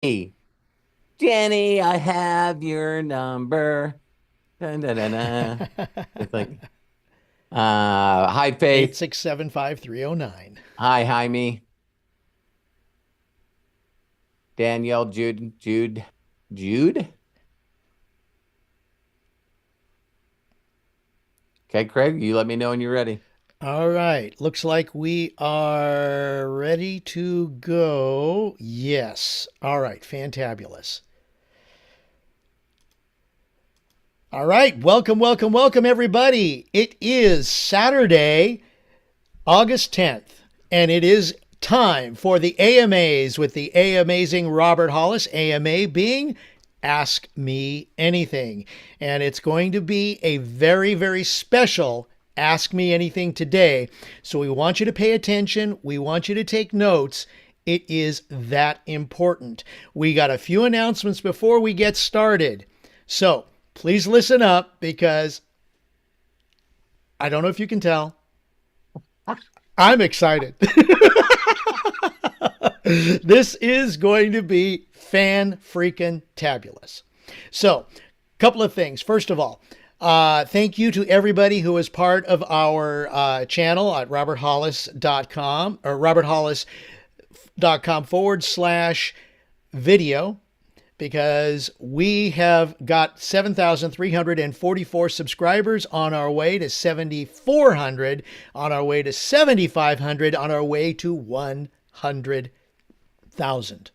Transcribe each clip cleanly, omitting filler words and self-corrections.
Hey, Jenny, I have your number. Dun, dun, dun, dun. It's like, hi, Faith. 8675309. Hi, Jaime. Danielle, Jude. Okay, Craig, you let me know when you're ready. All right. Looks like we are ready to go. Yes. All right. Fantabulous. All right. Welcome, everybody. It is Saturday, August 10th, and it is time for the AMAs with the amazing Robert Hollis, AMA being Ask Me Anything. And it's going to be a very special Ask Me Anything today. So we want you to pay attention. We want you to take notes. It is that important. We got a few announcements before we get started. So please listen up because I don't know if you can tell. I'm excited. This is going to be fan freaking tabulous. So, a couple of things. First of all, thank you to everybody who is part of our channel at roberthollis.com or roberthollis.com/video because we have got 7,344 subscribers on our way to 7,400, on our way to 7,500, on our way to 100,000.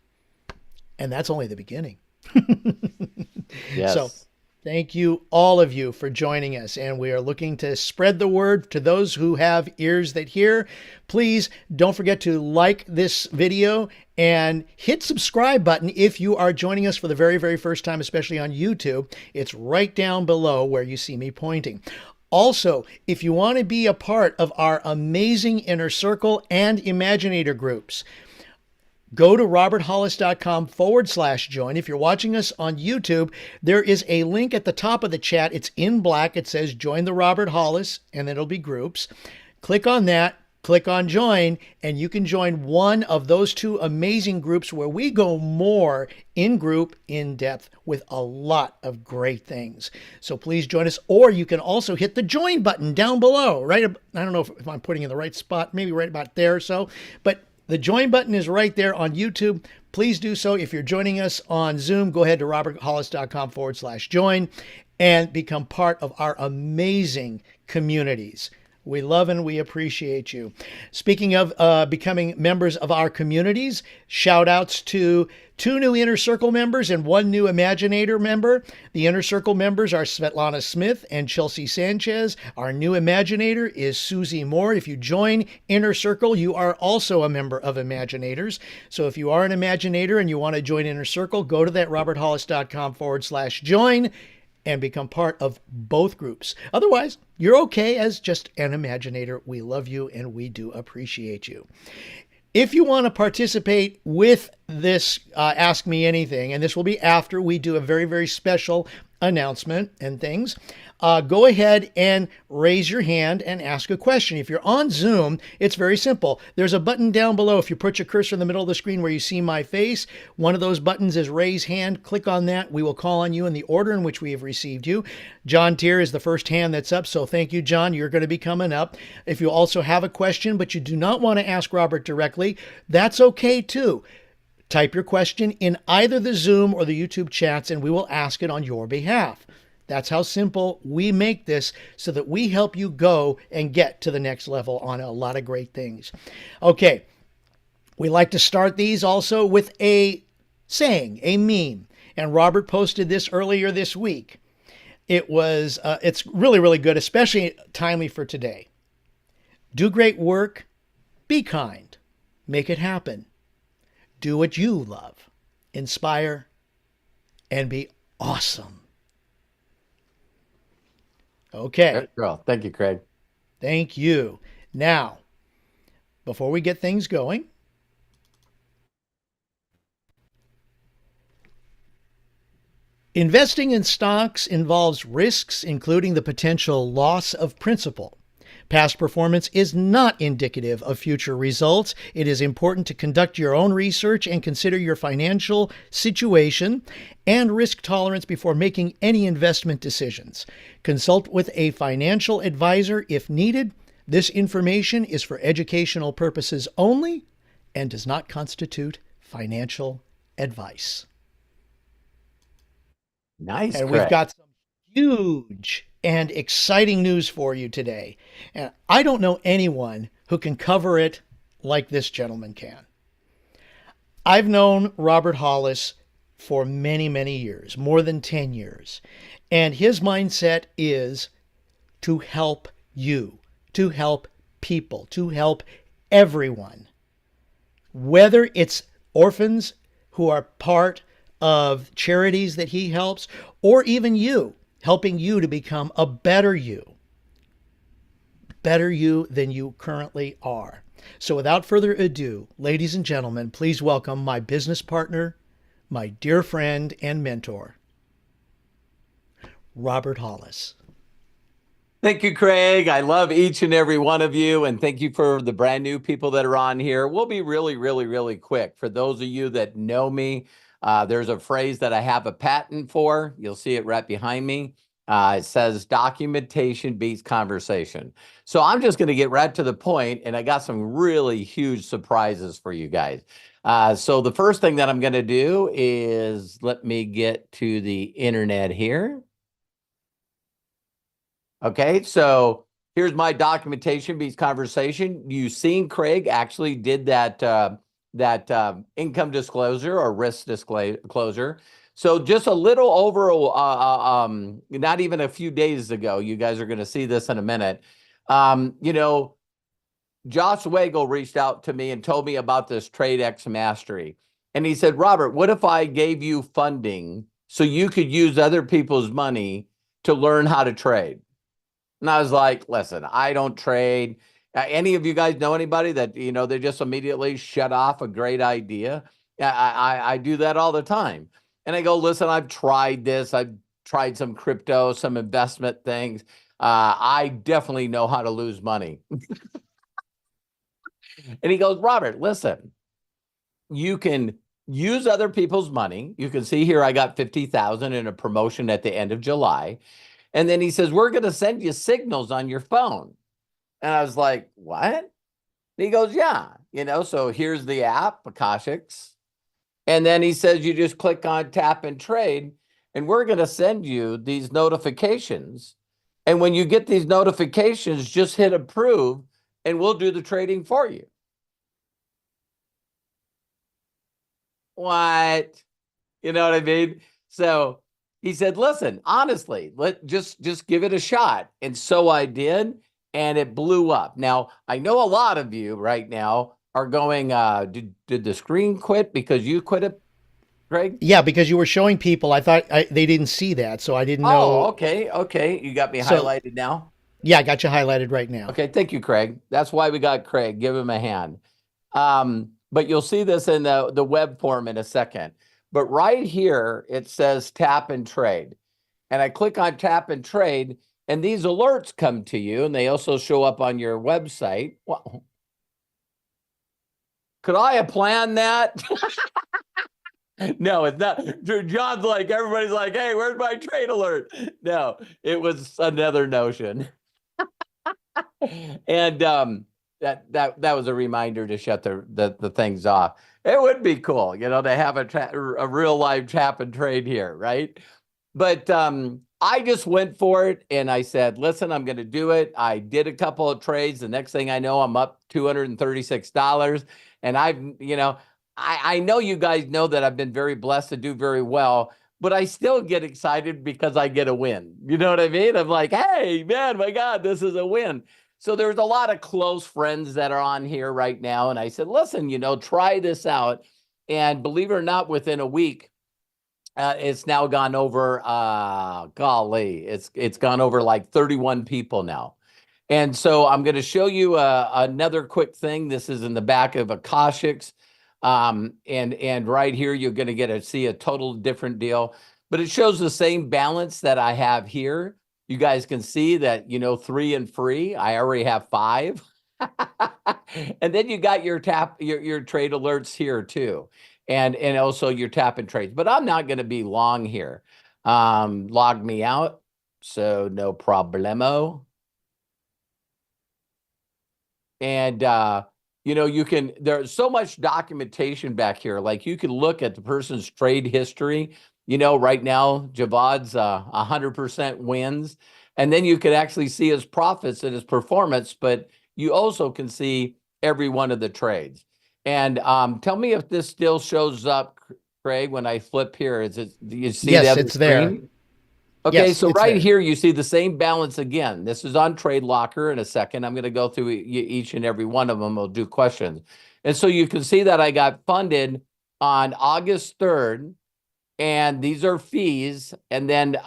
And that's only the beginning. So Yes. thank you, all of you, for joining us. And we are looking to spread the word to those who have ears that hear. Please don't forget to like this video and hit subscribe button if you are joining us for the very first time, especially on YouTube. It's right down below where you see me pointing. Also, if you want to be a part of our amazing Inner Circle and Imaginator groups, go to roberthollis.com/join. If you're watching us on YouTube, there is a link at the top of the chat. It's in black. It says join the Robert Hollis, and then it'll be groups. Click on that, click on join, and you can join one of those two amazing groups where we go more in group, in depth with a lot of great things. So please join us, or you can also hit the join button down below, right? I don't know if I'm putting in the right spot, maybe right about there or so, but the join button is right there on YouTube. Please do so. If you're joining us on Zoom, go ahead to roberthollis.com/join and become part of our amazing communities. We love and we appreciate you. Speaking of becoming members of our communities, shout outs to 2 new Inner Circle members and 1 new Imaginator member. The Inner Circle members are Svetlana Smith and Chelsea Sanchez. Our new Imaginator is Susie Moore. If you join Inner Circle, you are also a member of Imaginators. So if you are an Imaginator and you want to join Inner Circle, go to that roberthollis.com/join and become part of both groups. Otherwise, you're okay as just an Imaginator. We love you and we do appreciate you. If you want to participate with this Ask Me Anything, and this will be after we do a very special announcement and things, go ahead and raise your hand and ask a question. If you're on Zoom, it's very simple. There's a button down below. If you put your cursor in the middle of the screen where you see my face, one of those buttons is raise hand. Click on that. We will call on you in the order in which we have received you. John Tier is the first hand that's up, so thank you, John. You're going to be coming up. If you also have a question, but you do not want to ask Robert directly, that's okay too. Type your question in either the Zoom or the YouTube chats, and we will ask it on your behalf. That's how simple we make this so that we help you go and get to the next level on a lot of great things. Okay, we like to start these also with a saying, a meme. And Robert posted this earlier this week. It's really good, especially timely for today. Do great work, be kind, make it happen. Do what you love, inspire, and be awesome. Okay, Good girl. Thank you, Craig. thank you. Now, before we get things going, investing in stocks involves risks, including the potential loss of principal. Past performance is not indicative of future results. It is important to conduct your own research and consider your financial situation and risk tolerance before making any investment decisions. Consult with a financial advisor if needed. This information is for educational purposes only and does not constitute financial advice. Nice, And we've Craig. got some huge and exciting news for you today. And I don't know anyone who can cover it like this gentleman can. I've known Robert Hollis for many, many years, more than 10 years. And his mindset is to help you, to help people, to help everyone. Whether it's orphans who are part of charities that he helps, or even you, helping you to become a better you than you currently are. So without further ado, ladies and gentlemen, please welcome my business partner, my dear friend and mentor, Robert Hollis. Thank you, Craig. I love each and every one of you. And thank you for the brand new people that are on here. We'll be really, really, really quick. For those of you that know me, there's a phrase that I have a patent for. You'll see it right behind me. It says documentation beats conversation. So I'm just going to get right to the point, and I got some really huge surprises for you guys. So the first thing that I'm going to do is let me get to the internet here. Okay, so here's my documentation beats conversation. You've seen Craig actually did that income disclosure or risk disclosure. So just a little over, not even a few days ago, you guys are going to see this in a minute. You know, Josh Wagle reached out to me and told me about this TradeXMastery. And he said, Robert, what if I gave you funding so you could use other people's money to learn how to trade? And I was like, listen, I don't trade. Any of you guys know anybody that, you know, they just immediately shut off a great idea? I do that all the time. And I go, listen, I've tried this. I've tried some crypto, some investment things. I definitely know how to lose money. And he goes, Robert, listen, you can use other people's money. You can see here I got 50,000 in a promotion at the end of July. And then he says, we're going to send you signals on your phone. And I was like, what? And he goes, yeah, you know, so here's the app, Akashx. And then he says, you just click on tap and trade, and we're going to send you these notifications. And when you get these notifications, just hit approve, and we'll do the trading for you. What? You know what I mean? So he said, listen, honestly, just give it a shot. And so I did, and it blew up. Now, I know a lot of you right now are going, did the screen quit because you quit it, Greg? Yeah, because you were showing people. I thought they didn't see that, so I didn't Oh, know. okay. You got me So, highlighted now? yeah, I got you highlighted right now. Okay, thank you, Craig. That's why we got Craig. Give him a hand. But you'll see this in the web form in a second. But right here, it says tap and trade. And I click on tap and trade, and these alerts come to you, and they also show up on your website. Well, could I have planned that? No, it's not. John's like, everybody's like, hey, where's my trade alert? No, it was another notion. And that was a reminder to shut the things off. It would be cool, you know, to have a real live tap and trade here, right? But I just went for it, and I said, listen, I'm going to do it. I did a couple of trades. The next thing I know, I'm up $236. And I know you guys know that I've been very blessed to do very well, but I still get excited because I get a win. You know what I mean? I'm like, hey, man, my God, this is a win. So there's a lot of close friends that are on here right now. And I said, listen, you know, try this out. And believe it or not, within a week, it's now gone over, golly, it's gone over like 31 people now. And so I'm going to show you another quick thing. This is in the back of Akashx. And right here, you're going to see a total different deal. But it shows the same balance that I have here. You guys can see that, 3 and free. I already have 5. And then you got your your trade alerts here too. And also your tap and trades. But I'm not going to be long here. Log me out. So no problemo. And there's so much documentation back here. Like you can look at the person's trade history. Right now, Javad's 100% wins. And then you can actually see his profits and his performance, but you also can see every one of the trades. And tell me if this still shows up, Craig, when I flip here. Do you see Yes, the it's there. screen? Okay, Yes, so it's right there. here, you see the same balance again. This is on Trade Locker in a second. I'm going to go through each and every one of them. We'll do questions. And so you can see that I got funded on August 3rd, and these are fees. And then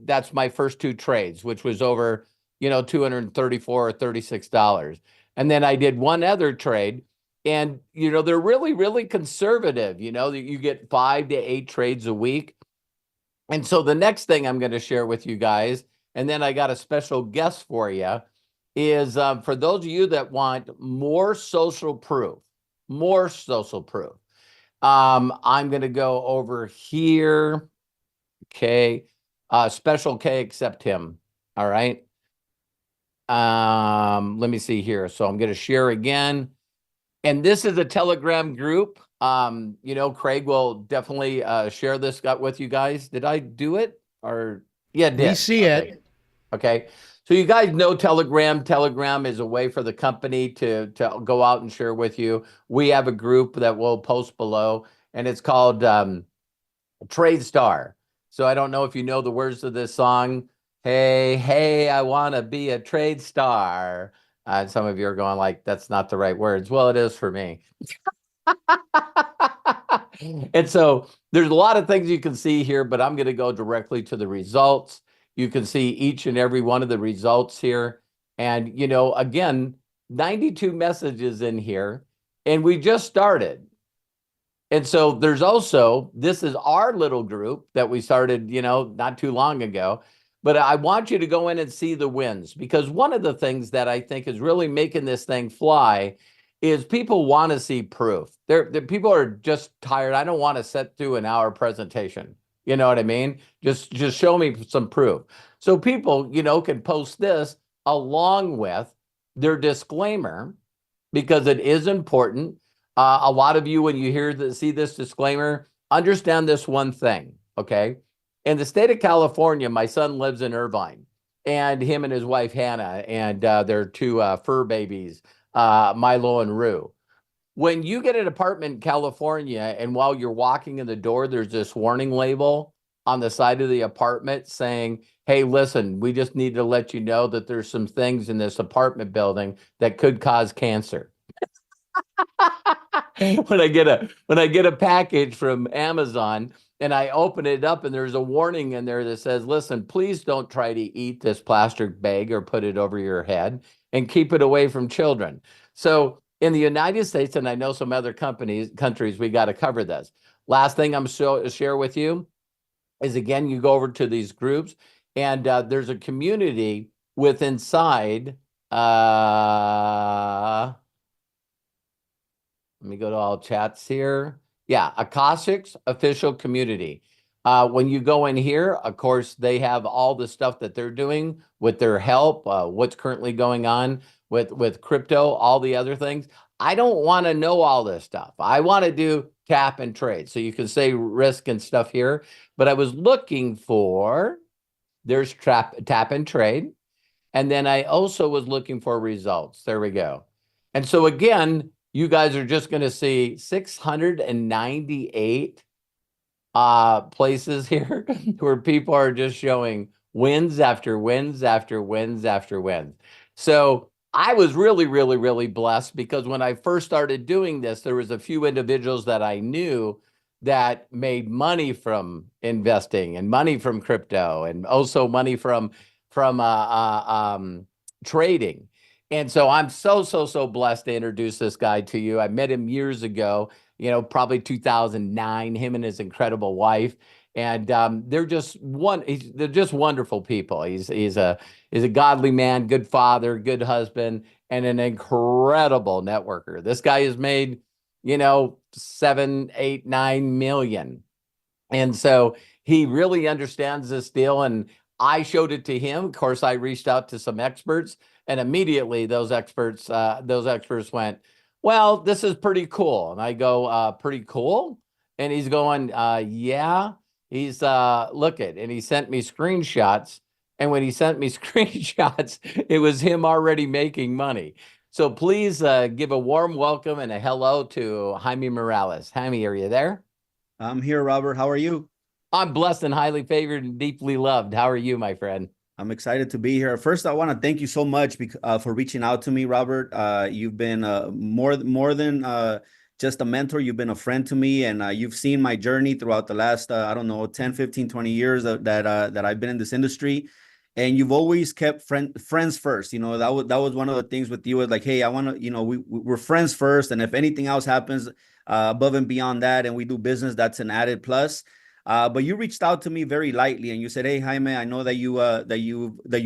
that's my first 2 trades, which was over, $234 or $36. And then I did one other trade. And, they're really, really conservative. You get 5 to 8 trades a week. And so the next thing I'm going to share with you guys, and then I got a special guest for you, is for those of you that want more social proof, I'm going to go over here. Okay. Special K, accept him. All right. Let me see here. So I'm going to share again. And this is a Telegram group. Craig will definitely share this with you guys. Did I do it? Or yeah, did. We see it. Okay. So you guys know Telegram. Telegram is a way for the company to go out and share with you. We have a group that we'll post below, and it's called Trade Star. So I don't know if you know the words of this song. Hey, hey, I want to be a trade star. Some of you are going like, that's not the right words. Well, it is for me. And so there's a lot of things you can see here, but I'm going to go directly to the results. You can see each and every one of the results here. And, again, 92 messages in here, and we just started. And so there's also, this is our little group that we started, not too long ago. But I want you to go in and see the wins, because one of the things that I think is really making this thing fly is people want to see proof. People are just tired. I don't want to sit through an hour presentation. You know what I mean? Just show me some proof. So people, can post this along with their disclaimer, because it is important. A lot of you, when you see this disclaimer, understand this one thing, okay? In the state of California, my son lives in Irvine, and him and his wife, Hannah, and their 2 fur babies, Milo and Rue. When you get an apartment in California, and while you're walking in the door, there's this warning label on the side of the apartment saying, hey, listen, we just need to let you know that there's some things in this apartment building that could cause cancer. When I get a package from Amazon and I open it up, and there's a warning in there that says, listen, please don't try to eat this plastic bag or put it over your head, and keep it away from children. So in the United States, and I know some other countries, we got to cover this. Last thing I'm share with you is, again, you go over to these groups, and there's a community inside. Let me go to all chats here. Yeah, Akashx official community. When you go in here, of course, they have all the stuff that they're doing with their help, what's currently going on with crypto, all the other things. I don't want to know all this stuff. I want to do tap and trade. So you can say risk and stuff here, but I was looking for, there's tap and trade. And then I also was looking for results. There we go. And so again, you guys are just going to see 698 places here where people are just showing wins after wins after wins after wins. So I was really, really, really blessed, because when I first started doing this, there was a few individuals that I knew that made money from investing, and money from crypto, and also money from trading. And so I'm so blessed to introduce this guy to you. I met him years ago, probably 2009, him and his incredible wife. And they're just wonderful people. He's a godly man, good father, good husband, and an incredible networker. This guy has made, 7, 8, 9 million. And so he really understands this deal. And I showed it to him. Of course, I reached out to some experts, and immediately those experts went, well, this is pretty cool. And I go, pretty cool? And he's going, yeah. He's look at, and he sent me screenshots. And when he sent me screenshots, it was him already making money. So please give a warm welcome and a hello to Jaime Morales. Jaime, are you there? I'm here, Robert. How are you? I'm blessed and highly favored and deeply loved. How are you, my friend? I'm excited to be here. First, I want to thank you so much for reaching out to me, Robert. You've been more than just a mentor. You've been a friend to me, and you've seen my journey throughout the last, I don't know, 10, 15, 20 years that I've been in this industry. And you've always kept friends first. That was one of the things with you, is like, hey, I want to, we're friends first. And if anything else happens above and beyond that, and we do business, that's an added plus. But you reached out to me very lightly, and you said, hey, Jaime, I know that you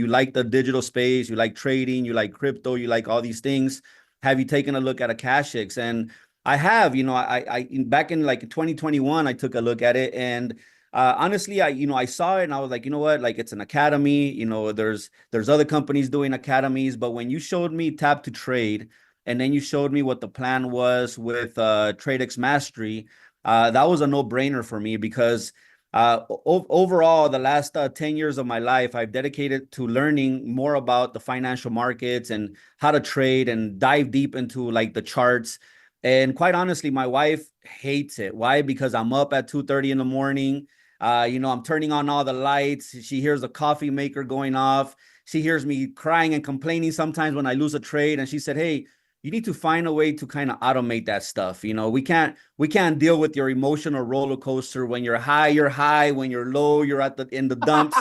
like the digital space, you like trading, you like crypto, you like all these things. Have you taken a look at Akashx? And I have. I back in like 2021, I took a look at it, and honestly, I saw it and I was like, you know what, like, it's an academy. There's other companies doing academies, but when you showed me Tap to Trade, and then you showed me what the plan was with TradeXMastery, that was a no-brainer for me, because overall, the last 10 years of my life, I've dedicated to learning more about the financial markets and how to trade and dive deep into like the charts. And quite honestly, my wife hates it. Why? Because I'm up at 2:30 in the morning. I'm turning on all the lights. She hears the coffee maker going off. She hears me crying and complaining sometimes when I lose a trade. And she said, hey, you need to find a way to kind of automate that stuff. We can't deal with your emotional roller coaster. When you're high, you're high. When you're low, you're in the dumps.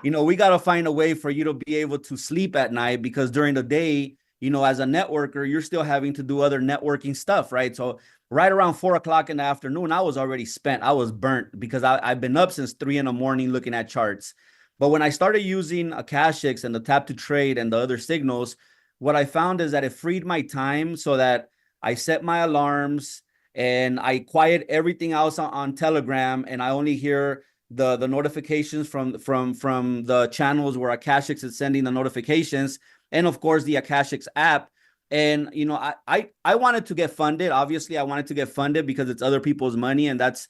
We got to find a way for you to be able to sleep at night, because during the day, as a networker, you're still having to do other networking stuff, right? So right around 4 o'clock in the afternoon, I was already spent. I was burnt, because I've been up since 3 in the morning looking at charts. But when I started using Akashx and the Tap to Trade and the other signals, what I found is that it freed my time, so that I set my alarms and I quiet everything else on Telegram, and I only hear the notifications from the channels where Akashx is sending the notifications, and of course the Akashx app. And I wanted to get funded. Obviously, I wanted to get funded because it's other people's money, and that's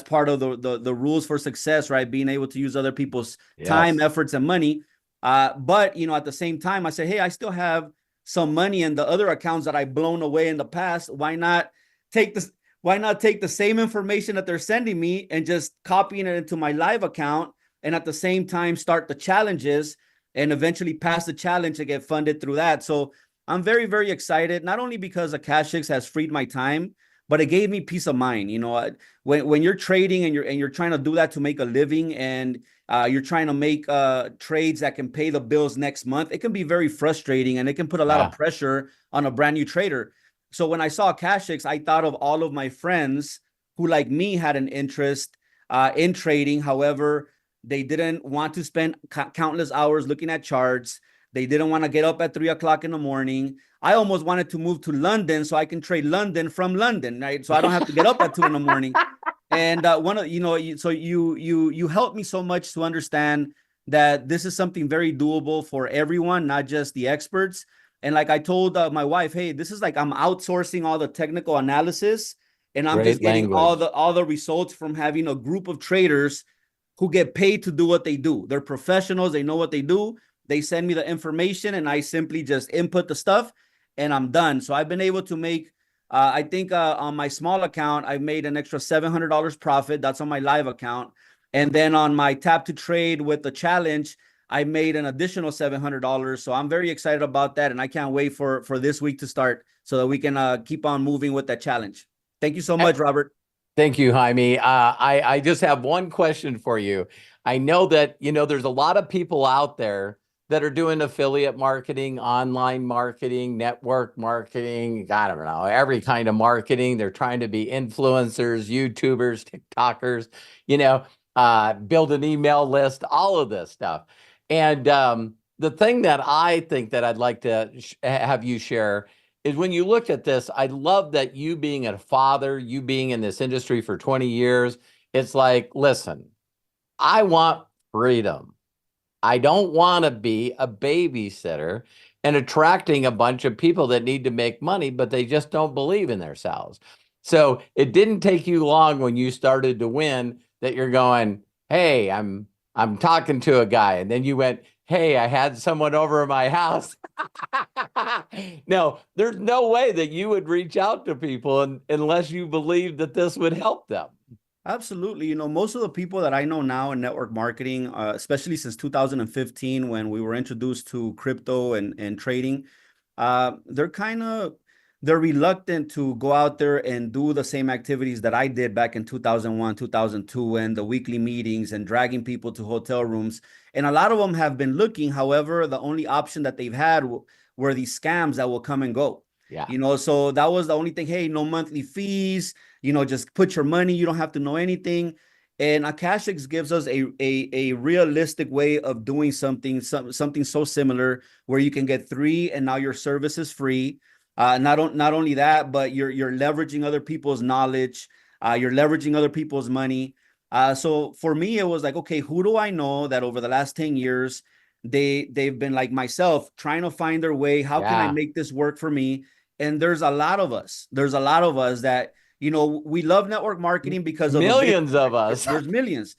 part of the rules for success, right? Being able to use other people's time, efforts, and money. But at the same time, I said, hey, I still have some money in the other accounts that I've blown away in the past. Why not take the same information that they're sending me and just copying it into my live account, and at the same time start the challenges and eventually pass the challenge to get funded through that. So I'm very, very excited, not only because Akashx has freed my time, but it gave me peace of mind. When you're trading and you're trying to do that to make a living, and you're trying to make trades that can pay the bills next month, it can be very frustrating, and it can put a lot of pressure on a brand new trader. So when I saw Akashx, I thought of all of my friends who, like me, had an interest in trading. However, they didn't want to spend countless hours looking at charts. They didn't want to get up at 3 o'clock in the morning. I almost wanted to move to London so I can trade London from London, right? So I don't have to get up at 2 in the morning. And so you helped me so much to understand that this is something very doable for everyone, not just the experts. And like I told my wife, hey, this is like I'm outsourcing all the technical analysis, and I'm just getting all the results from having a group of traders who get paid to do what they do. They're professionals. They know what they do. They send me the information, and I simply just input the stuff, and I'm done. So I've been able to make, I think on my small account, I've made an extra $700 profit. That's on my live account. And then on my Tap to Trade with the challenge, I made an additional $700. So I'm very excited about that. And I can't wait for this week to start so that we can keep on moving with that challenge. Thank you so much, Robert. Thank you, Jaime. I just have one question for you. I know that, there's a lot of people out there that are doing affiliate marketing, online marketing, network marketing, I don't know, every kind of marketing. They're trying to be influencers, YouTubers, TikTokers, build an email list, all of this stuff. And the thing that I think that I'd like to have you share is when you look at this, I love that you being a father, you being in this industry for 20 years, it's like, listen, I want freedom. I don't want to be a babysitter and attracting a bunch of people that need to make money, but they just don't believe in themselves. So it didn't take you long when you started to win that you're going, hey, I'm talking to a guy. And then you went, hey, I had someone over at my house. No, there's no way that you would reach out to people unless you believed that this would help them. Absolutely. You know, most of the people that I know now in network marketing, especially since 2015, when we were introduced to crypto and trading, they're reluctant to go out there and do the same activities that I did back in 2001, 2002, and the weekly meetings and dragging people to hotel rooms. And a lot of them have been looking. However, the only option that they've had were these scams that will come and go. Yeah. You know, so that was the only thing. Hey, no monthly fees, you know, just put your money. You don't have to know anything. And Akashx gives us a realistic way of doing something so similar where you can get 3 and now your service is free. Not only that, but you're leveraging other people's knowledge. You're leveraging other people's money. So for me, it was like, okay, who do I know that over the last 10 years, they've been like myself, trying to find their way. How can I make this work for me? And there's a lot of us. There's a lot of us that, you know, we love network marketing because of millions of us. There's millions.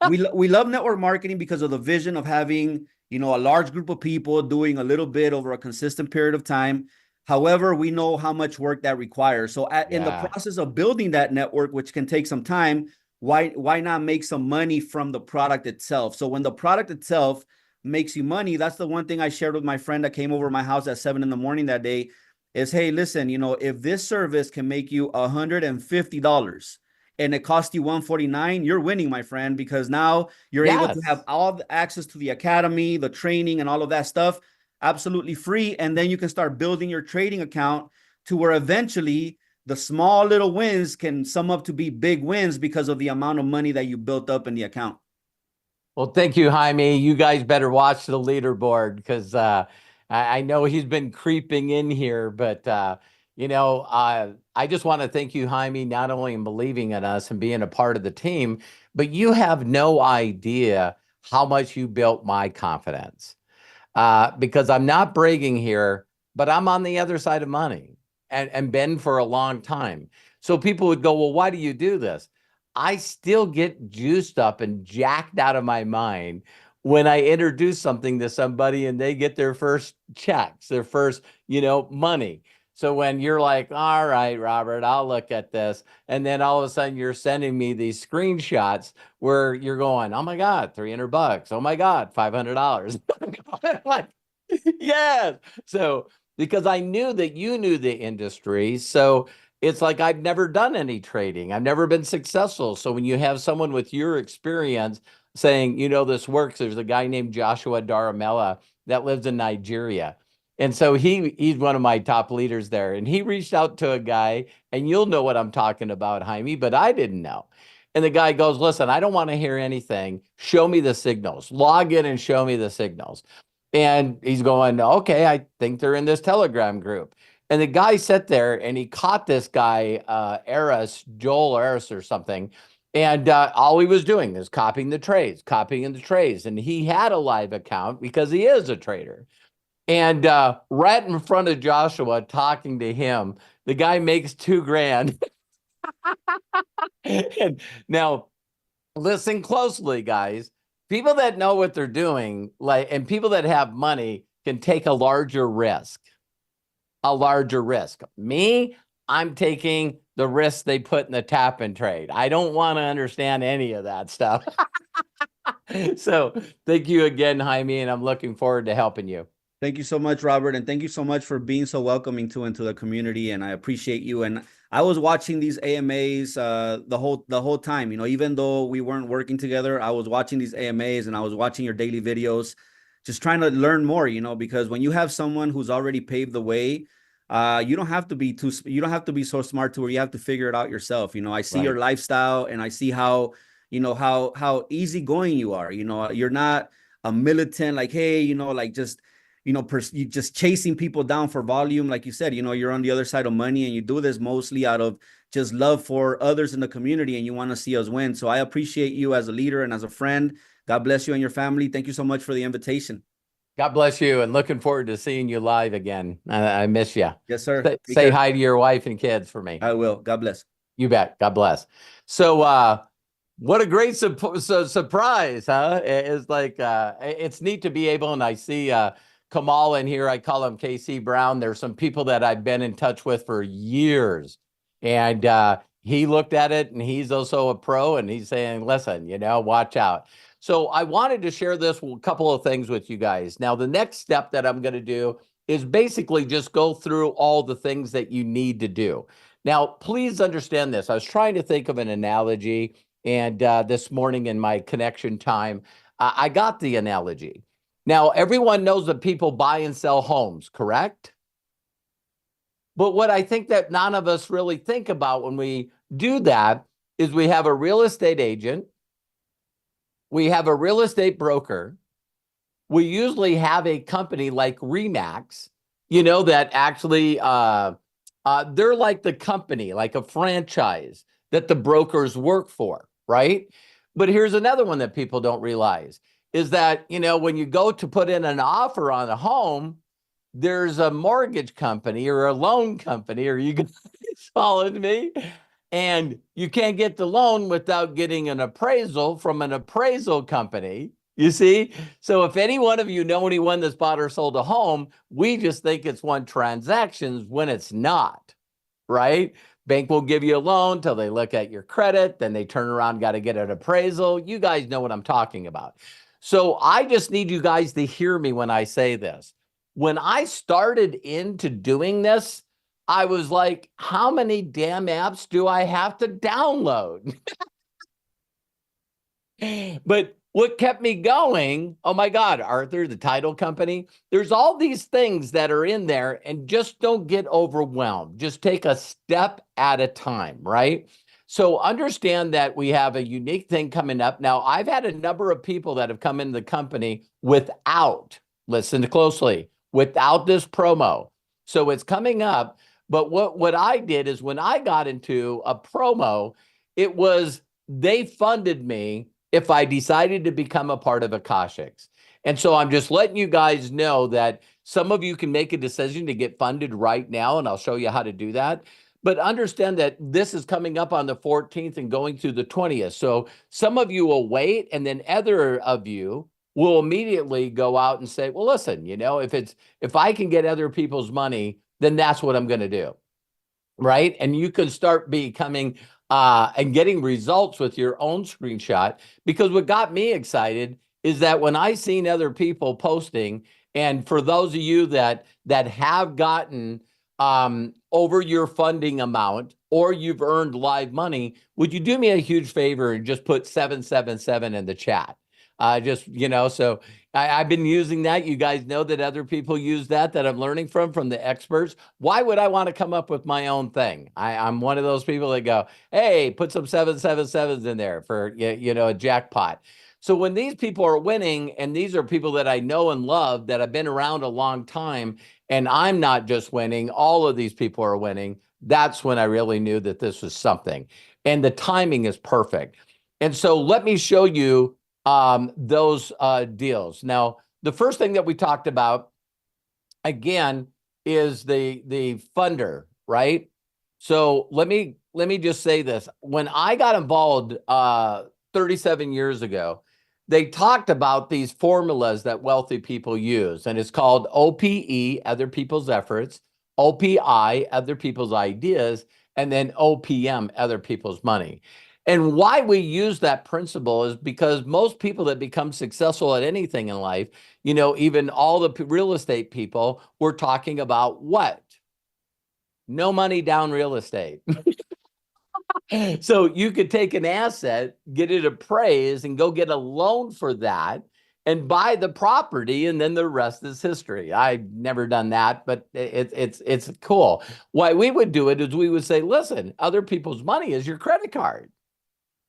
we love network marketing because of the vision of having, you know, a large group of people doing a little bit over a consistent period of time. However, we know how much work that requires. So in the process of building that network, which can take some time, why not make some money from the product itself? So when the product itself makes you money, that's the one thing I shared with my friend that came over my house at 7 a.m. that day is, hey, listen, you know, if this service can make you $150 and it costs you $149, you're winning, my friend, because now you're able to have all the access to the academy, the training, and all of that stuff absolutely free. And then you can start building your trading account to where eventually the small little wins can sum up to be big wins because of the amount of money that you built up in the account. Well, thank you, Jaime. You guys better watch the leaderboard because I know he's been creeping in here, but you know, I just want to thank you, Jaime, not only in believing in us and being a part of the team, but you have no idea how much you built my confidence. Because I'm not bragging here, but I'm on the other side of money and been for a long time. So people would go, well, why do you do this? I still get juiced up and jacked out of my mind when I introduce something to somebody and they get their first checks, their first, you know, money. So when you're like, all right, Robert, I'll look at this. And then all of a sudden you're sending me these screenshots where you're going, oh my God, $300. Oh my God, $500. Like, yes. So because I knew that you knew the industry. So it's like, I've never done any trading. I've never been successful. So when you have someone with your experience saying, you know, this works, there's a guy named Joshua Daramella that lives in Nigeria. And so he's one of my top leaders there. And he reached out to a guy, and you'll know what I'm talking about, Jaime, but I didn't know. And the guy goes, listen, I don't want to hear anything. Show me the signals. Log in and show me the signals. And he's going, okay, I think they're in this Telegram group. And the guy sat there and he caught this guy, Joel Aris or something. And all he was doing is copying the trades. And he had a live account because he is a trader. And right in front of Joshua talking to him, the guy makes $2,000. And now, listen closely, guys. People that know what they're doing, and people that have money can take a larger risk. Me, I'm taking the risk they put in the tap and trade. I don't want to understand any of that stuff. So thank you again, Jaime, and I'm looking forward to helping you. Thank you so much, Robert. And thank you so much for being so welcoming into the community. And I appreciate you. And I was watching these AMAs the whole time, you know, even though we weren't working together, I was watching these AMAs and I was watching your daily videos, just trying to learn more, you know, because when you have someone who's already paved the way, you don't have to be so smart to where you have to figure it out yourself. You know, I see your lifestyle and I see how how easygoing you are. You're not a militant, like, hey, like just, you just chasing people down for volume. Like you said, you're on the other side of money, and you do this mostly out of just love for others in the community, and you want to see us win. So I appreciate you as a leader and as a friend. God bless you and your family. Thank you so much for the invitation. God bless you, and looking forward to seeing you live again. I miss you. Yes, sir. Say hi to your wife and kids for me. I will. God bless. You bet. God bless. So, what a great surprise, huh? It's like, it's neat to be able, and I see Kamal in here. I call him KC Brown. There's some people that I've been in touch with for years. And he looked at it, and he's also a pro, and he's saying, listen, watch out. So I wanted to share this couple of things with you guys. Now, the next step that I'm going to do is basically just go through all the things that you need to do. Now, please understand this. I was trying to think of an analogy, and this morning in my connection time, I got the analogy. Now, everyone knows that people buy and sell homes, correct? But what I think that none of us really think about when we do that is we have a real estate agent, we have a real estate broker, we usually have a company like Remax, that actually they're like the company, like a franchise that the brokers work for, right? But here's another one that people don't realize is that, when you go to put in an offer on a home, there's a mortgage company or a loan company, or you guys following me? And you can't get the loan without getting an appraisal from an appraisal company. You see? So if any one of you know anyone that's bought or sold a home, we just think it's one transaction when it's not, right? Bank will give you a loan till they look at your credit, then they turn around, got to get an appraisal. You guys know what I'm talking about. So I just need you guys to hear me when I say this. When I started into doing this, I was like, how many damn apps do I have to download? But what kept me going, oh my God, Arthur, the title company, there's all these things that are in there, and just don't get overwhelmed. Just take a step at a time, right? So understand that we have a unique thing coming up. Now, I've had a number of people that have come into the company without, listen closely, without this promo. So it's coming up. But what I did is when I got into a promo, it was they funded me if I decided to become a part of Akashx. And so I'm just letting you guys know that some of you can make a decision to get funded right now, and I'll show you how to do that. But understand that this is coming up on the 14th and going through the 20th. So some of you will wait, and then other of you will immediately go out and say, well, listen, if I can get other people's money, then that's what I'm going to do, right? And you can start becoming and getting results with your own screenshot. Because what got me excited is that when I seen other people posting, and for those of you that have gotten over your funding amount, or you've earned live money, would you do me a huge favor and just put 777 in the chat? So I've been using that. You guys know that other people use that I'm learning from the experts. Why would I want to come up with my own thing? I'm one of those people that go, hey, put some 777s in there for, a jackpot. So when these people are winning, and these are people that I know and love, that have been around a long time, and I'm not just winning, all of these people are winning, that's when I really knew that this was something. And the timing is perfect. And so let me show you those deals. Now, the first thing that we talked about, again, is the funder, right? So let me just say this. When I got involved 37 years ago, they talked about these formulas that wealthy people use, and it's called OPE, other people's efforts, OPI, other people's ideas, and then OPM, other people's money. And why we use that principle is because most people that become successful at anything in life, even all the real estate people, were talking about what? No money down real estate. So you could take an asset, get it appraised, and go get a loan for that and buy the property, and then the rest is history. I've never done that, but it's cool. Why we would do it is we would say, listen, other people's money is your credit card.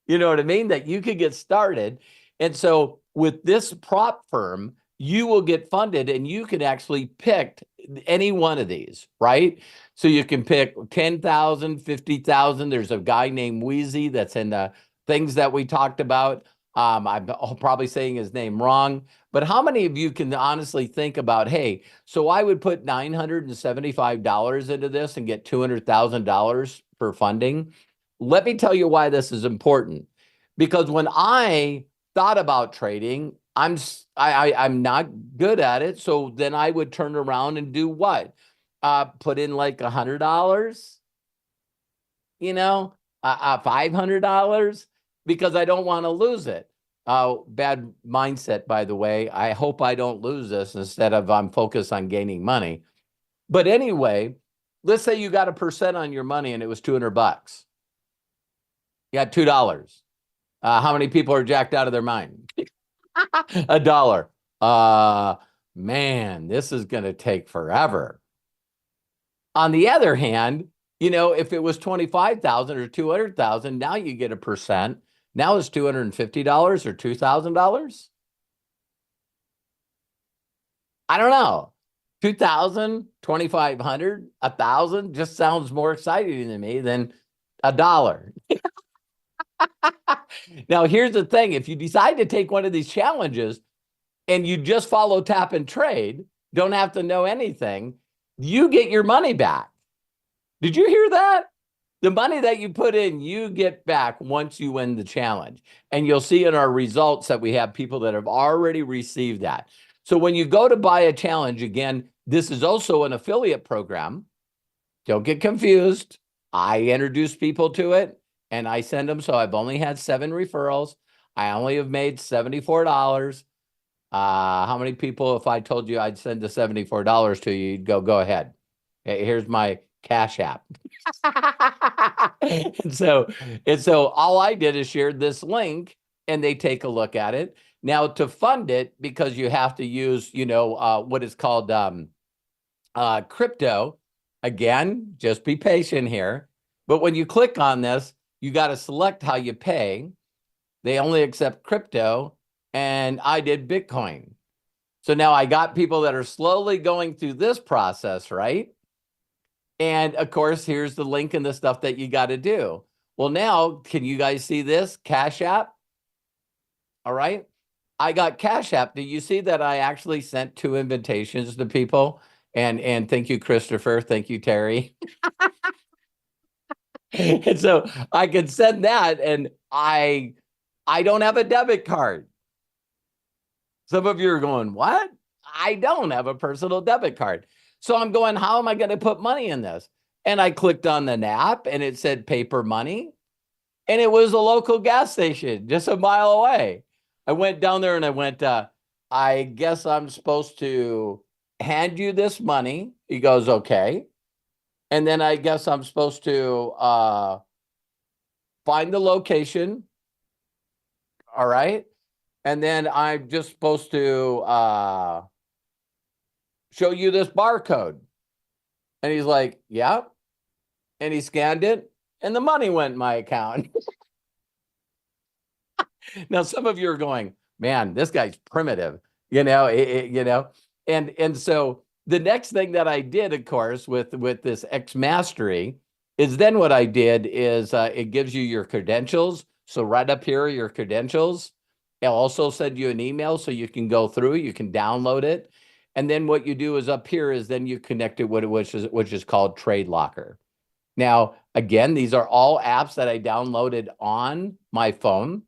You know what I mean? That you could get started. And so with this prop firm, you will get funded and you can actually pick any one of these, right? So you can pick 10,000, 50,000. There's a guy named Wheezy that's in the things that we talked about. I'm probably saying his name wrong, but how many of you can honestly think about, hey, so I would put $975 into this and get $200,000 for funding? Let me tell you why this is important. Because when I thought about trading, I'm not good at it. So then I would turn around and do what? Put in like $100, you know, $500, because I don't want to lose it. Bad mindset, by the way. I hope I don't lose this instead of I'm focused on gaining money. But anyway, let's say you got 1% on your money and it was $200. You got $2. How many people are jacked out of their mind? $1. Man, this is going to take forever. On the other hand, you know, if it was 25,000 or 200,000, now you get 1%. Now it's $250 or $2,000. I don't know. 2,000, 2,500, 1,000 just sounds more exciting to me than $1. Now, here's the thing. If you decide to take one of these challenges and you just follow tap and trade, don't have to know anything, you get your money back. Did you hear that? The money that you put in, you get back once you win the challenge. And you'll see in our results that we have people that have already received that. So when you go to buy a challenge, again, this is also an affiliate program. Don't get confused. I introduce people to it and I send them. So I've only had 7 referrals. I only have made $74. How many people, if I told you I'd send the $74 to you, you'd go ahead. Okay, here's my Cash App. and so all I did is shared this link and they take a look at it. Now to fund it, because you have to use, you know, what is called crypto. Again, just be patient here. But when you click on this, you got to select how you pay. They only accept crypto, and I did Bitcoin. So now I got people that are slowly going through this process, right? And of course, here's the link and the stuff that you got to do. Well, now, can you guys see this? Cash App. All right. I got Cash App. Do you see that I actually sent 2 invitations to people? And thank you, Christopher. Thank you, Terry. And so I can send that, and I don't have a debit card. Some of you are going, what? I don't have a personal debit card. So I'm going, how am I going to put money in this? And I clicked on the app and it said paper money. And it was a local gas station just a mile away. I went down there and I went, I guess I'm supposed to hand you this money. He goes, okay. And then I guess I'm supposed to find the location. All right. And then I'm just supposed to show you this barcode. And he's like, yeah. And he scanned it and the money went in my account. Now, some of you are going, man, this guy's primitive, you know, and so the next thing that I did, of course, with this TradeXMastery is then what I did is it gives you your credentials. So right up here are your credentials. It'll also send you an email so you can go through, you can download it. And then what you do is up here is then you connect it with which is called Trade Locker. Now, again, these are all apps that I downloaded on my phone,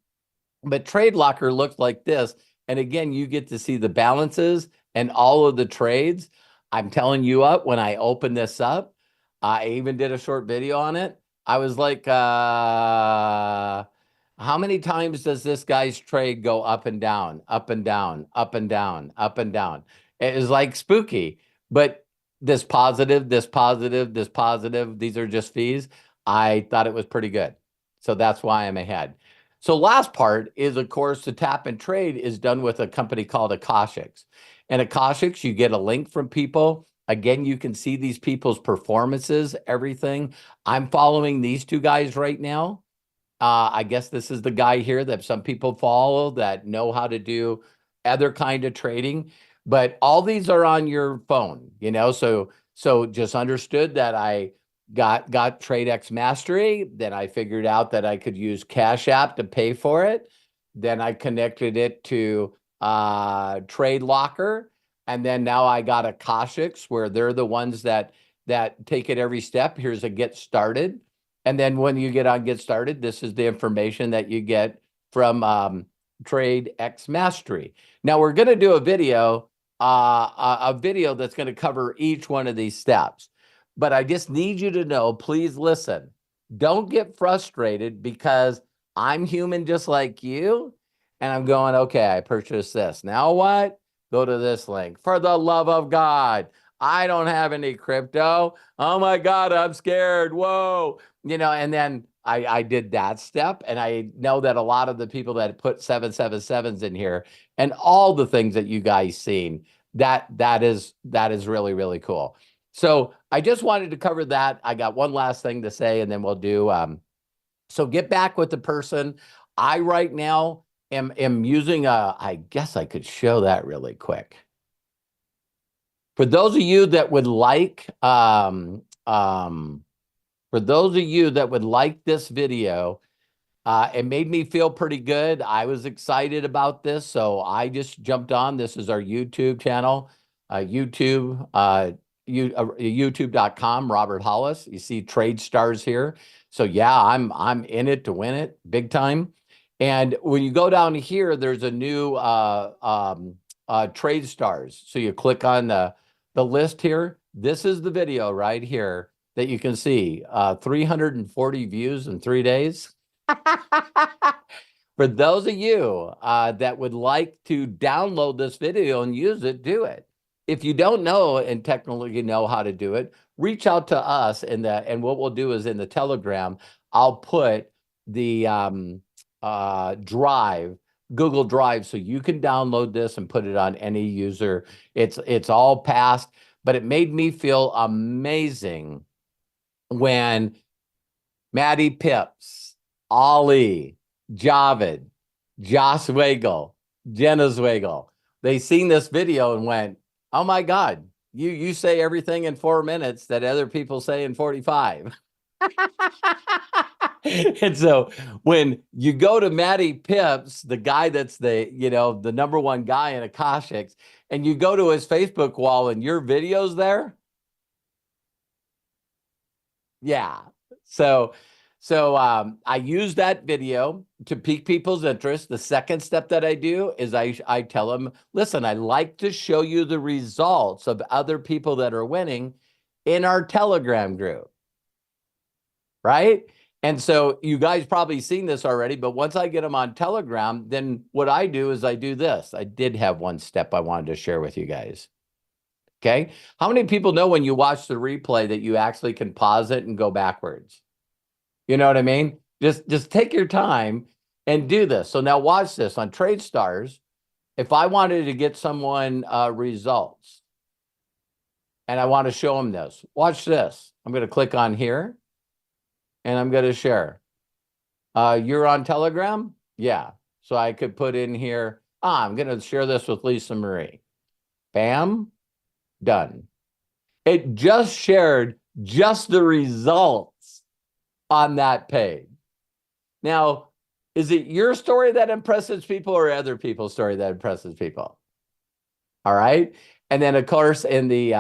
but Trade Locker looks like this. And again, you get to see the balances and all of the trades. I'm telling you up, when I open this up, I even did a short video on it. I was like, how many times does this guy's trade go up and down, up and down, up and down, up and down? It is like spooky, but this positive, this positive, this positive, these are just fees. I thought it was pretty good. So that's why I'm ahead. So last part is, of course, the tap and trade is done with a company called Akashx. And Akashx, you get a link from people. Again, you can see these people's performances, everything. I'm following these 2 guys right now. I guess this is the guy here that some people follow that know how to do other kind of trading, but all these are on your phone, you know, so just understood that I got TradeXMastery. Then I figured out that I could use Cash App to pay for it. Then I connected it to Trade Locker. And then now I got Akashx, where they're the ones that take it every step. Here's a get started. And then when you get on get started, this is the information that you get from TradeXMastery. Now we're going to do a video that's going to cover each one of these steps. But I just need you to know, please listen. Don't get frustrated because I'm human just like you. And I'm going, okay, I purchased this. Now what? Go to this link. For the love of God, I don't have any crypto. Oh my God, I'm scared. Whoa. You know, and then I did that step. And I know that a lot of the people that put 777s in here and all the things that you guys seen, that is really, really cool. So I just wanted to cover that. I got one last thing to say, and then we'll do, so get back with the person. I right now am using I guess I could show that really quick. For those of you that would like, for those of you that would like this video, it made me feel pretty good. I was excited about this, so I just jumped on. This is our YouTube channel, youtube.com, Robert Hollis. You see Trade Stars here. So yeah, I'm in it to win it big time. And when you go down here, there's a new Trade Stars. So you click on the list here. This is the video right here that you can see 340 views in 3 days. For those of you that would like to download this video and use it, do it. If you don't know and technically know how to do it, reach out to us and what we'll do is in the Telegram, I'll put the Drive, Google Drive, so you can download this and put it on any user. It's all passed, but it made me feel amazing when Maddie Pips, Ali, Javed, Josh Weigel, Jenna Zweigel, they seen this video and went, oh my God, you say everything in 4 minutes that other people say in 45. And so when you go to Matty Pips, the guy that's the #1 guy in Akashx, and you go to his Facebook wall and your video's there. Yeah. So I use that video to pique people's interest. The second step that I do is I tell them, listen, I like to show you the results of other people that are winning in our Telegram group. Right? And so you guys probably seen this already, but once I get them on Telegram, then what I do is I do this. I did have one step I wanted to share with you guys. Okay. How many people know when you watch the replay that you actually can pause it and go backwards? You know what I mean? Just take your time and do this. So now watch this on Trade Stars. If I wanted to get someone results and I want to show them this, watch this. I'm going to click on here and I'm going to share. You're on Telegram? Yeah. So I could put in here, I'm going to share this with Lisa Marie. Bam. Done. It just shared just the results on that page. Now, is it your story that impresses people or other people's story that impresses people? All right. And then of course in the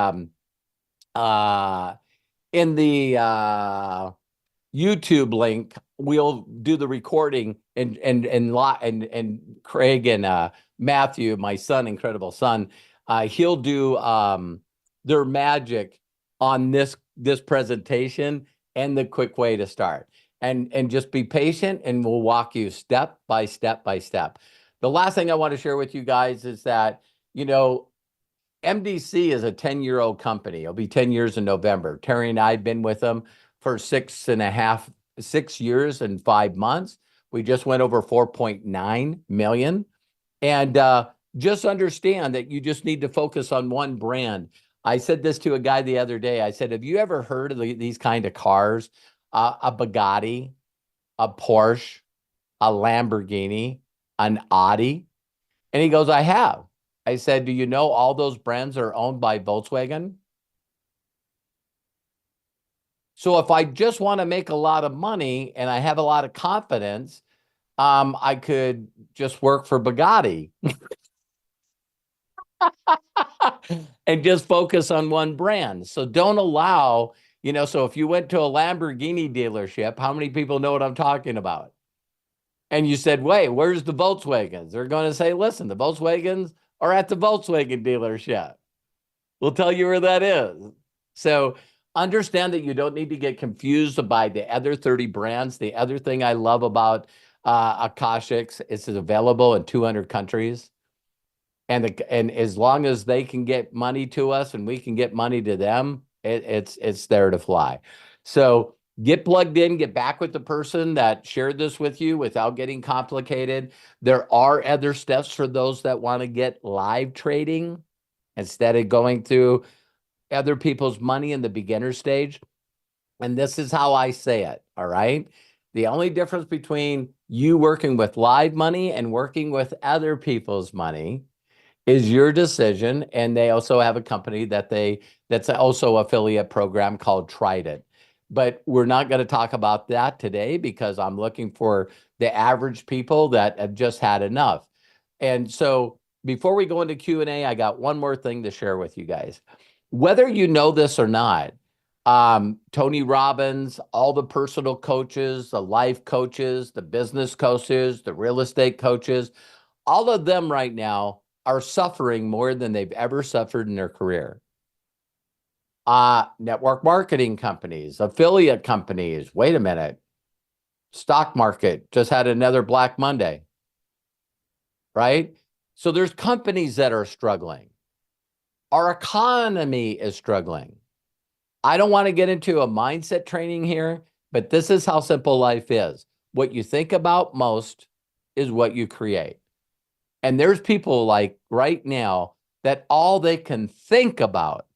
YouTube link, we'll do the recording and Craig and Matthew, my son, incredible son, he'll do their magic on this presentation and the quick way to start. And just be patient and we'll walk you step by step by step. The last thing I want to share with you guys is that, you know, MDC is a 10-year-old company. It'll be 10 years in November. Terry and I have been with them for 6 years and 5 months. We just went over 4.9 million. And just understand that you just need to focus on one brand. I said this to a guy the other day. I said, have you ever heard of these kind of cars? A Bugatti, a Porsche, a Lamborghini, an Audi? And he goes, I have. I said, do you know all those brands are owned by Volkswagen? So if I just want to make a lot of money and I have a lot of confidence, I could just work for Bugatti and just focus on one brand. So don't allow, so if you went to a Lamborghini dealership, how many people know what I'm talking about? And you said, wait, where's the Volkswagens? They're going to say, listen, the Volkswagens are at the Volkswagen dealership. We'll tell you where that is. So understand that you don't need to get confused by the other 30 brands. The other thing I love about Akashx is it's available in 200 countries. And as long as they can get money to us and we can get money to them, it's there to fly. So get plugged in, get back with the person that shared this with you without getting complicated. There are other steps for those that want to get live trading instead of going through other people's money in the beginner stage. And this is how I say it, all right? The only difference between you working with live money and working with other people's money is your decision. And they also have a company that's also affiliate program called TradeXMastery. But we're not going to talk about that today because I'm looking for the average people that have just had enough. And so before we go into Q&A, I got one more thing to share with you guys. Whether you know this or not, Tony Robbins, all the personal coaches, the life coaches, the business coaches, the real estate coaches, all of them right now are suffering more than they've ever suffered in their career. Network marketing companies, affiliate companies, wait a minute. Stock market just had another Black Monday, right? So there's companies that are struggling. Our economy is struggling. I don't want to get into a mindset training here, but this is how simple life is. What you think about most is what you create. And there's people like right now that all they can think about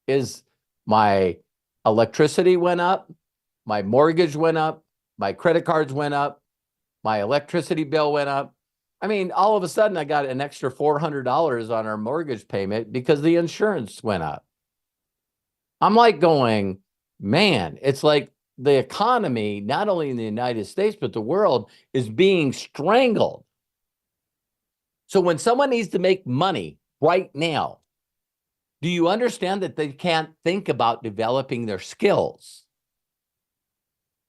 is my electricity went up, my mortgage went up, my credit cards went up, my electricity bill went up. I mean, all of a sudden I got an extra $400 on our mortgage payment because the insurance went up. I'm like going, man, it's like the economy, not only in the United States, but the world is being strangled. So when someone needs to make money right now, do you understand that they can't think about developing their skills?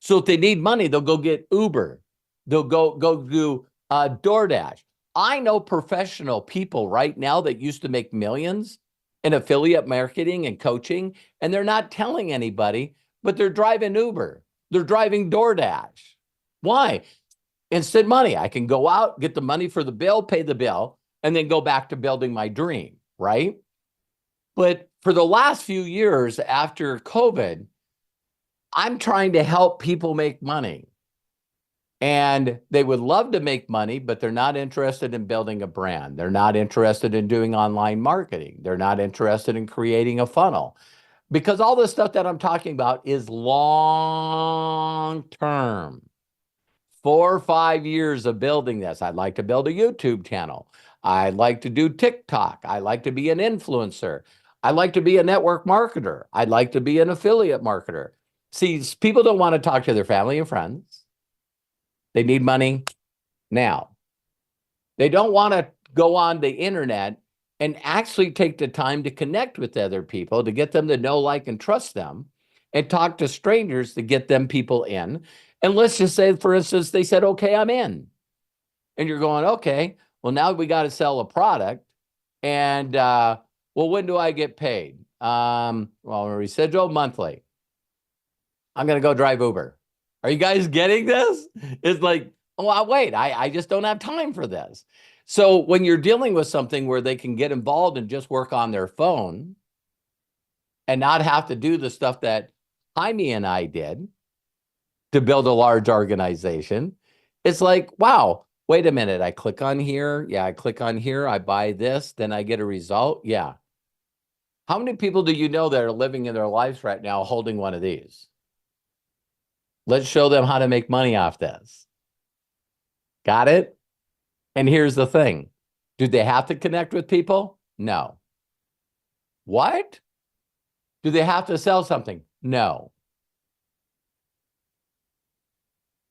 So if they need money, they'll go get Uber. They'll go do DoorDash. I know professional people right now that used to make millions in affiliate marketing and coaching, and they're not telling anybody, but they're driving Uber. They're driving DoorDash. Why? Instant money. I can go out, get the money for the bill, pay the bill, and then go back to building my dream, right? But for the last few years after COVID, I'm trying to help people make money. And they would love to make money, but they're not interested in building a brand. They're not interested in doing online marketing. They're not interested in creating a funnel. Because all this stuff that I'm talking about is long term. 4 or 5 years of building this. I'd like to build a YouTube channel. I'd like to do TikTok. I like to be an influencer. I like to be a network marketer. I'd like to be an affiliate marketer. See, people don't want to talk to their family and friends. They need money now. They don't want to go on the internet and actually take the time to connect with other people, to get them to know, like, and trust them, and talk to strangers to get them people in. And let's just say, for instance, they said, okay, I'm in. And you're going, okay, well, now we got to sell a product. And, well, when do I get paid? Well, residual monthly. I'm going to go drive Uber. Are you guys getting this? It's like, oh, wait, I just don't have time for this. So when you're dealing with something where they can get involved and just work on their phone and not have to do the stuff that Jaime and I did to build a large organization, it's like, wow, wait a minute. I click on here. Yeah, I click on here. I buy this. Then I get a result. Yeah. How many people do you know that are living in their lives right now holding one of these? Let's show them how to make money off this. Got it? And here's the thing. Do they have to connect with people? No. What? Do they have to sell something? No.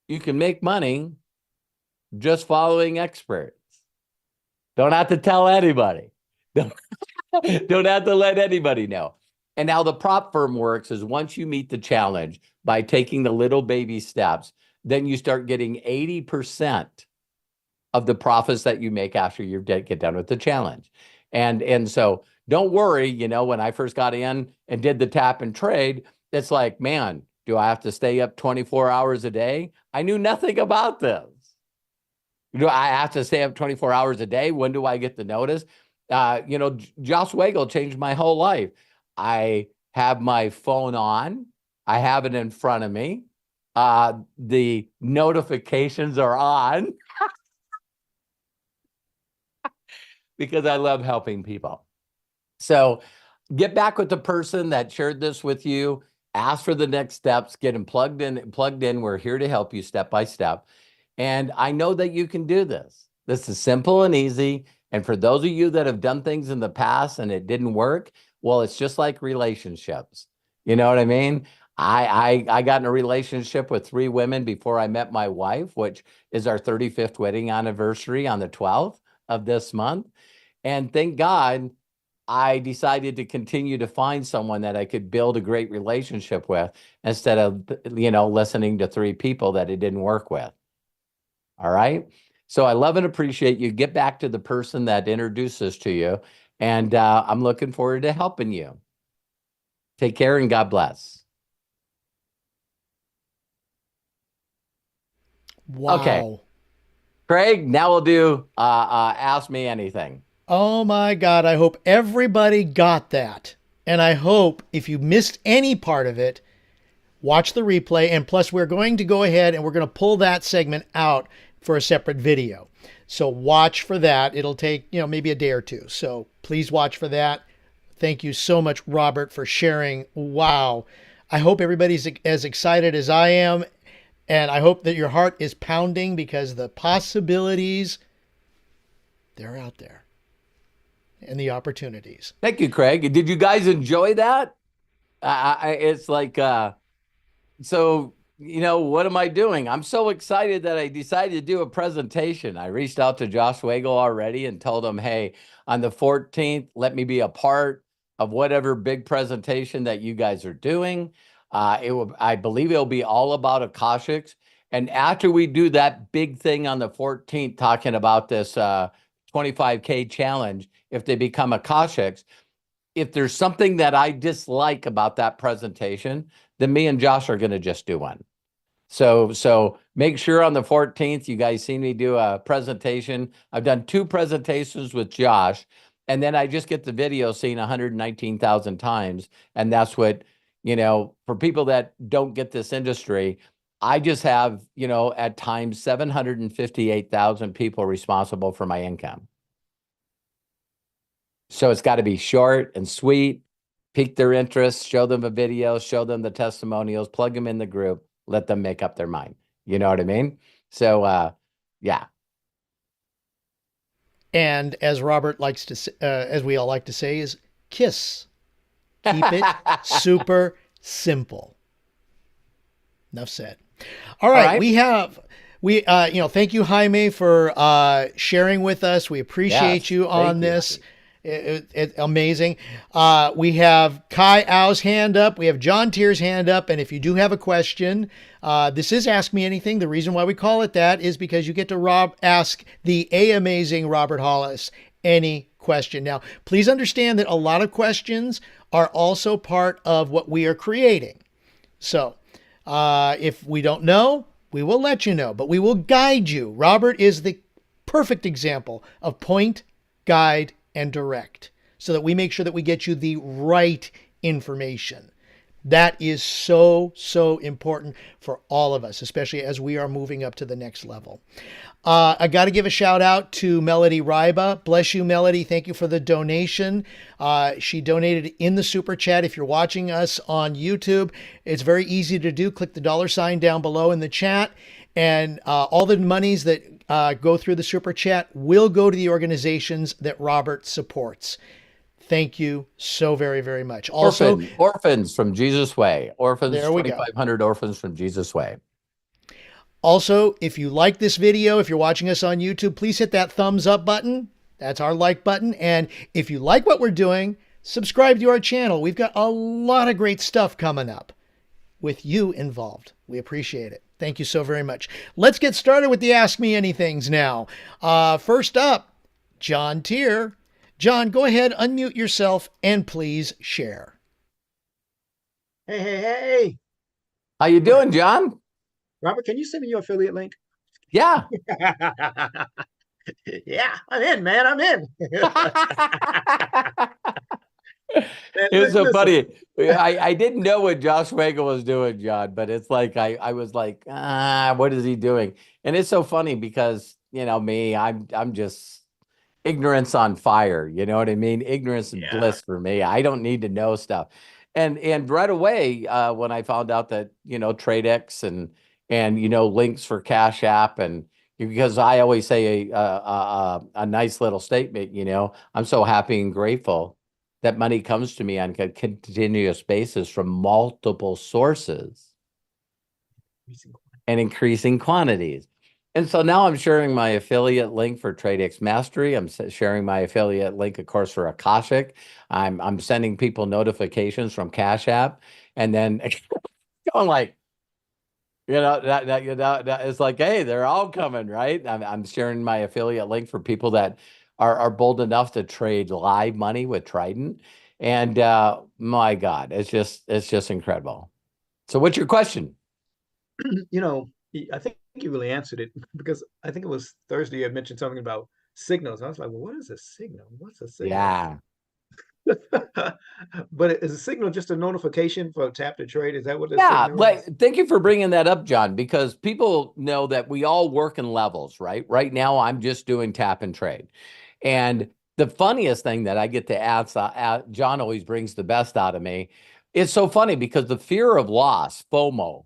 You can make money just following experts. Don't have to tell anybody. Don't have to let anybody know. And how the prop firm works is once you meet the challenge by taking the little baby steps, then you start getting 80% of the profits that you make after you get done with the challenge. And so don't worry, when I first got in and did the tap and trade, it's like, man, do I have to stay up 24 hours a day? I knew nothing about this. Do I have to stay up 24 hours a day? When do I get the notice? Josh Wagel changed my whole life. I have my phone on. I have it in front of me. The notifications are on because I love helping people. So get back with the person that shared this with you. Ask for the next steps. Get them plugged in. We're here to help you step by step. And I know that you can do this. This is simple and easy. And for those of you that have done things in the past and it didn't work, well, it's just like relationships. You know what I mean? I got in a relationship with 3 women before I met my wife, which is our 35th wedding anniversary on the 12th of this month. And thank God I decided to continue to find someone that I could build a great relationship with instead of, listening to 3 people that it didn't work with. All right. So I love and appreciate you. Get back to the person that introduced this to you. And I'm looking forward to helping you. Take care and God bless. Wow. Okay. Craig, now we'll do Ask Me Anything. Oh my God. I hope everybody got that. And I hope if you missed any part of it, watch the replay. And plus, we're going to go ahead and we're going to pull that segment out for a separate video. So watch for that. It'll take, maybe a day or 2. So please watch for that. Thank you so much, Robert, for sharing. Wow. I hope everybody's as excited as I am. And I hope that your heart is pounding because the possibilities, they're out there. And the opportunities. Thank you, Craig. Did you guys enjoy that? It's like, so, what am I doing? I'm so excited that I decided to do a presentation. I reached out to Josh Wagel already and told him, hey, on the 14th, let me be a part of whatever big presentation that you guys are doing. I believe it'll be all about Akashx. And after we do that big thing on the 14th, talking about this 25K challenge, if they become Akashx, if there's something that I dislike about that presentation, then me and Josh are going to just do one. So make sure on the 14th, you guys see me do a presentation. I've done 2 presentations with Josh, and then I just get the video seen 119,000 times. And that's what, for people that don't get this industry, I just have, at times 758,000 people responsible for my income. So it's got to be short and sweet, pique their interest, show them a video, show them the testimonials, plug them in the group, let them make up their mind. You know what I mean? So, yeah. And as Robert likes to say, as we all like to say, is KISS. Keep it super simple. Enough said. All right. Thank you, Jaime, for sharing with us. We appreciate you on this. It's amazing. We have Kai Au's hand up. We have John Tier's hand up. And if you do have a question, this is Ask Me Anything. The reason why we call it that is because you get to ask the amazing Robert Hollis any question. Now, please understand that a lot of questions are also part of what we are creating. So if we don't know, we will let you know, but we will guide you. Robert is the perfect example of point, guide, and direct, so that we make sure that we get you the right information. That is so, so important for all of us, especially as we are moving up to the next level. I got to give a shout out to Melody Ryba. Bless you, Melody. Thank you for the donation. She donated in the super chat. If you're watching us on YouTube, it's very easy to do. Click the $ down below in the chat, and all the monies that go through the super chat will go to the organizations that Robert supports. Thank you so very, very much. Also, orphans from Jesus Way. Orphans, there we go. 2,500 orphans from Jesus Way. Also, if you like this video, if you're watching us on YouTube, please hit that thumbs up button. That's our like button. And if you like what we're doing, subscribe to our channel. We've got a lot of great stuff coming up with you involved. We appreciate it. Thank you so very much. Let's get started with the Ask Me Anythings now. First up, John Tier. John, go ahead, unmute yourself, and please share. Hey. How you doing, John? Robert, can you send me your affiliate link? Yeah. Yeah, I'm in, man. I'm in. It was so funny. I didn't know what Josh Wagle was doing, John, but it's like I was like, what is he doing? And it's so funny because, you know, me, I'm just ignorance on fire. You know what I mean? Ignorance and bliss for me. I don't need to know stuff. And right away, when I found out that, you know, TradeX and you know, links for Cash App, and because I always say a nice little statement, you know, I'm so happy and grateful that money comes to me on a continuous basis from multiple sources and increasing quantities. And so now I'm sharing my affiliate link for TradeXMastery. I'm sharing my affiliate link, of course, for Akashx. I'm sending people notifications from Cash App, and then going like, you know, that it's like, hey, they're all coming, right? I'm sharing my affiliate link for people that are bold enough to trade live money with Trident. And my God, it's just incredible. So what's your question? You know, I think you really answered it, because I think it was Thursday you had mentioned something about signals. I was like, well, what is a signal? What's a signal? Yeah. But is a signal just a notification for tap to trade? Is that what the Yeah, signal is? thank you for bringing that up, John, because people know that we all work in levels, right? Right now, I'm just doing tap and trade. And the funniest thing that I get to ask, John always brings the best out of me. It's so funny because the fear of loss, FOMO,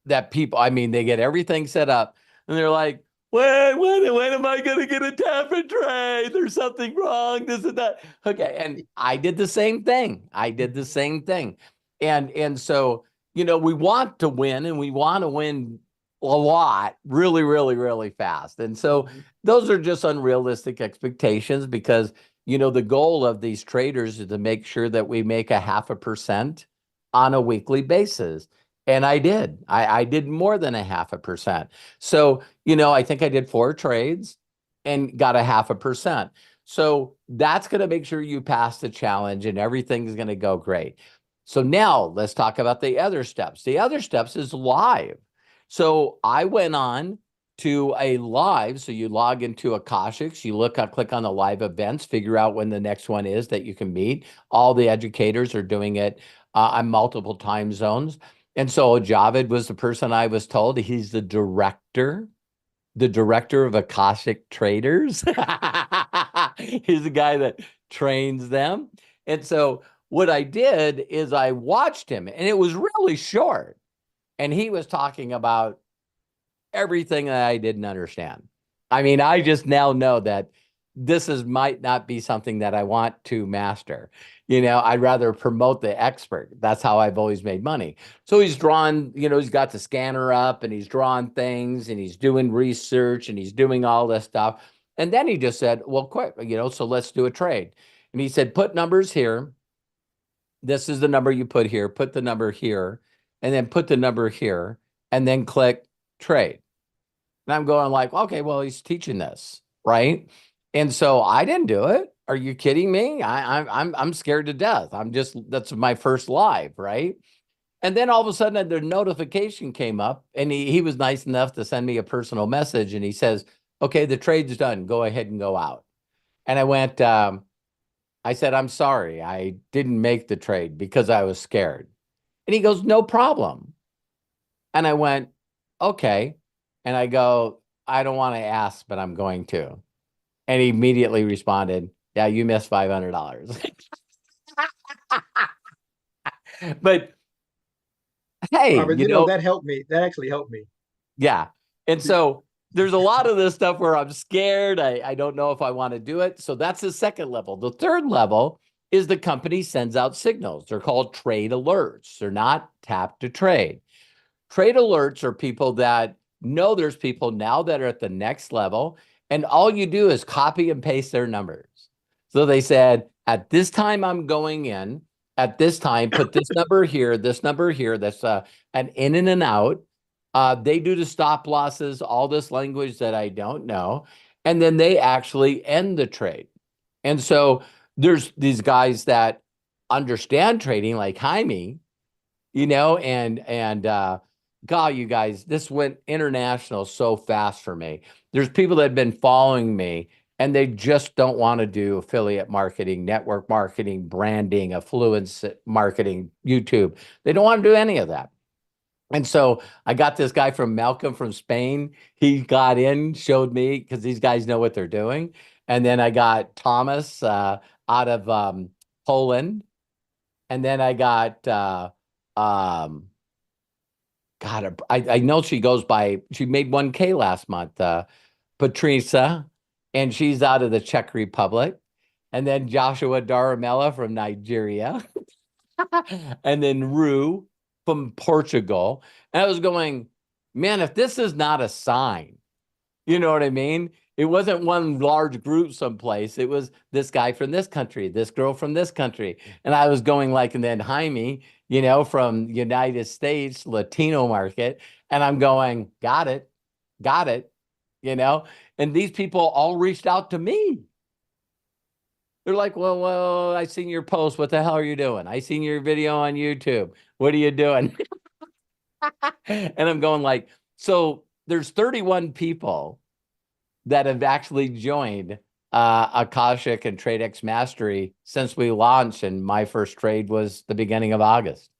that people, I mean, they get everything set up and they're like, when am I going to get a tap and trade? There's something wrong, this and that. Okay. And I did the same thing. And so, you know, we want to win, and we want to win a lot really, really, really fast. And so those are just unrealistic expectations, because, you know, the goal of these traders is to make sure that we make 0.5% on a weekly basis. And I did. I did more than 0.5%. So, you know, I think I did 4 trades and got 0.5%. So that's going to make sure you pass the challenge and everything's going to go great. So now let's talk about the other steps. The other steps is live. So I went on to a live. So you log into Akashx, you click on the live events, figure out when the next one is that you can meet. All the educators are doing it on multiple time zones. And so Javed was the person I was told. He's the director of Akashx traders. He's the guy that trains them. And so what I did is I watched him, and it was really short. And he was talking about everything that I didn't understand. I mean, I just now know that might not be something that I want to master. You know, I'd rather promote the expert. That's how I've always made money. So he's drawn, you know, he's got the scanner up, and he's drawing things, and he's doing research, and he's doing all this stuff. And then he just said, well, quick, you know, so let's do a trade. And he said, put numbers here. This is the number you put here, put the number here, and then put the number here, and then click trade. And I'm going like, okay, well, he's teaching this, right? And so I didn't do it. Are you kidding me? I'm scared to death. That's my first live, right? And then all of a sudden the notification came up, and he was nice enough to send me a personal message, and he says, okay, the trade's done. Go ahead and go out. And I went, I said, I'm sorry, I didn't make the trade because I was scared. And he goes, no problem. And I went, okay. And I go, I don't want to ask, but I'm going to. And he immediately responded, yeah, you missed $500. But hey, Robert, that helped me. That actually helped me. yeah. And so there's a lot of this stuff where I'm scared. I don't know if I want to do it. So that's the second level. The third level is the company sends out signals. They're called trade alerts. They're not tap to trade. Trade alerts are people that know there's people now that are at the next level, and all you do is copy and paste their numbers. So they said, at this time I'm going in, at this time, put this number here, this number here, that's an in and an out. They do the stop losses, all this language that I don't know, and then they actually end the trade. And so there's these guys that understand trading like Jaime, and God, you guys, this went international so fast for me. There's people that have been following me and they just don't want to do affiliate marketing, network marketing, branding, affluence marketing, YouTube. They don't want to do any of that. And so I got this guy from Malcolm from Spain. He got in, showed me, because these guys know what they're doing. And then I got Thomas out of Poland. And then I got um, God, I know she goes by, she made 1K last month, Patricia, and she's out of the Czech Republic. And then Joshua Daramella from Nigeria. And then Rue from Portugal. And I was going, man, if this is not a sign, you know what I mean? It wasn't one large group someplace. It was this guy from this country, this girl from this country. And I was going like, and then Jaime, from United States, Latino market. And I'm going, got it, got it, And these people all reached out to me. They're like, well, I seen your post. What the hell are you doing? I seen your video on YouTube. What are you doing? And I'm going like, so there's 31 people that have actually joined Akashx and TradeXMastery since we launched, and my first trade was the beginning of August.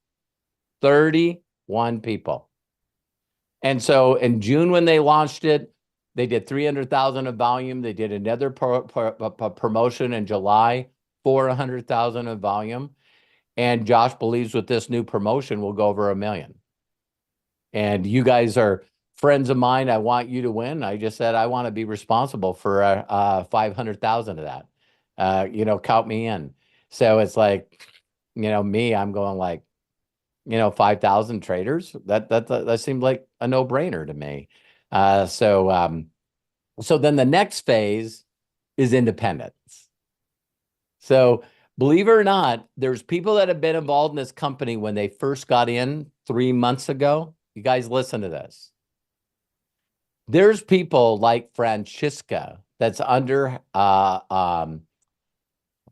31 people. And so in June when they launched it, they did 300,000 of volume. They did another promotion in July, 400,000 of volume. And Josh believes with this new promotion, we'll go over 1 million. And you guys are friends of mine. I want you to win. I just said I want to be responsible for 500,000 of that. Count me in. So it's like, me, I'm going like, 5,000 traders. That seemed like a no-brainer to me. So then the next phase is independence. So believe it or not, there's people that have been involved in this company when they first got in 3 months ago. You guys listen to this. There's people like Francesca that's under,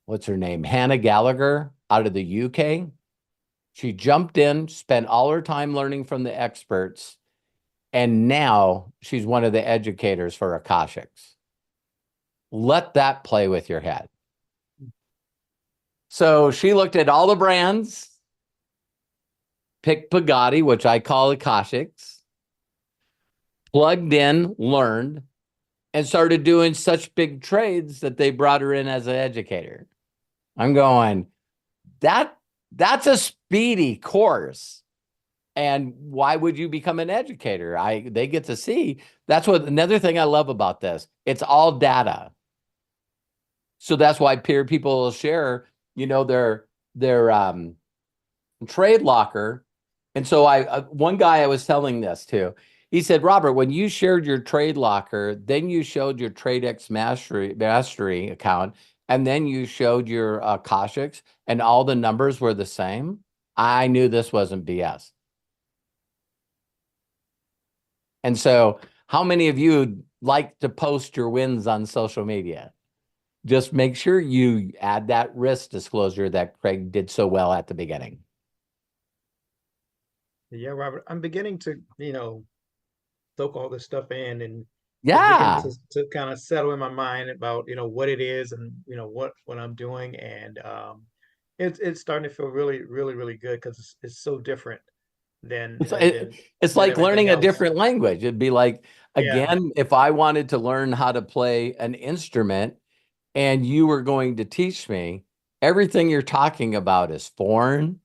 what's her name? Hannah Gallagher out of the UK. She jumped in, spent all her time learning from the experts, and now she's one of the educators for Akashx. Let that play with your head. So she looked at all the brands, picked Pagani, which I call Akashx, plugged in, learned, and started doing such big trades that they brought her in as an educator. I'm going, that's a speedy course. And why would you become an educator? They get to see. That's what another thing I love about this. It's all data. So that's why peer people will share, their trade locker. And so one guy I was telling this to, he said, Robert, when you shared your trade locker, then you showed your TradeXMastery account, and then you showed your Akashx, and all the numbers were the same. I knew this wasn't BS. And so how many of you like to post your wins on social media? Just make sure you add that risk disclosure that Craig did so well at the beginning. Yeah, Robert, I'm beginning to, soak all this stuff in, and it's Yeah. beginning to kind of settle in my mind about, what it is and, what I'm doing. And it's starting to feel really, really, really good because it's so different than It's, it's than like everything learning a else. different language. It'd be like, Yeah. again, if I wanted to learn how to play an instrument and you were going to teach me, everything you're talking about is foreign.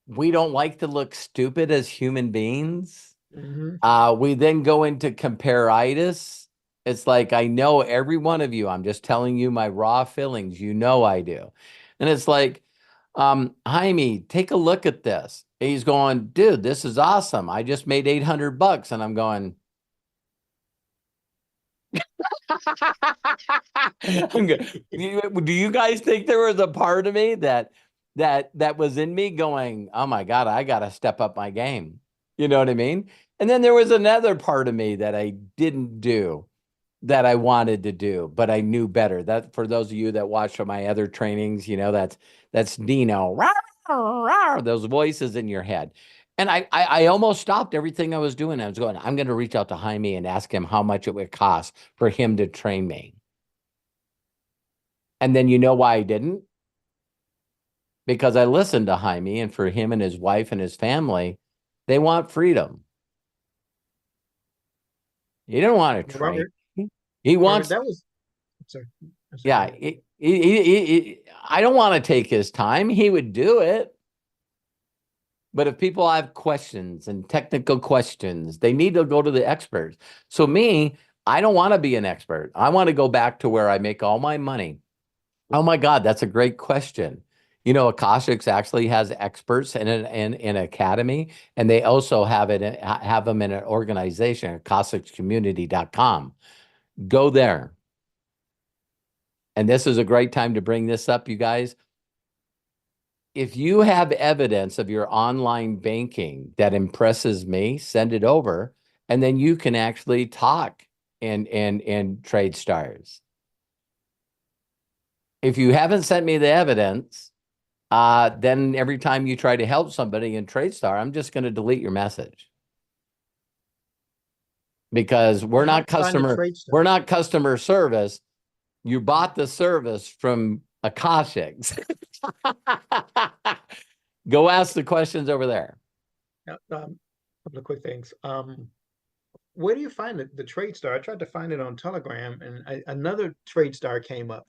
We don't like to look stupid as human beings. Hmm. We then go into comparitis. It's like, I know every one of you. I'm just telling you my raw feelings. You know I do. And it's like, Jaime, take a look at this. He's going, dude, this is awesome. I just made $800. And I'm going, do you guys think there was a part of me that was in me going, oh my God, I got to step up my game. You know what I mean? And then there was another part of me that I didn't do that I wanted to do, but I knew better. That for those of you that watch my other trainings, you know, that's Dino, rah, rah, those voices in your head. And I almost stopped everything I was doing. I was going, I'm going to reach out to Jaime and ask him how much it would cost for him to train me. And then you know why I didn't? Because I listened to Jaime, and for him and his wife and his family, they want freedom. He didn't want to train. Robert, He Robert, wants, that was, I'm sorry. I'm sorry, go yeah. ahead. I don't want to take his time. He would do it. But if people have questions and technical questions, they need to go to the experts. So me, I don't want to be an expert. I want to go back to where I make all my money. Oh my God, that's a great question. You know, Akashx actually has experts in an academy, and they also have them in an organization, akashxcommunity.com. Go there. And this is a great time to bring this up, you guys. If you have evidence of your online banking that impresses me, send it over, and then you can actually talk in TradeStars. If you haven't sent me the evidence, then every time you try to help somebody in TradeStar, I'm just going to delete your message. Because we're not customer service. You bought the service from Akashx. Go ask the questions over there. Couple of quick things. Where do you find the Trade Star? I tried to find it on Telegram, and another Trade Star came up,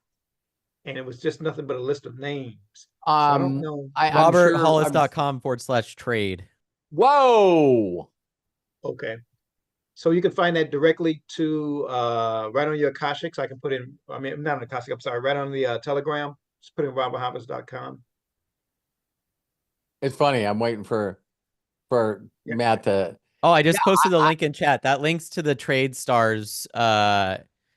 and it was just nothing but a list of names. So I don't know. I'm sure RobertHollis.com/trade. Whoa. Okay. So you can find that directly to right on your Akashx. I can put in, I mean, not on Akashx, I'm sorry, right on the Telegram. Just put in roberthoppers.com. It's funny. I'm waiting for Yeah. Matt to. Oh, I just posted the link in chat. That links to the TradeStars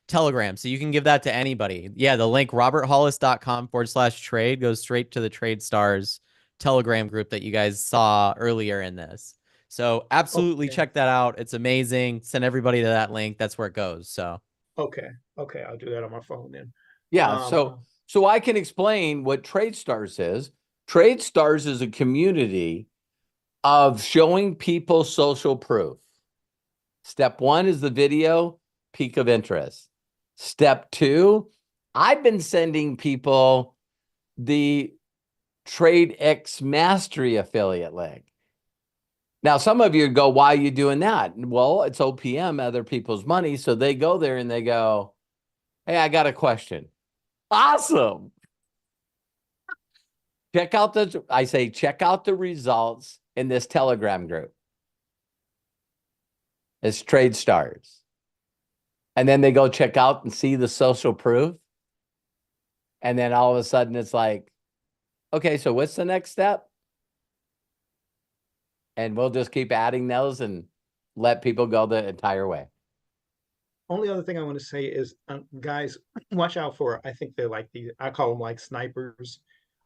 Telegram. So you can give that to anybody. Yeah, the link roberthollis.com/trade goes straight to the TradeStars Telegram group that you guys saw earlier in this. So absolutely check that out. It's amazing. Send everybody to that link. That's where it goes. So Okay. Okay. I'll do that on my phone then. Yeah. So I can explain what TradeStars is. TradeStars is a community of showing people social proof. Step one is the video, peak of interest. Step two, I've been sending people the TradeXMastery affiliate link. Now, some of you go, why are you doing that? Well, it's OPM, other people's money. So they go there and they go, hey, I got a question. Awesome. Check out the results in this Telegram group. It's TradeStars. And then they go check out and see the social proof. And then all of a sudden it's like, okay, so what's the next step? And we'll just keep adding those and let people go the entire way. Only other thing I want to say is, guys, watch out for, I think they're like I call them like snipers.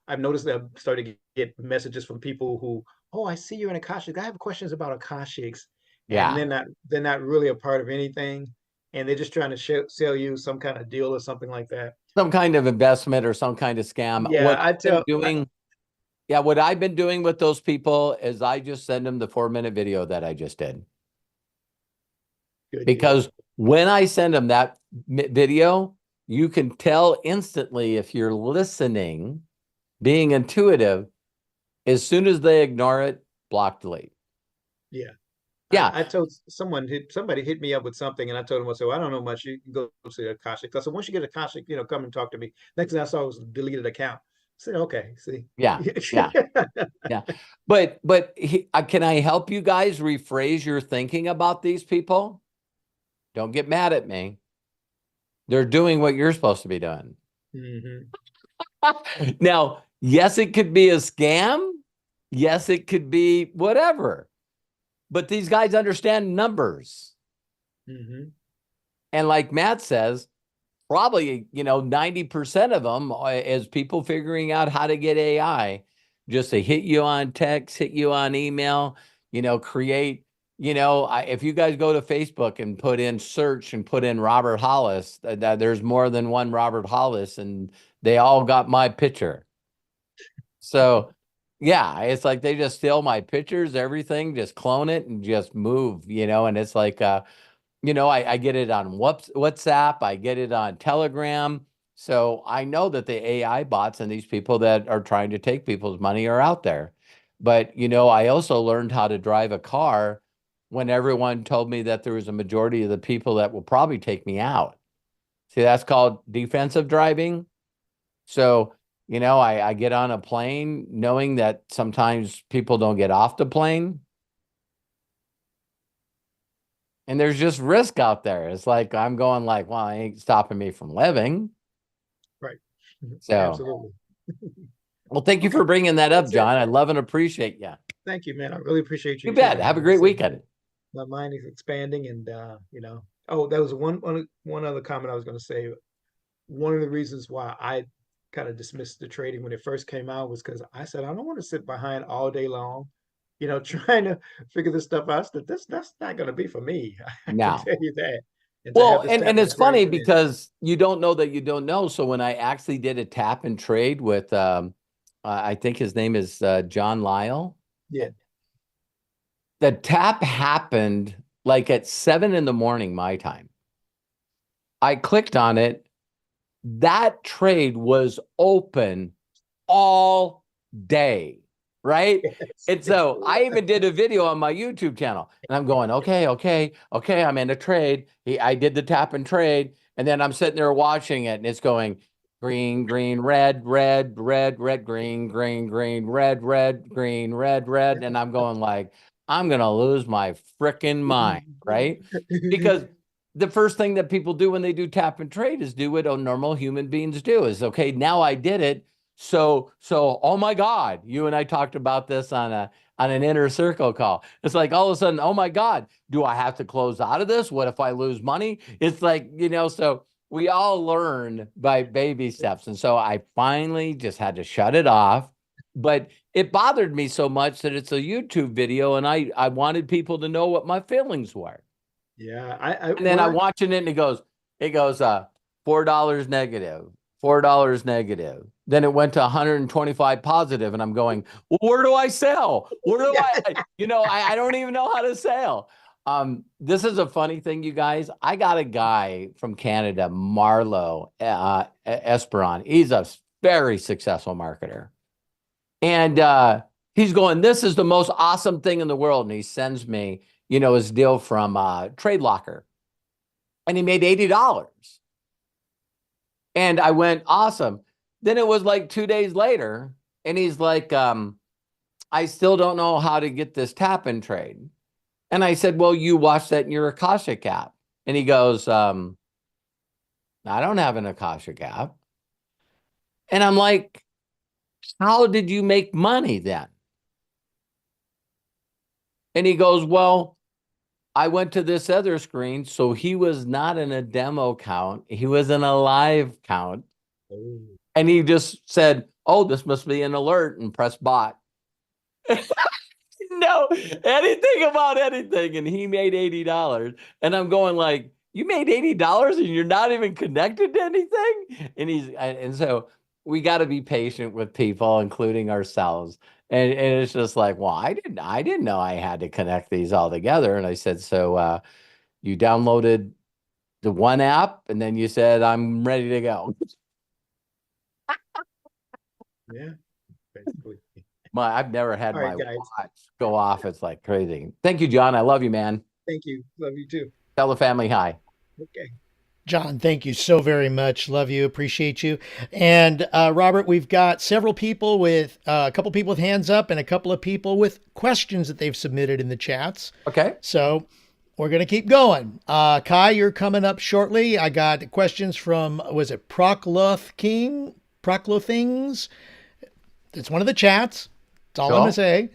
I've noticed that I'm starting to get messages from people who, oh, I see you're in Akashx. I have questions about Akashx. Yeah. And they're not really a part of anything. And they're just trying to sell you some kind of deal or something like that. Some kind of investment or some kind of scam. Yeah, What I've been doing with those people is I just send them the 4-minute video that I just did. Good Because when I send them that video, you can tell instantly if you're listening, being intuitive. As soon as they ignore it, block, delete. Yeah. Yeah. I told somebody hit me up with something, and I told them, I said, well, I don't know much. You can go to Akashx. I said, once you get Akashx, come and talk to me. Next thing I saw was a deleted account. I said, okay, see. Yeah. Yeah. Yeah. But can I help you guys rephrase your thinking about these people? Don't get mad at me. They're doing what you're supposed to be doing. Now, yes, it could be a scam. Yes, it could be whatever. But these guys understand numbers. And like Matt says, probably, 90% of them is people figuring out how to get AI just to hit you on text, hit you on email, create, if you guys go to Facebook and put in search and put in Robert Hollis, there's more than one Robert Hollis, and they all got my picture. So yeah, it's like they just steal my pictures, everything, just clone it and just move, and it's like, I get it on WhatsApp, I get it on Telegram. So I know that the AI bots and these people that are trying to take people's money are out there. But, I also learned how to drive a car when everyone told me that there was a majority of the people that will probably take me out. See, that's called defensive driving. So, I get on a plane knowing that sometimes people don't get off the plane. And there's just risk out there. It's like, I'm going like, well, it ain't stopping me from living. Right. So, absolutely. Well, thank you for bringing that up, John. I love and appreciate you. Thank you, man. I really appreciate you. You bet. Have a great weekend. My mind is expanding, and oh, that was one other comment I was going to say. One of the reasons why I kind of dismissed the trading when it first came out was because I said I don't want to sit behind all day long, trying to figure this stuff out. That that's not going to be for me. I No. can tell you that. Well, and it's funny because you don't know that you don't know. So when I actually did a tap and trade with, I think his name is John Lyle. Yeah. The tap happened like at 7 a.m. my time. I clicked on it. That trade was open all day, right? And so I even did a video on my YouTube channel, and I'm going, okay, I'm in a trade. I did the tap and trade, and then I'm sitting there watching it, and it's going green, green, red, red, red, red, green, green, green, red, red, green, red, red, and I'm going like, I'm gonna lose my freaking mind, right? Because the first thing that people do when they do tap and trade is do what normal human beings do is, okay, now I did it. So, oh my God, you and I talked about this on an inner circle call. It's like all of a sudden, oh my God, do I have to close out of this? What if I lose money? It's like, so we all learn by baby steps. And so I finally just had to shut it off. But it bothered me so much that it's a YouTube video, and I wanted people to know what my feelings were. Yeah, and then I'm watching it, and it goes $4 negative, $4 negative. Then it went to 125 positive, and I'm going, well, where do I sell? Where do I don't even know how to sell. This is a funny thing, you guys. I got a guy from Canada, Marlo Esperon. He's a very successful marketer. And he's going, this is the most awesome thing in the world. And he sends me, his deal from Trade Locker. And he made $80. And I went, awesome. Then it was like 2 days later, and he's like, I still don't know how to get this tap and trade. And I said, well, you watch that in your Akashx app. And he goes, I don't have an Akashx app. And I'm like, how did you make money then? And he goes, well, I went to this other screen. So he was not in a demo count. He was in a live count. Oh. And he just said, oh, this must be an alert, and press bot. No, anything about anything. And he made $80. And I'm going like, you made $80 and you're not even connected to anything? And so we got to be patient with people, including ourselves. And it's just like, well, I didn't know I had to connect these all together. And I said, so you downloaded the one app, and then you said, I'm ready to go. Yeah, basically. I've never had All my right, guys. watch go off. It's like crazy. Thank you, John. I love you, man. Thank you. Love you too. Tell the family hi. Okay. John, thank you so very much. Love you. Appreciate you. And Robert, we've got several people with a couple people with hands up and a couple of people with questions that they've submitted in the chats. Okay. So we're going to keep going. Kai, you're coming up shortly. I got questions from, was it Proclothing? Proclothings? It's one of the chats. That's all I'm going to say.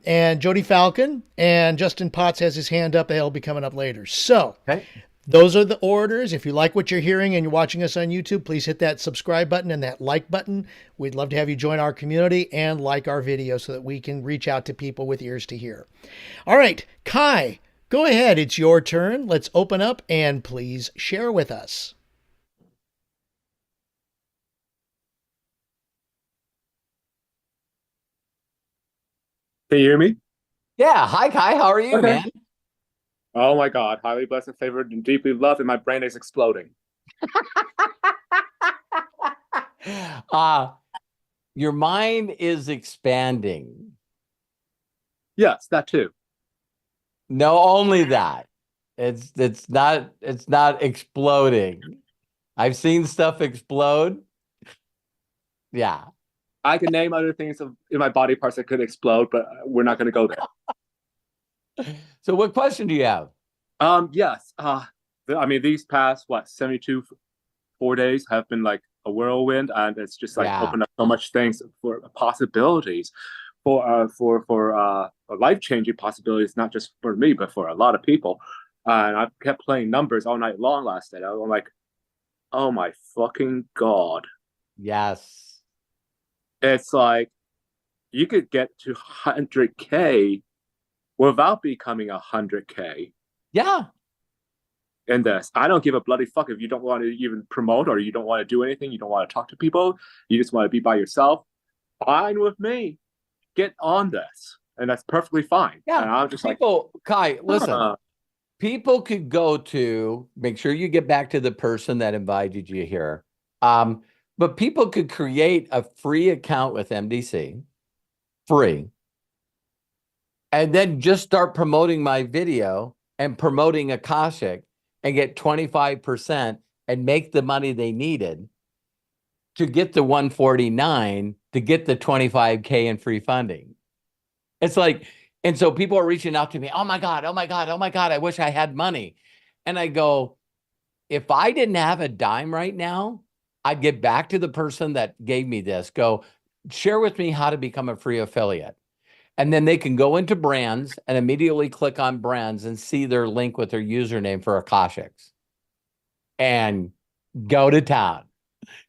And Jody Falcon and Justin Potts has his hand up. They'll be coming up later. So Okay. those are the orders. If you like what you're hearing and you're watching us on YouTube, please hit that subscribe button and that like button. We'd love to have you join our community and like our video so that we can reach out to people with ears to hear. All right, Kai, go ahead. It's your turn. Let's open up and please share with us. Can you hear me? Yeah. Hi, Kai. How are you, Okay. man? Oh my God, highly blessed and favored and deeply loved, and my brain is exploding. Your mind is expanding. Yes, that too. No, only that. It's not exploding. I've seen stuff explode. Yeah. I can name other things in my body parts that could explode, but we're not going to go there. So what question do you have? Yes. I mean, these past 72 4 days have been like a whirlwind, and it's just like opened up so much things for possibilities, for life-changing possibilities, not just for me, but for a lot of people. And I kept playing numbers all night long last night. I'm like, oh my fucking God. Yes. It's like you could get to 100K without becoming 100K. Yeah. In this, I don't give a bloody fuck if you don't want to even promote or you don't want to do anything. You don't want to talk to people. You just want to be by yourself. Fine with me. Get on this, and that's perfectly fine. Yeah. And I'm just people, Kai, listen. People could go to, make sure you get back to the person that invited you here. But people could create a free account with MDC, free, and then just start promoting my video and promoting Akashx and get 25% and make the money they needed to get the 149 to get the 25K in free funding. It's like, and so people are reaching out to me, oh my God, oh my God, oh my God, I wish I had money. And I go, if I didn't have a dime right now, I'd get back to the person that gave me this, go, share with me how to become a free affiliate. And then they can go into brands and immediately click on brands and see their link with their username for Akashx and go to town.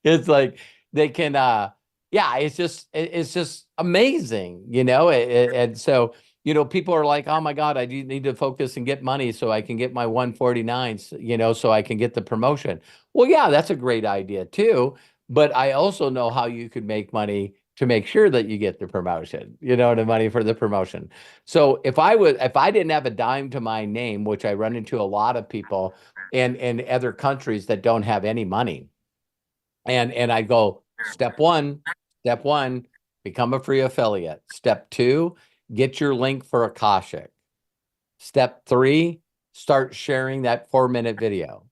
It's like they can, yeah, it's just amazing, you know? And so, you know, people are like, oh my God, I do need to focus and get money so I can get my 149s, you know, so I can get the promotion. Well, yeah, that's a great idea too. But I also know how you could make money to make sure that you get the promotion, you know, the money for the promotion. So if I didn't have a dime to my name, which I run into a lot of people in other countries that don't have any money, and I go, step one, become a free affiliate. Step 2, get your link for Akashx. Step 3, start sharing that 4-minute video.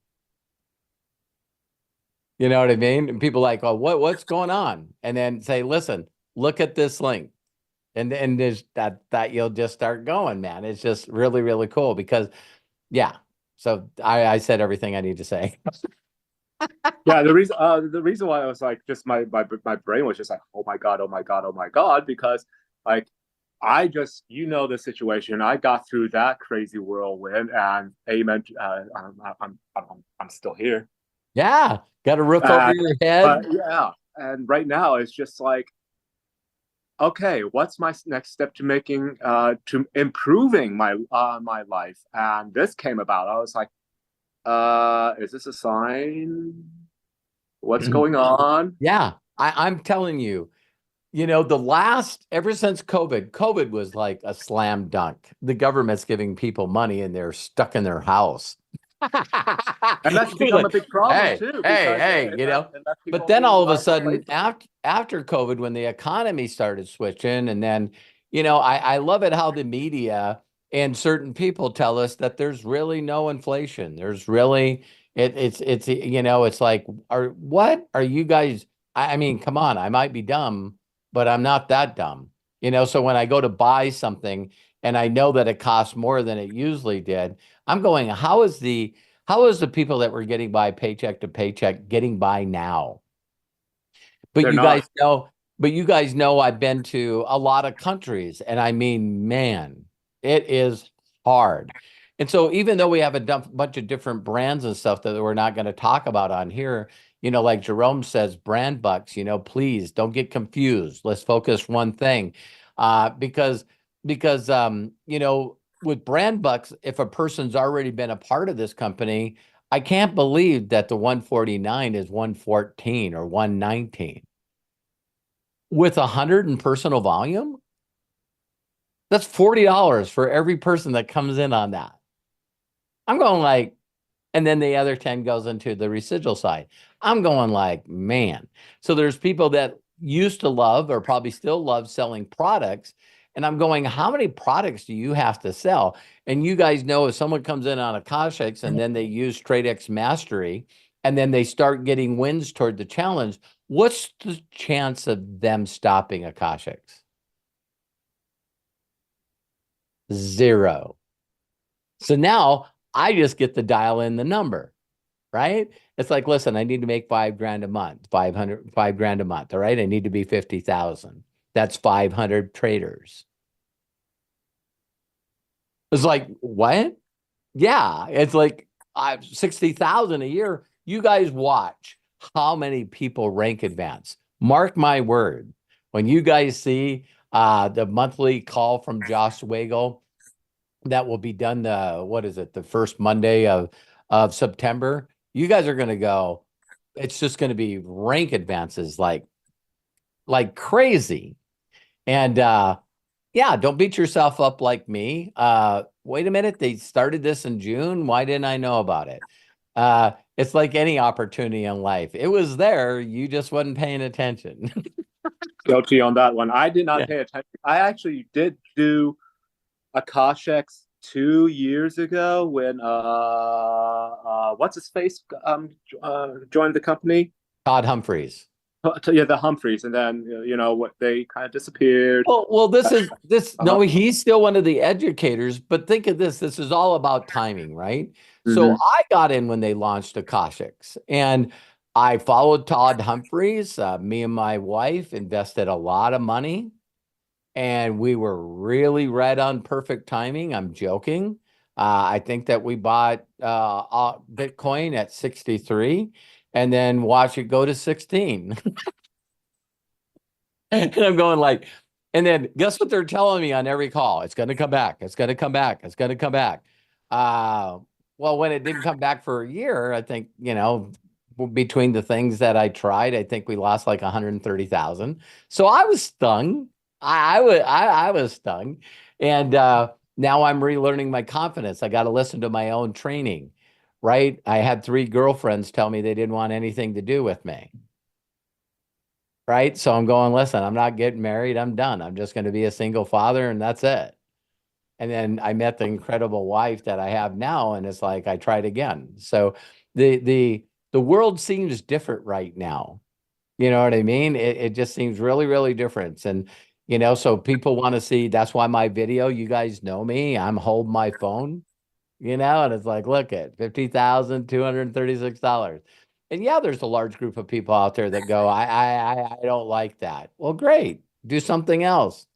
You know what I mean? And people like, oh, what's going on? And then say, listen, look at this link. And there's that you'll just start going, man. It's just really, really cool because, yeah. So I said everything I need to say. Yeah, the reason why I was like, just my brain was just like, oh my God, oh my God, oh my God, because like I just, you know, the situation. I got through that crazy whirlwind, and amen. I'm still here. Yeah, got a roof over your head. Yeah, and right now it's just like, okay, what's my next step to making to improving my my life? And this came about. I was like, is this a sign? What's going on? Yeah, I'm telling you, you know, ever since COVID was like a slam dunk. The government's giving people money and they're stuck in their house. And that's become a big problem Hey, too. hey, Because, you know. and that's But people then being all of a large sudden, places. after COVID, when the economy started switching, and then, you know, I love it how the media and certain people tell us that there's really no inflation. There's really it's you know, it's like, what are you guys? I mean, come on, I might be dumb, but I'm not that dumb. You know, so when I go to buy something and I know that it costs more than it usually did, I'm going, how is the people that were getting by paycheck to paycheck getting by now? But They're you not. guys know I've been to a lot of countries, and I mean, man, it is hard. And so even though we have a bunch of different brands and stuff that we're not going to talk about on here, you know, like Jerome says, brand bucks, you know, please don't get confused. Let's focus one thing. Because you know, with brand bucks, if a person's already been a part of this company, I can't believe that the 149 is 114 or 119 with 100 in personal volume. That's $40 for every person that comes in on that. I'm going like, and then the other 10 goes into the residual side. I'm going like, man. So there's people that used to love or probably still love selling products. And I'm going, how many products do you have to sell? And you guys know if someone comes in on Akashx and then they use TradeXMastery and then they start getting wins toward the challenge, what's the chance of them stopping Akashx? Zero. So now I just get to dial in the number, right? It's like, listen, I need to make $5,000 a month, 5 grand a month. All right. I need to be 50,000. That's 500 traders. It's like, what? Yeah. It's like 60,000 a year. You guys watch how many people rank advance. Mark my word. When you guys see the monthly call from Josh Wagle, that will be done the first Monday of September. You guys are going to go, it's just going to be rank advances like crazy. And yeah, don't beat yourself up like me. Wait a minute, they started this in June. Why didn't I know about it? It's like any opportunity in life. It was there, you just wasn't paying attention. Guilty on that one. I did not Yeah. pay attention. I actually did do Akashx 2 years ago when what's his face joined the company. Todd Humphreys. Yeah, the Humphreys, and then you know what, they kind of disappeared. Well, no, he's still one of the educators, but think of this. This is all about timing, right? So Mhm. I got in when they launched Akashx, and I followed Todd Humphreys. Me and my wife invested a lot of money, and we were really right on perfect timing. I'm joking. I think that we bought Bitcoin at 63 and then watch it go to 16. And I'm going like, and then guess what they're telling me on every call? It's going to come back. It's going to come back. It's going to come back. Well, when it didn't come back for a year, I think, you know, between the things that I tried, I think we lost like 130,000. So I was stung. I was stung. And now I'm relearning my confidence. I got to listen to my own training, right? I had 3 girlfriends tell me they didn't want anything to do with me. Right. So I'm going, listen, I'm not getting married. I'm done. I'm just going to be a single father and that's it. And then I met the incredible wife that I have now. And it's like, I tried again. So the world seems different right now. You know what I mean? It just seems really, really different. And, you know, so people want to see, that's why my video, you guys know me, I'm holding my phone, you know, and it's like, look at $50,236. And yeah, there's a large group of people out there that go, I don't like that. Well, great. Do something else.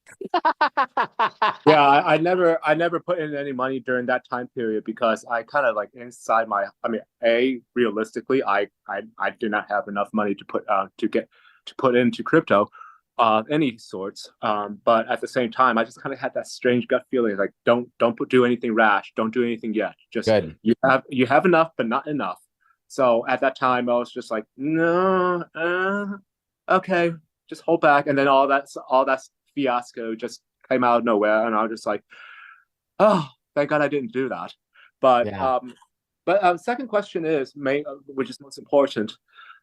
Yeah, I never put in any money during that time period because I kind of like inside my, I mean, realistically, I do not have enough money to put into crypto, any sorts. But at the same time, I just kind of had that strange gut feeling like don't do anything rash, don't do anything yet. Just Good. You have enough, but not enough. So at that time, I was just like, no, okay, just hold back. And then all that fiasco just came out of nowhere, and I was just like, oh, thank God I didn't do that. But Yeah. But second question is, which is most important,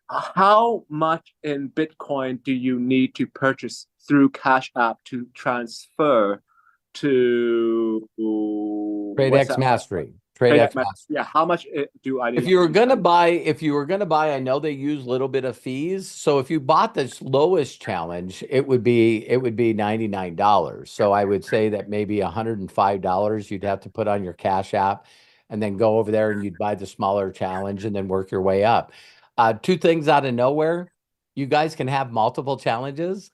how much in Bitcoin do you need to purchase through Cash App to transfer to TradeXMastery. TradeXMastery. Yeah, how much do I need? If you were gonna buy, I know they use a little bit of fees. So if you bought this lowest challenge, it would be $99. So I would say that maybe $105 you'd have to put on your Cash App, and then go over there and you'd buy the smaller challenge and then work your way up. Two things out of nowhere, you guys can have multiple challenges.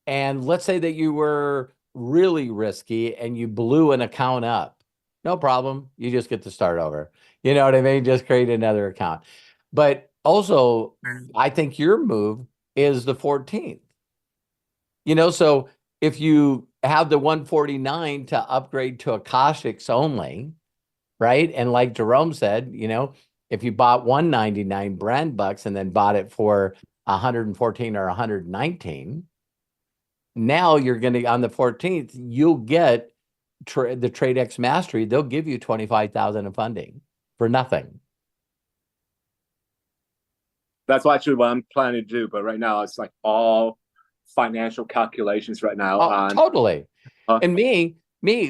And let's say that you were really risky and you blew an account up. No problem. You just get to start over. You know what I mean? Just create another account. But also, I think your move is the 14th. You know, so if you have the 149 to upgrade to Akashx only, right? And like Jerome said, you know, if you bought 199 brand bucks and then bought it for 114 or 119, now you're going to, on the 14th, you'll get the TradeXMastery. They'll give you 25,000 in funding for nothing. That's actually what I'm planning to do. But right now, it's like all financial calculations right now. Oh, totally. And me,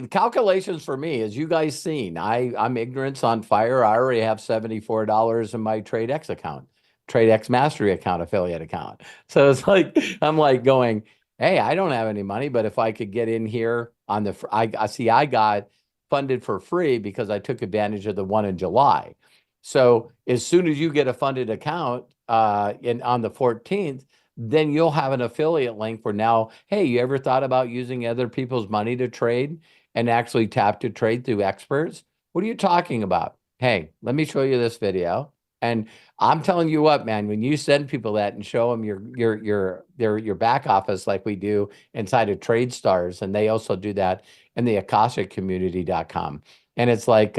calculations for me, as you guys seen, I'm ignorance on fire. I already have $74 in my TradeX account, TradeXMastery account, affiliate account. So it's like, I'm like going, hey, I don't have any money, but if I could get in here on the, I got funded for free because I took advantage of the one in July. So as soon as you get a funded account on the 14th, then you'll have an affiliate link for now. Hey, you ever thought about using other people's money to trade and actually tap to trade through experts? What are you talking about? Hey, let me show you this video. And I'm telling you what, man, when you send people that and show them your back office like we do inside of TradeStars, and they also do that in the AkashxCommunity.com. And it's like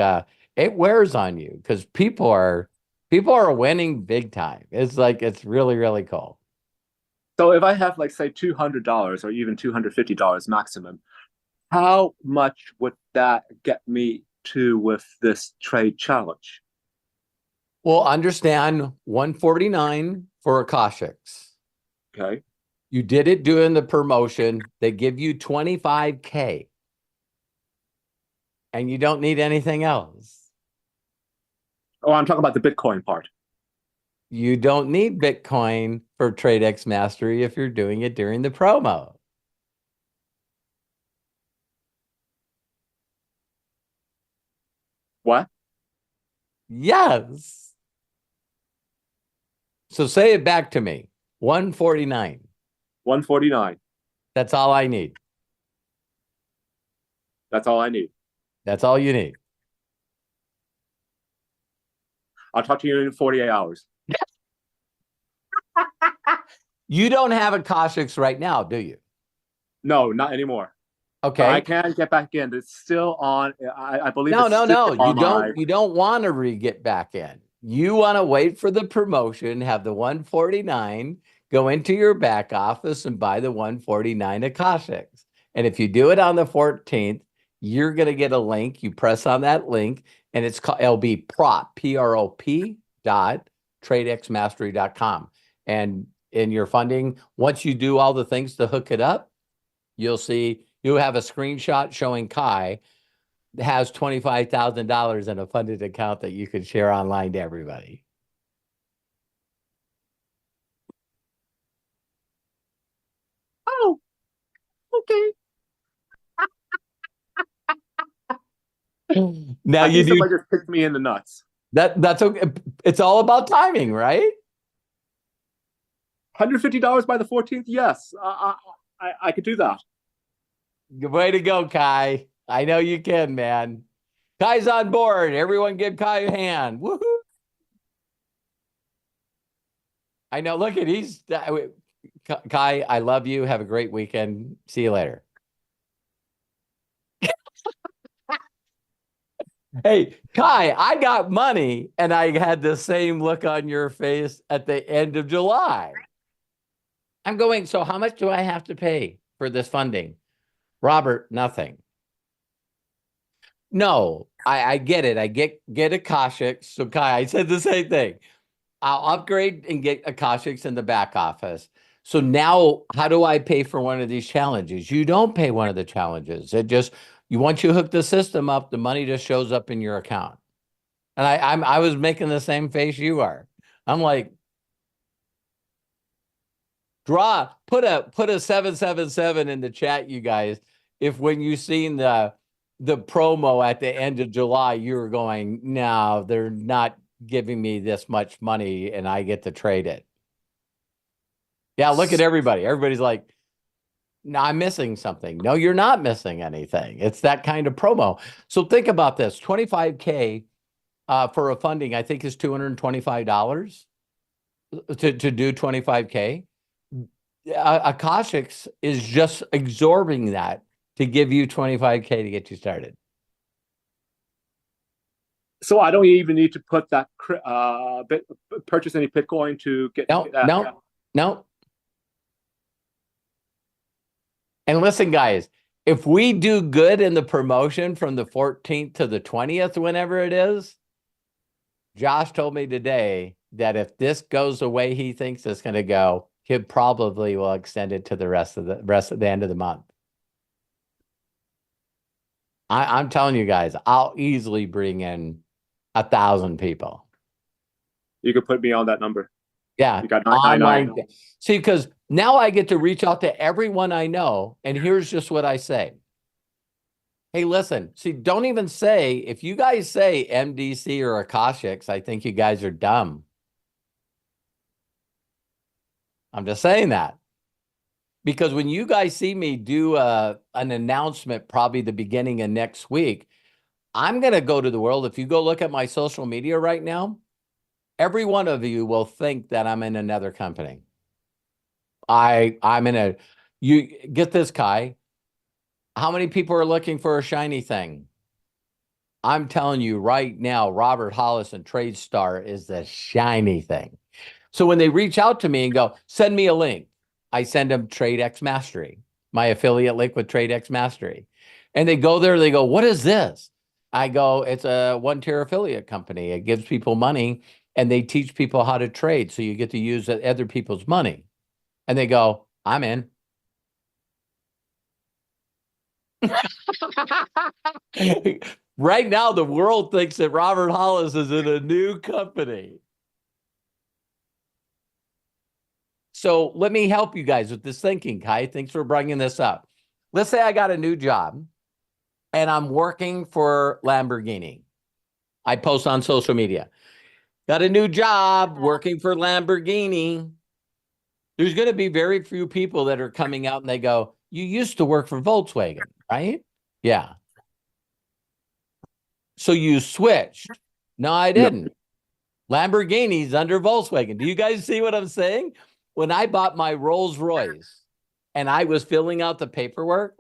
it wears on you because people are winning big time. It's like, it's really, really cool. So if I have, like, say, $200 or even $250 maximum, how much would that get me to with this trade challenge? Well, understand 149 for Akashx. Okay. You did it doing the promotion. They give you 25K. And you don't need anything else. Oh, I'm talking about the Bitcoin part. You don't need Bitcoin for TradeXMastery if you're doing it during the promo. What? Yes. So say it back to me. 149. 149. That's all I need. That's all I need. That's all you need. I'll talk to you in 48 hours. You don't have Akashx right now, do you? No, not anymore. Okay. I can't get back in. It's still on. I believe. No. You You don't want to get back in. You want to wait for the promotion, have the 149, go into your back office and buy the 149 Akashx. And if you do it on the 14th, you're going to get a link. You press on that link, and it'll be prop, PROP .tradexmastery.com. And in your funding, once you do all the things to hook it up, you'll have a screenshot showing Kai has $25,000 in a funded account that you could share online to everybody. Oh, okay. Now you do. Somebody just kicked me in the nuts. That's okay. It's all about timing, right? $150 by the 14th. Yes, I could do that. Good way to go, Kai. I know you can, man. Kai's on board. Everyone give Kai a hand. Woohoo! I know. Look at Kai, I love you. Have a great weekend. See you later. Hey, Kai, I got money, and I had the same look on your face at the end of July. I'm going, so how much do I have to pay for this funding? Robert, nothing. No, I get it. I get Akashx. So Kai, I said the same thing. I'll upgrade and get Akashx in the back office. So now how do I pay for one of these challenges? You don't pay one of the challenges. Once you hook the system up, the money just shows up in your account. And I was making the same face you are. I'm like, put a 777 in the chat, you guys. If when you seen the promo at the end of July, you were going, no, they're not giving me this much money and I get to trade it. Yeah, look at everybody. Everybody's like, no, I'm missing something. No, you're not missing anything. It's that kind of promo. So think about this. 25K for a funding, I think is $225 to do 25K. Akashx is just absorbing that to give you 25K to get you started. So I don't even need to put that purchase any Bitcoin to get No. And listen, guys, if we do good in the promotion from the 14th to the 20th, whenever it is, Josh told me today that if this goes the way he thinks it's going to go, he probably will extend it to the rest of the end of the month. I'm telling you guys, I'll easily bring in 1,000 people. You could put me on that number. Yeah. You got 999. See, because now I get to reach out to everyone I know. And here's just what I say. Hey, listen, see, don't even say, if you guys say MDC or Akashx, I think you guys are dumb. I'm just saying that. Because when you guys see me do an announcement, probably the beginning of next week, I'm going to go to the world. If you go look at my social media right now, every one of you will think that I'm in another company. You get this, Kai. How many people are looking for a shiny thing? I'm telling you right now, Robert Hollis and TradeStar is the shiny thing. So when they reach out to me and go, send me a link, I send them TradeXMastery, my affiliate link with TradeXMastery. And they go there, they go, what is this? I go, it's a one-tier affiliate company. It gives people money and they teach people how to trade. So you get to use other people's money. And they go, I'm in. Right now, the world thinks that Robert Hollis is in a new company. So let me help you guys with this thinking, Kai. Thanks for bringing this up. Let's say I got a new job and I'm working for Lamborghini. I post on social media. Got a new job working for Lamborghini. There's going to be very few people that are coming out and they go, you used to work for Volkswagen, right? Yeah. So you switched. No, I didn't. No. Lamborghini's under Volkswagen. Do you guys see what I'm saying? When I bought my Rolls Royce and I was filling out the paperwork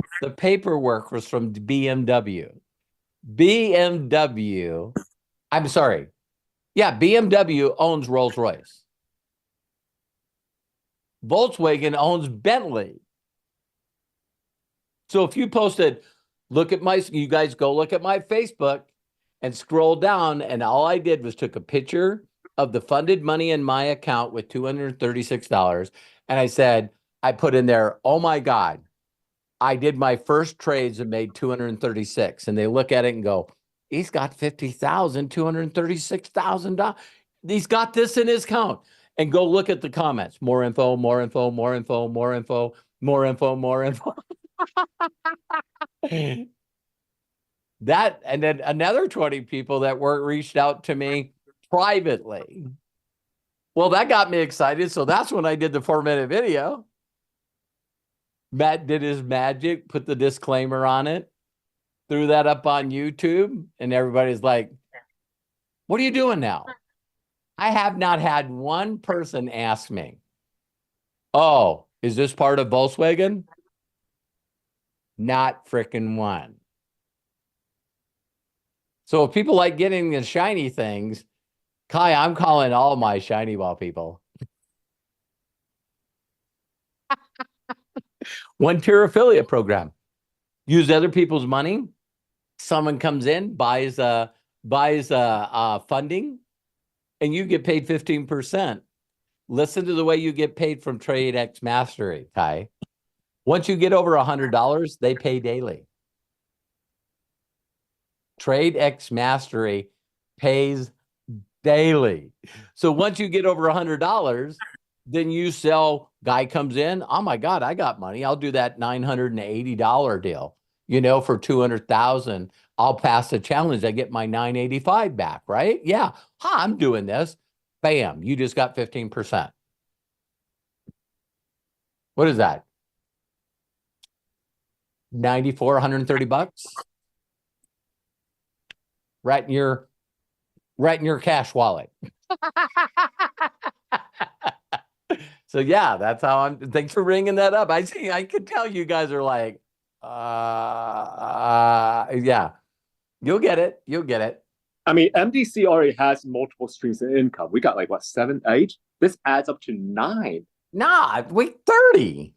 was from BMW. I'm sorry. Yeah, BMW owns Rolls Royce. Volkswagen owns Bentley. So if you posted, you guys go look at my Facebook and scroll down, and all I did was took a picture of the funded money in my account with $236. And I said, I put in there, oh my God, I did my first trades and made 236. And they look at it and go, he's got $50,000, $236,000. He's got this in his account. And go look at the comments. More info, more info, more info, more info, more info, more info. That, and then another 20 people that reached out to me privately. Well, that got me excited. So that's when I did the 4-minute video. Matt did his magic, put the disclaimer on it, threw that up on YouTube, and everybody's like, what are you doing now? I have not had one person ask me, oh, is this part of Volkswagen? Not frickin' one. So if people like getting the shiny things, Kai, I'm calling all my shiny ball people. One-tier affiliate program. Use other people's money Someone comes in, buys funding, and you get paid 15%. Listen to the way you get paid from TradeXMastery, Kai. Once you get over $100, they pay daily. TradeXMastery pays daily. So once you get over $100, then you sell, guy comes in, oh my God, I got money. I'll do that $980 deal, for 200,000. I'll pass the challenge. I get my 985 back, right? Yeah. I'm doing this. Bam. You just got 15%. What is that? 94, 130 bucks. Right in your cash wallet. So yeah, that's how thanks for bringing that up. I could tell you guys are like, yeah, you'll get it. I mean, MDC already has multiple streams of income. We got like what, 7, 8? This adds up to 9. Nah, wait, 30.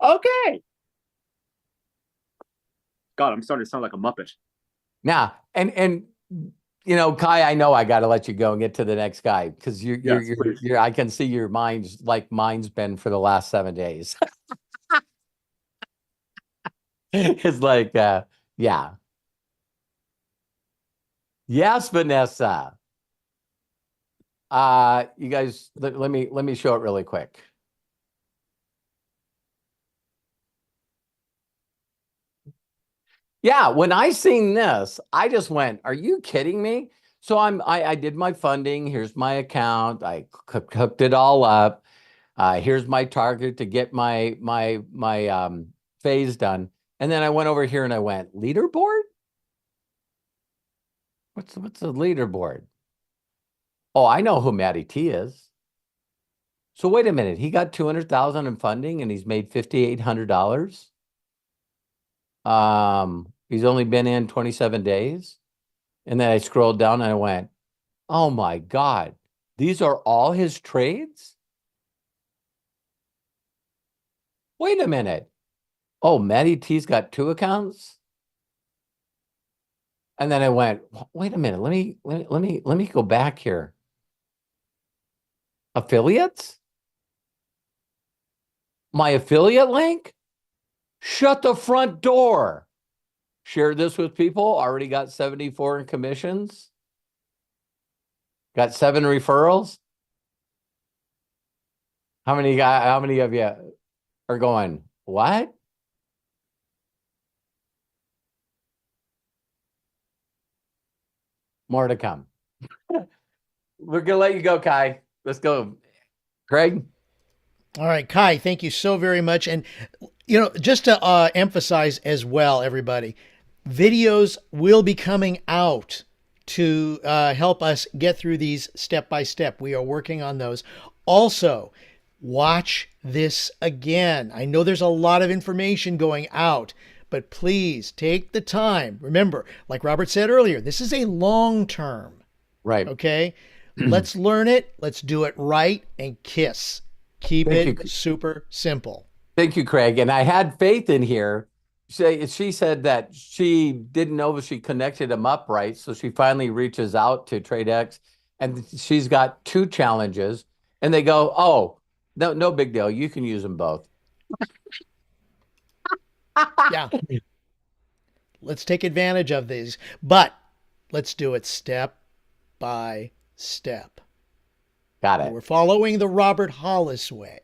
Okay. God, I'm starting to sound like a Muppet. Now, and Kai, I know I got to let you go and get to the next guy because you're I can see your mind's like mine's been for the last 7 days. It's like, yeah. Yes, Vanessa. You guys, let me show it really quick. Yeah, when I seen this, I just went, "Are you kidding me?" So I did my funding. Here's my account. I hooked it all up. Here's my target to get my phase done. And then I went over here and I went, leaderboard? What's the leaderboard? Oh, I know who Matty T is. So wait a minute, he got 200,000 in funding and he's made $5,800. He's only been in 27 days. And then I scrolled down and I went, oh my God, these are all his trades? Wait a minute. Oh, Matty T's got 2 accounts? And then I went, wait a minute, let me go back here. Affiliates? My affiliate link? Shut the front door. Share this with people. Already got 74 in commissions. Got 7 referrals. How many of you are going, what? More to come. We're going to let you go, Kai. Let's go. Craig? All right, Kai, thank you so very much. And, just to emphasize as well, everybody, videos will be coming out to help us get through these step by step. We are working on those. Also, watch this again. I know there's a lot of information going out, but please take the time. Remember, like Robert said earlier, this is a long term. Right. Okay. Let's learn it. Let's do it right and KISS. Keep it super simple. Thank you, Craig. And I had Faith in here. She said that she didn't know if she connected them up right. So she finally reaches out to TradeX and she's got 2 challenges and they go, oh, no big deal. You can use them both. Yeah. Let's take advantage of these, but let's do it step by step. Got it. We're following the Robert Hollis way.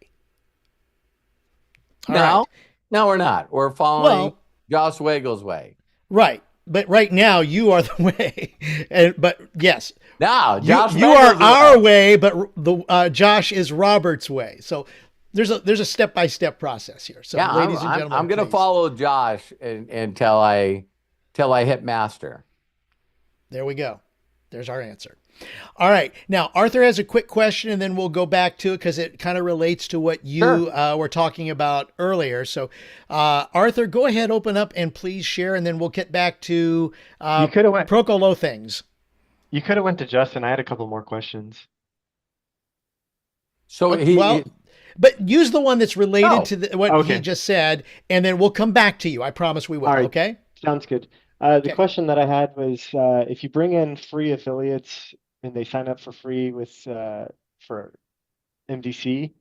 No, we're not. We're following Josh Weigel's way. Right. But right now you are the way. But yes. Now, Josh, you are our way, but Josh is Robert's way. So there's a step-by-step process here. So yeah, ladies and gentlemen, I'm going to follow Josh until I hit master. There we go. There's our answer. All right. Now, Arthur has a quick question, and then we'll go back to it because it kind of relates to what you were talking about earlier. So, Arthur, go ahead, open up, and please share, and then we'll get back to Procolo things. You could have went to Justin. I had a couple more questions. So Well, but use the one that's related Oh, to what he okay. just said, and then we'll come back to you. I promise we will. All right. Okay. Sounds good. The Okay. question that I had was, if you bring in free affiliates and they sign up for free with for MDC,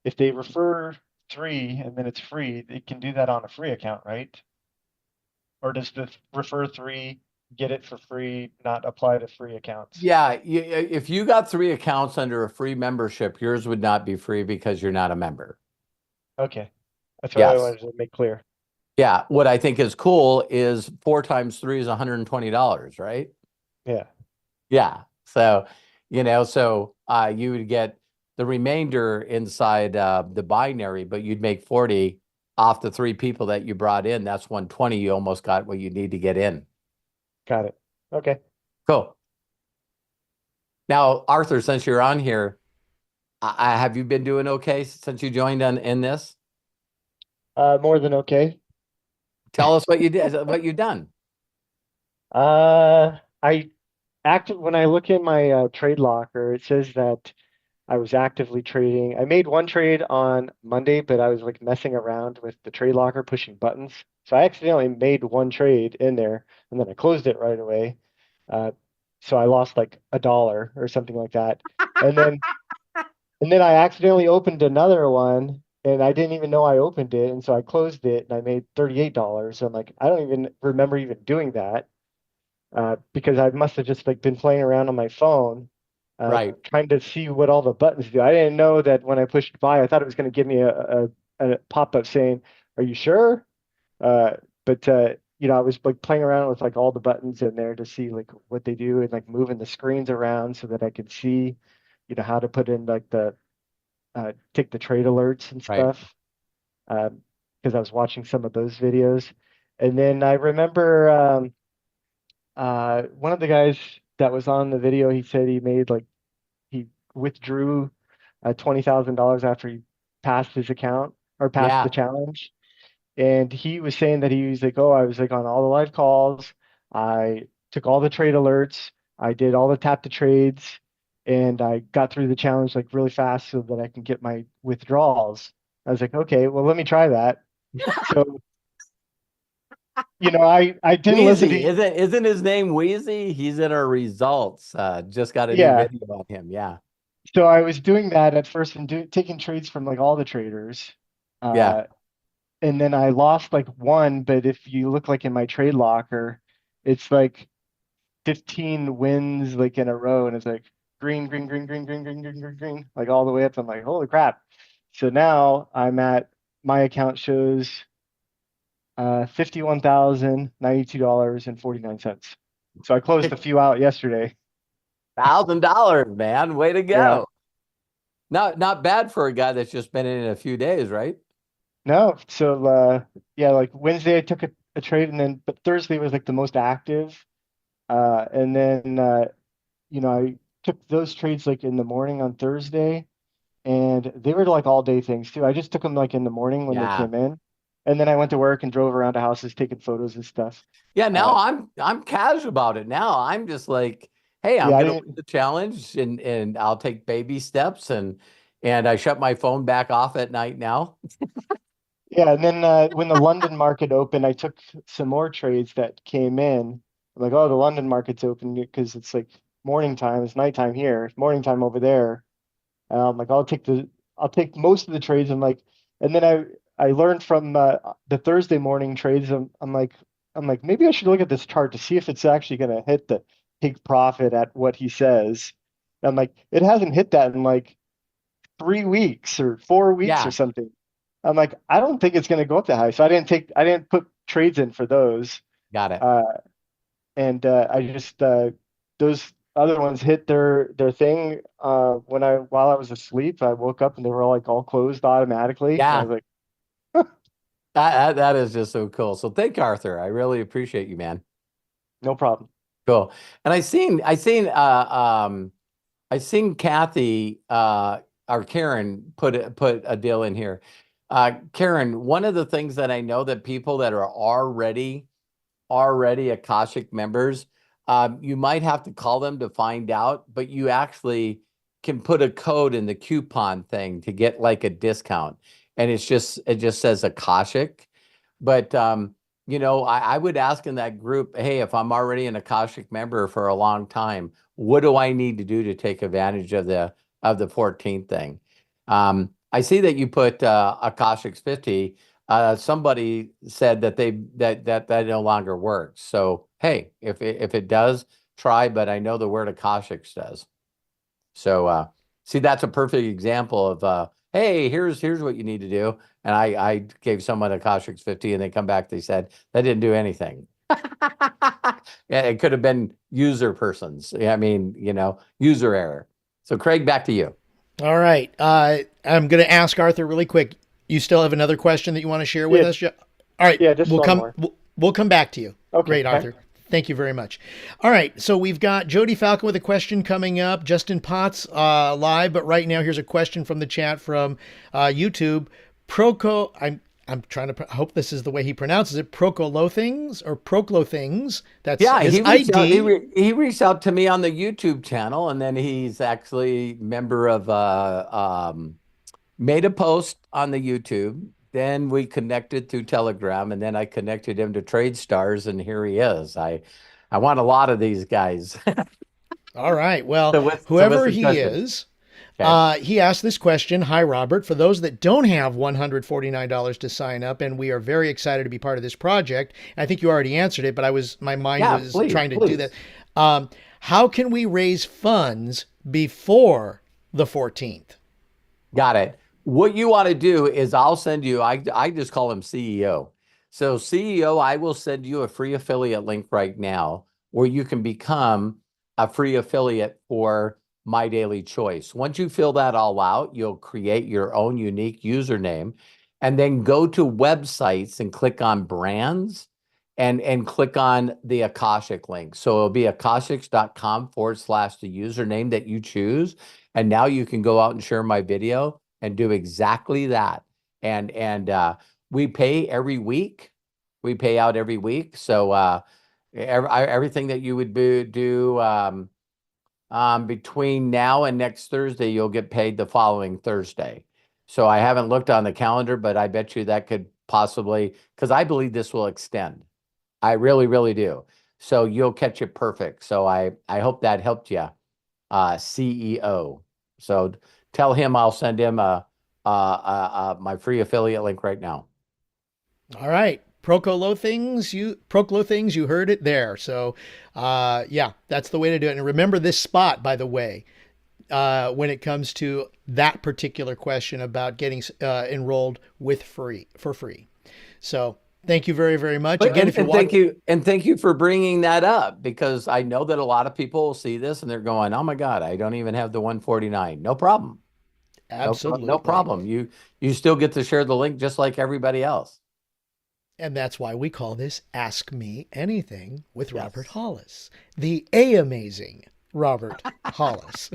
if they refer 3 and then it's free, they can do that on a free account, right? Or does the refer 3 get it for free, not apply to free accounts? yeah. If you got 3 accounts under a free membership, yours would not be free because you're not a member. Okay. That's what I Yes. wanted to make clear. Yeah. What I think is cool is 4 times 3 is $120, right? Yeah. Yeah. So, so you would get the remainder inside the binary, but you'd make 40 off the 3 people that you brought in. That's 120. You almost got what you need to get in. Got it. Okay. Cool. Now, Arthur, since you're on here, have you been doing okay since you joined in this? More than okay. Tell us what you did, what you've done. When I look in my trade locker, it says that I was actively trading. I made one trade on Monday, but I was like messing around with the trade locker, pushing buttons. So I accidentally made one trade in there, and then I closed it right away. So I lost like $1 or something like that. And then I accidentally opened another one, and I didn't even know I opened it, and so I closed it, and I made $38. So I'm like, I don't even remember even doing that. Because I must have just like been playing around on my phone, Right. trying to see what all the buttons do. I didn't know that when I pushed buy, I thought it was going to give me a pop-up saying, "Are you sure?" But I was like playing around with like all the buttons in there to see like what they do and like moving the screens around so that I could see, how to put in like the take the trade alerts and Right. stuff. Because I was watching some of those videos, and then I remember. One of the guys that was on the video, he said he withdrew $20,000 after he passed his account or passed the challenge. And he was saying that he was like, oh, I was like on all the live calls. I took all the trade alerts. I did all the tap to trades, and I got through the challenge like really fast so that I can get my withdrawals. I was like, okay, well, let me try that. So I didn't listen Wheezy, to isn't his name Wheezy? He's in our results. Just got a new Yeah. video on him. Yeah. So I was doing that at first and taking trades from like all the traders. Yeah. And then I lost like one, but if you look like in my trade locker, it's like 15 wins like in a row, and it's like green, green, green, green, green, green, green, green, green, like all the way up. I'm like, holy crap. So now my account shows $51,092.49. So I closed a few out yesterday. $1,000, man. Way to Yeah. go. Not bad for a guy that's just been in a few days, right? No, so like Wednesday I took a trade, and but Thursday was like the most active. And then I took those trades like in the morning on Thursday, and they were like all day things too. I just took them like in the morning when they came in, and then I went to work and drove around to houses taking photos and stuff. Yeah, now I'm casual about it. Now I'm just like, hey, I'm gonna win the challenge, and I'll take baby steps, and I shut my phone back off at night now. Yeah, and then when the London market opened, I took some more trades that came in. I'm like, oh, the London market's open because it's like morning time, it's nighttime here, morning time over there. I'm like, I'll take most of the trades. I'm like, and then I learned from the Thursday morning trades. I'm like, maybe I should look at this chart to see if it's actually going to hit the take profit at what he says. And I'm like, it hasn't hit that in like 3 weeks or 4 weeks or something. I'm like, I don't think it's going to go up that high. So I didn't put trades in for those. Got it. And I just those other ones hit their thing while I was asleep. I woke up and they were like all closed automatically. Yeah. And I was like, that is just so cool. So thank you, Arthur. I really appreciate you, man. no problem. Cool. And I seen Kathy or Karen put a deal in here. Karen, one of the things that I know that people that are already Akashx members, you might have to call them to find out, but you actually can put a code in the coupon thing to get like a discount, and it just says Akashx. But you know, I would ask in that group, hey, if I'm already an Akashx member for a long time, what do I need to do to take advantage of the 14th thing? I see that you put Akashx 50. Somebody said that that no longer works. So hey, if it does, try. But I know the word Akashx does. So see, that's a perfect example of hey, here's what you need to do. And I gave someone Akashx 50, and they come back. They said that didn't do anything. Yeah, it could have been user persons. I mean, you know, user error. So Craig, back to you. All right. I'm going to ask Arthur really quick. You still have another question that you want to share with us? All right. Yeah, just one more. We'll come back to you. Okay, Great, Arthur. Thank you very much. All right. So we've got Jody Falcon with a question coming up. Justin Potts live. But right now, here's a question from the chat from YouTube. I'm trying to, I hope this is the way he pronounces it, Procolothings or Proclothings. That's his ID. He reached out to me on the YouTube channel, and then he's actually member of, made a post on the YouTube. Then we connected through Telegram, and then I connected him to TradeStars, and here he is. I want a lot of these guys. All right. Well, whoever he is, okay. He asked this question. Hi, Robert. For those that don't have $149 to sign up, and we are very excited to be part of this project. I think you already answered it, but my mind was trying to do that. How can we raise funds before the 14th? Got it. What you want to do is I'll send you, I just call him CEO. So CEO, I will send you a free affiliate link right now where you can become a free affiliate for My Daily Choice. Once you fill that all out, you'll create your own unique username, and then go to websites and click on brands and click on the Akashx link. So it'll be akashx.com / the username that you choose. And now you can go out and share my video and do exactly that. And we pay every week. We pay out every week. So everything that you would do between now and next Thursday, you'll get paid the following Thursday. So I haven't looked on the calendar, but I bet you that could possibly, because I believe this will extend. I really, really do. So you'll catch it perfect. So I hope that helped you, CEO. So tell him I'll send him my free affiliate link right now. All right. Procolothings, you heard it there. So yeah, that's the way to do it. And remember this spot, by the way, when it comes to that particular question about getting enrolled for free. So thank you very, very much. Again, thank you for bringing that up, because I know that a lot of people will see this and they're going, "Oh my God, I don't even have the 149." No problem. Absolutely. No problem. You still get to share the link just like everybody else. And that's why we call this Ask Me Anything with Robert Hollis, the amazing Robert Hollis.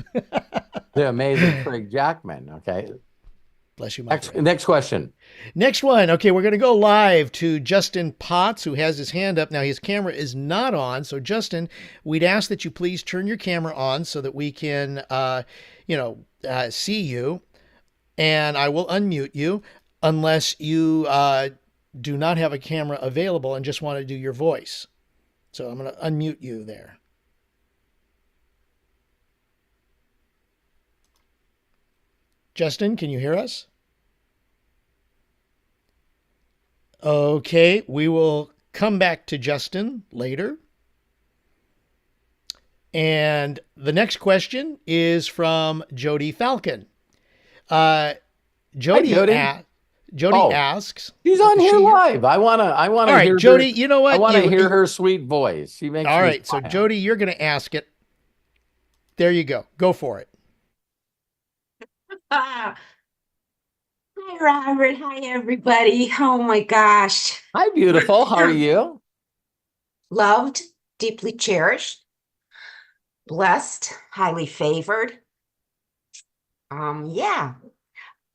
The amazing Craig Jackman. Okay. Bless you, my friend. Next question. Next one. Okay, we're going to go live to Justin Potts, who has his hand up. Now, his camera is not on. So, Justin, we'd ask that you please turn your camera on so that we can, see you. And I will unmute you unless you do not have a camera available and just want to do your voice. So I'm going to unmute you there. Justin, can you hear us? Okay, we will come back to Justin later. And the next question is from Jody Falcon. Jody asks. She's on here live. I want to all right, hear Jody, her, you know what? I want to hear her sweet voice. She makes all me right, smile. so Jody, you're going to ask it. There you go. Go for it. Hi, Robert. Hi, everybody. Oh, my gosh. Hi, beautiful. How are you? Loved, deeply cherished, blessed, highly favored. Yeah.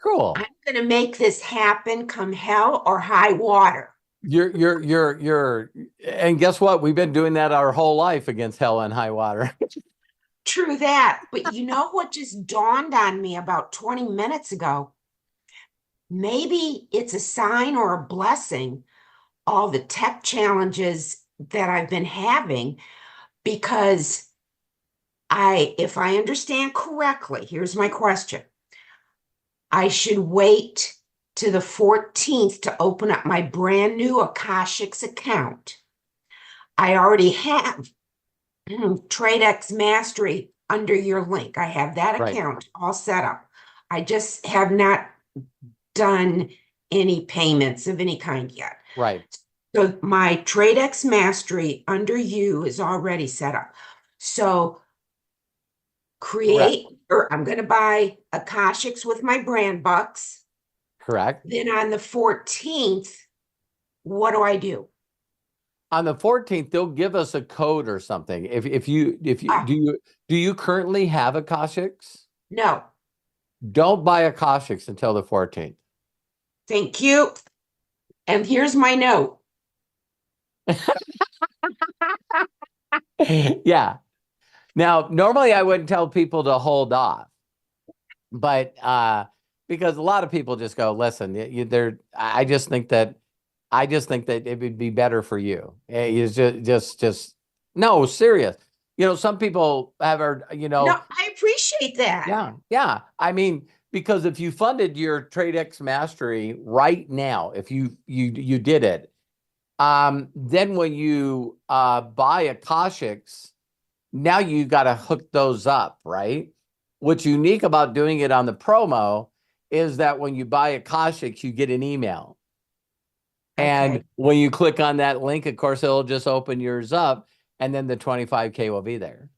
Cool. I'm going to make this happen come hell or high water. And guess what? We've been doing that our whole life against hell and high water. True that. But you know what just dawned on me about 20 minutes ago? Maybe it's a sign or a blessing, all the tech challenges that I've been having, because if I understand correctly, here's my question. I should wait to the 14th to open up my brand new Akashx account. I already have TradeXMastery under your link. I have that Right. account all set up. I just have not done any payments of any kind yet. Right. So my TradeXMastery under you is already set up. So I'm going to buy Akashx with my brand bucks. Correct. Then on the 14th, what do I do? On the 14th, they'll give us a code or something. If you do you currently have Akashx? No. Don't buy Akashx until the 14th. Thank you. And here's my note. Yeah. Now, normally I wouldn't tell people to hold off, but because a lot of people just go, listen, I just think that it would be better for you. It's just no, serious. Some people have No, I appreciate that. Yeah. I mean, because if you funded your TradeXMastery right now, if you did it, then when you buy Akashx, now you got to hook those up, right? What's unique about doing it on the promo is that when you buy Akashx, you get an email. And when you click on that link, of course, it'll just open yours up, and then the 25K will be there.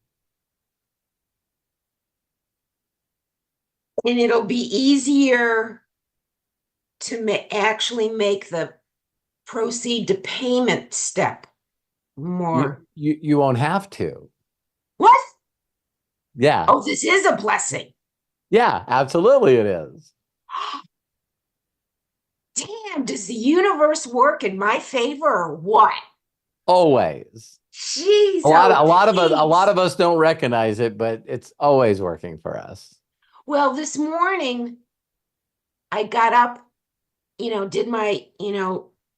And it'll be easier to actually make the proceed to payment step more. You won't have to. What? Yeah. Oh, this is a blessing. Yeah, absolutely it is. Damn, does the universe work in my favor or what? Always. Jeez. A lot of us don't recognize it, but it's always working for us. Well, this morning I got up, did my,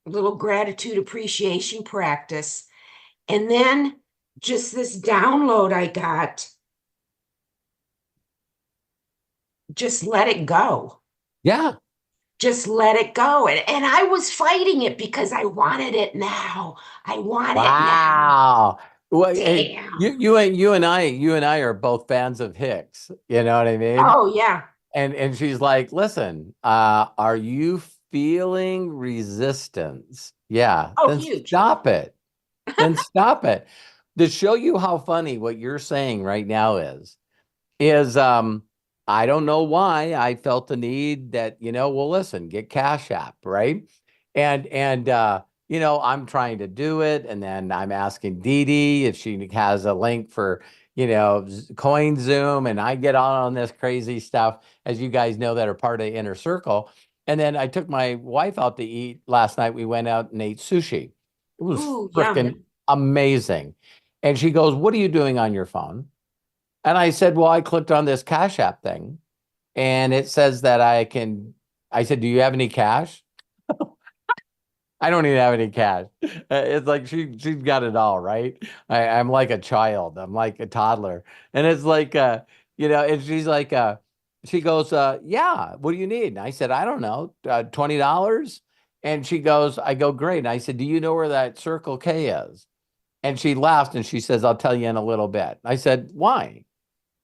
little gratitude appreciation practice. And then just this download I got, just let it go. Yeah. Just let it go. And I was fighting it because I wanted it now. I want it now. Well, Damn. you and I are both fans of Hicks. You know what I mean? Oh, yeah. And she's like, listen, are you feeling resistance? Yeah. Oh, then huge. Stop it. Then stop it. To show you how funny what you're saying right now is I don't know why I felt the need that, well, listen, get Cash App, right? And I'm trying to do it. And then I'm asking Dee Dee if she has a link for, CoinZoom, and I get on this crazy stuff, as you guys know, that are part of the inner circle. And then I took my wife out to eat last night. We went out and ate sushi. It was freaking amazing. And she goes, what are you doing on your phone? And I said, well, I clicked on this Cash App thing, and it says that I said, do you have any cash? I don't even have any cash. It's like she's got it all, right? I'm like a child. I'm like a toddler. And it's like, and she's like, she goes, yeah, what do you need? And I said, I don't know, $20. And she goes, I go, great. And I said, do you know where that Circle K is? And she laughed and she says, I'll tell you in a little bit. I said, why?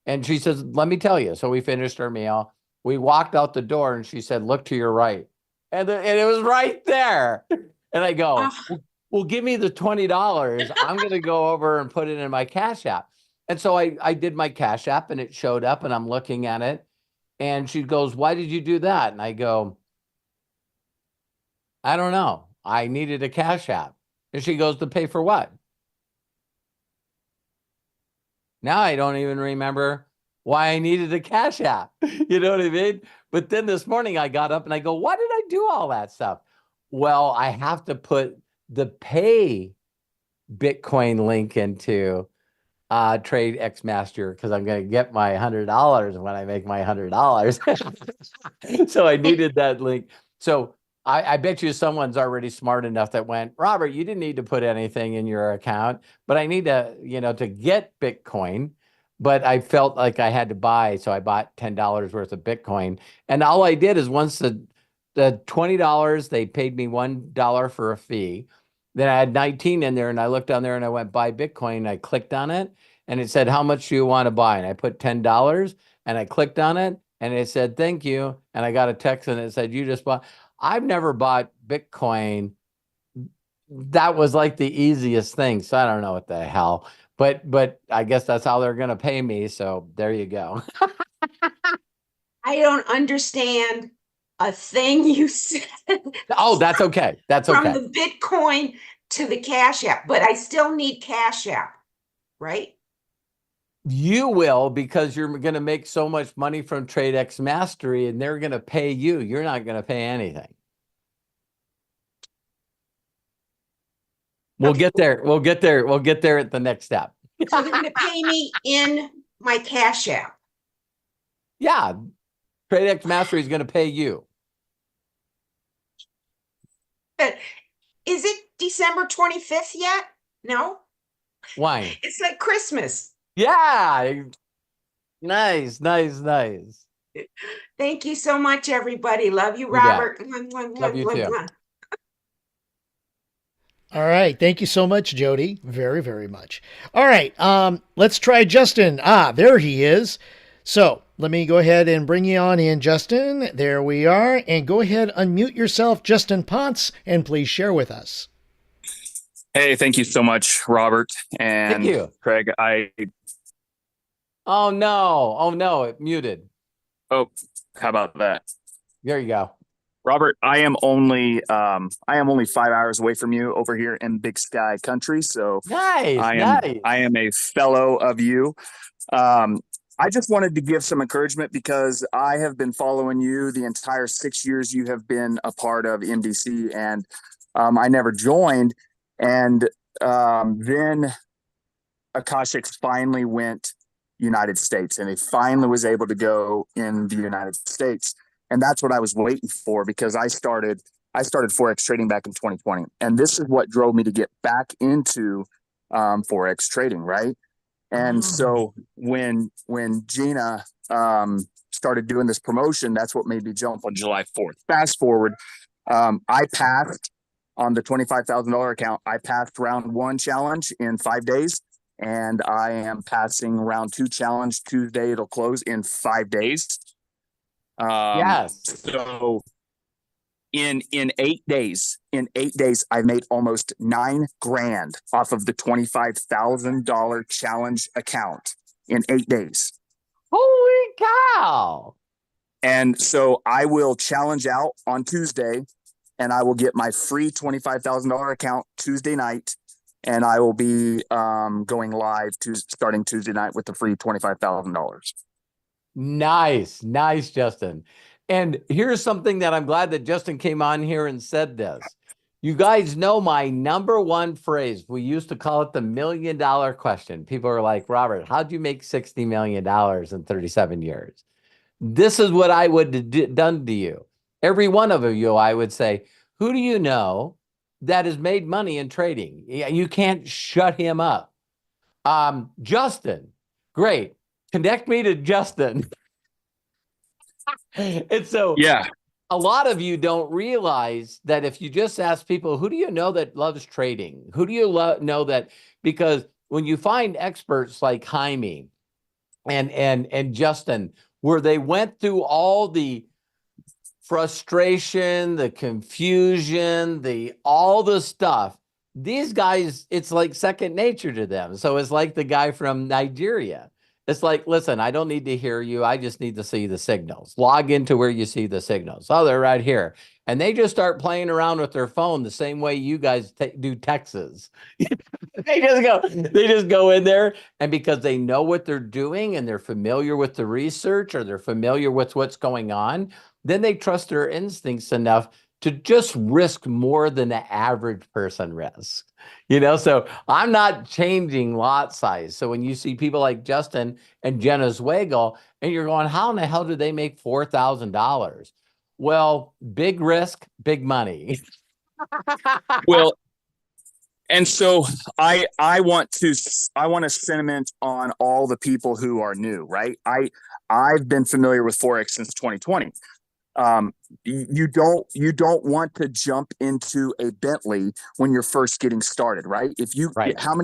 And she says, let me tell you. So we finished our meal. We walked out the door and she said, look to your right. And it was right there. And I go, well, give me the $20. I'm going to go over and put it in my Cash App. And so I did my Cash App, and it showed up, and I'm looking at it. And she goes, why did you do that? And I go, I don't know. I needed a Cash App. And she goes, to pay for what? Now I don't even remember why I needed a Cash App. You know what I mean? But then this morning I got up and I go, why did I do all that stuff? Well, I have to put the pay Bitcoin link into TradeXMastery because I'm going to get my $100 when I make my $100. So I needed that link. So I bet you someone's already smart enough that went, Robert, you didn't need to put anything in your account, but I need to, to get Bitcoin. But I felt like I had to buy, so I bought $10 worth of Bitcoin. And all I did is once the $20, they paid me $1 for a fee. Then I had 19 in there, and I looked down there and I went buy Bitcoin. I clicked on it, and it said, how much do you want to buy? And I put $10, and I clicked on it, and it said, thank you. And I got a text, and it said, you just bought. I've never bought Bitcoin. That was like the easiest thing. So I don't know what the hell. But I guess that's how they're going to pay me. So there you go. I don't understand a thing you said. Oh, that's okay. That's From okay. the Bitcoin to the Cash App, but I still need Cash App, right? You will, because you're going to make so much money from TradeXMastery and they're going to pay you. You're not going to pay anything. We'll get there. We'll get there. We'll get there at the next step. So they're going to pay me in my Cash App. Yeah. TradeXMastery is going to pay you. But is it December 25th yet? No? Why? It's like Christmas. Yeah. Nice, nice, nice. Thank you so much, everybody. Love you, You bet. Robert. Love you too. All right. Thank you so much, Jody. Very, very much. All right. Let's try Justin. There he is. So let me go ahead and bring you on in, Justin. There we are. And go ahead, unmute yourself, Justin Ponce, and please share with us. Hey, thank you so much, Robert and Thank you. Craig. Oh no, it muted. Oh, how about that? There you go. Robert, I am only 5 hours away from you over here in Big Sky Country. So Nice, I am a fellow of you. I just wanted to give some encouragement because I have been following you the entire 6 years you have been a part of MDC, and I never joined. And then Akashx finally went United States, and he finally was able to go in the United States. And that's what I was waiting for, because I started Forex trading back in 2020. And this is what drove me to get back into Forex trading, right? And so when Gina started doing this promotion, that's what made me jump on July 4th. Fast forward, I passed on the $25,000 account. I passed round 1 challenge in 5 days, and I am passing round 2 challenge Tuesday. It'll close in 5 days. Yes. So in 8 days, I made almost $9,000 off of the $25,000 challenge account in 8 days. Holy cow. And so I will challenge out on Tuesday, and I will get my free $25,000 account Tuesday night. And I will be going live starting Tuesday night with the free $25,000. Nice, Justin. And here's something that I'm glad that Justin came on here and said this. You guys know my number one phrase. We used to call it the $1 million question. People are like, Robert, how'd you make $60 million in 37 years? This is what I would have done to you. Every one of you, I would say, who do you know that has made money in trading? You can't shut him up. Justin, great. Connect me to Justin. And so Yeah. a lot of you don't realize that if you just ask people, who do you know that loves trading? Who do you know that? Because when you find experts like Jaime and Justin, where they went through all the frustration, the confusion, all the stuff, these guys, it's like second nature to them. So it's like the guy from Nigeria. It's like, listen, I don't need to hear you. I just need to see the signals. Log into where you see the signals. Oh, they're right here. And they just start playing around with their phone the same way you guys do Texas. They just go in there, and because they know what they're doing and they're familiar with the research, or they're familiar with what's going on, then they trust their instincts enough to just risk more than the average person risks. So I'm not changing lot size. So when you see people like Justin and Jenna Zwagel, and you're going, how in the hell do they make $4,000? Well, big risk, big money. Well, and so I want to sentiment on all the people who are new, right? I've been familiar with Forex since 2020. You don't want to jump into a Bentley when you're first getting started, right? Right. How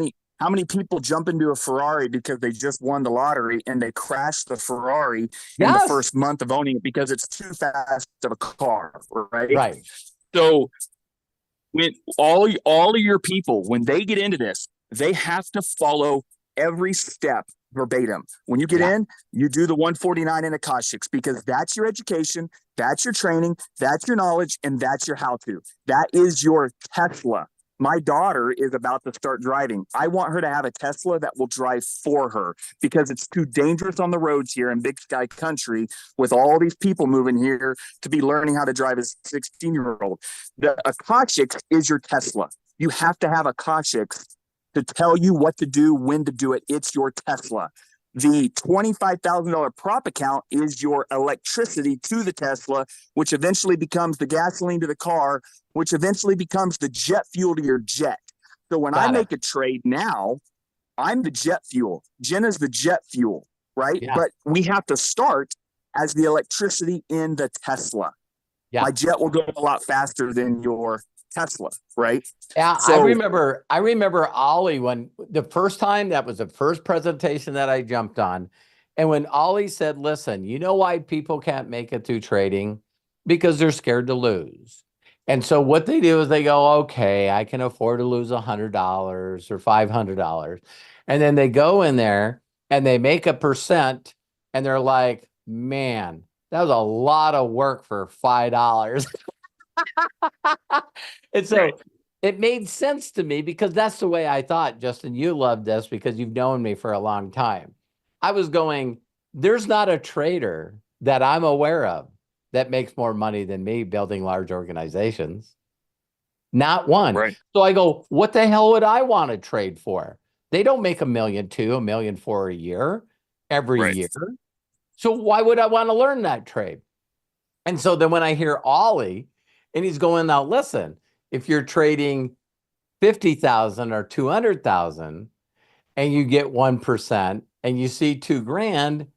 many people jump into a Ferrari because they just won the lottery and they crash the Ferrari in the first month of owning it because it's too fast of a car, right? Right. So when all of your people, when they get into this, they have to follow every step verbatim. When you get in, you do the 149 in Akashx because that's your education, that's your training, that's your knowledge, and that's your how-to. That is your Tesla. My daughter is about to start driving. I want her to have a Tesla that will drive for her because it's too dangerous on the roads here in Big Sky Country with all these people moving here to be learning how to drive as a 16-year-old. The Akashx is your Tesla. You have to have Akashx to tell you what to do, when to do it. It's your Tesla. The $25,000 prop account is your electricity to the Tesla, which eventually becomes the gasoline to the car, which eventually becomes the jet fuel to your jet. So when I make a trade now, I'm the jet fuel. Jenna's the jet fuel, right? Yeah. But we have to start as the electricity in the Tesla. Yeah. My jet will go a lot faster than your Tesla, right? Yeah, So, I remember Ollie when the first time, that was the first presentation that I jumped on. And when Ollie said, listen, you know why people can't make it through trading? Because they're scared to lose. And so what they do is they go, okay, I can afford to lose $100 or $500. And then they go in there and they make 1% and they're like, man, that was a lot of work for $5. And so it made sense to me because that's the way I thought. Justin, you love this because you've known me for a long time. I was going, there's not a trader that I'm aware of that makes more money than me building large organizations. Not one. right. So I go, what the hell would I want to trade for? They don't make $1.2 million, $1.4 million a year every year. So why would I want to learn that trade? And so then when I hear Ollie, and he's going, now listen, if you're trading 50,000 or 200,000 and you get 1% and you see $2,000,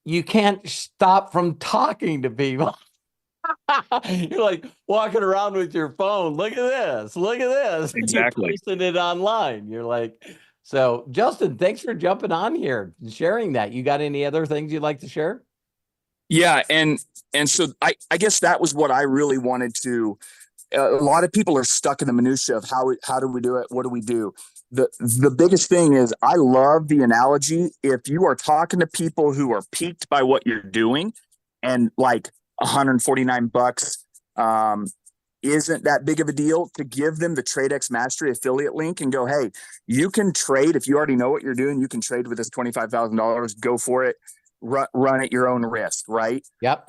you can't stop from talking to people. You're like walking around with your phone. Look at this. Look at this. Exactly. You're posting it online. You're like, so Justin, thanks for jumping on here and sharing that. You got any other things you'd like to share? Yeah. And so I guess that was what I really wanted to, a lot of people are stuck in the minutia of how do we do it? What do we do? The biggest thing is I love the analogy. If you are talking to people who are piqued by what you're doing and like $149 isn't that big of a deal, to give them the TradeXMastery affiliate link and go, hey, you can trade. If you already know what you're doing, you can trade with this $25,000, go for it, run at your own risk. Right. Yep.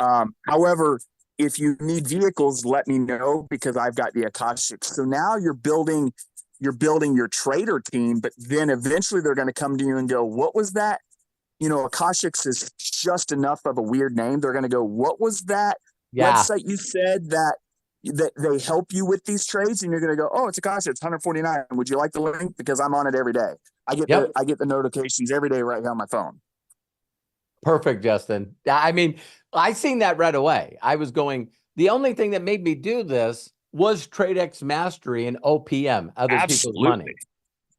However, if you need vehicles, let me know because I've got the Akashx. So now you're building your trader team, but then eventually they're going to come to you and go, what was that? Akashx is just enough of a weird name. They're going to go, what was that website you said that they help you with these trades? And you're going to go, oh, it's Akashx. It's 149. Would you like the link? Because I'm on it every day. I get the notifications every day right here on my phone. Perfect, Justin. I mean, I seen that right away. I was going, the only thing that made me do this was TradeXMastery and OPM, other people's money.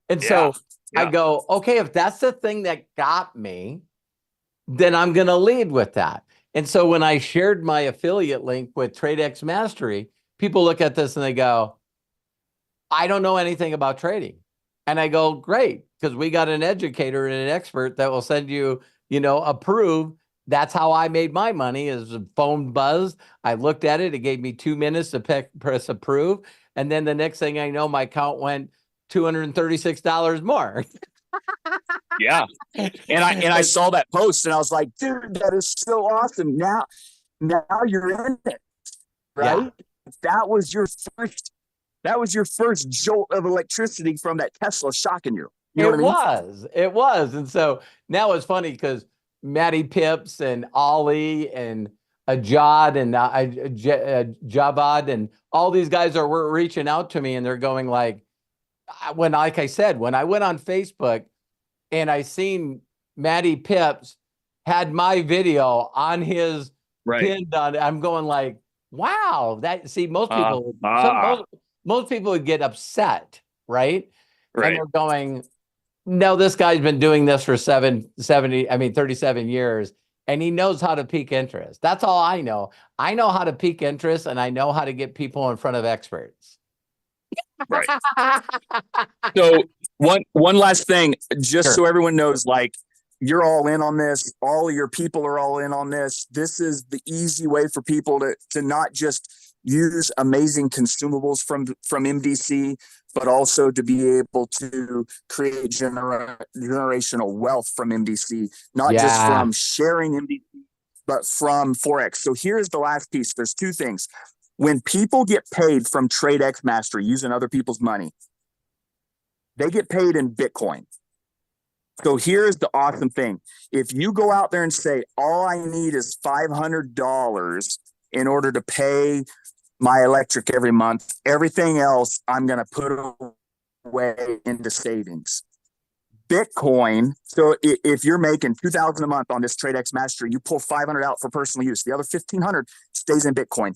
And so I go, okay, if that's the thing that got me, then I'm going to lead with that. And so when I shared my affiliate link with TradeXMastery, people look at this and they go, I don't know anything about trading. And I go, great, because we got an educator and an expert that will send you, approve. That's how I made my money, is a phone buzzed. I looked at it. It gave me 2 minutes to press approve. And then the next thing I know, my account went $236 more. Yeah. And I saw that post and I was like, dude, that is so awesome. Now you're in it. Right. that was your first jolt of electricity from that Tesla shocking you. You know what I mean? It was. And so now it's funny because Matty Pips and Ollie and Ajad and Javad and all these guys were reaching out to me, and they're going like I said, when I went on Facebook and I seen Matty Pips had my video on his pinned on, I'm going like, wow, most people, most people would get upset, right? And they're going, no, this guy's been doing this for 37 years, and he knows how to pique interest. That's all I know. I know how to pique interest, and I know how to get people in front of experts. Right. So one last thing, just so everyone knows, like, you're all in on this. All of your people are all in on this. This is the easy way for people to not just use amazing consumables from MDC, but also to be able to create generational wealth from MDC, not just from sharing MDC, but from Forex. So here's the last piece. There's two things. When people get paid from TradeXMastery using other people's money, they get paid in Bitcoin. So here's the awesome thing. If you go out there and say, all I need is $500 in order to pay my electric every month, everything else I'm going to put away into savings. Bitcoin, so if you're making $2,000 a month on this TradeXMastery, you pull $500 out for personal use. The other $1,500 stays in Bitcoin.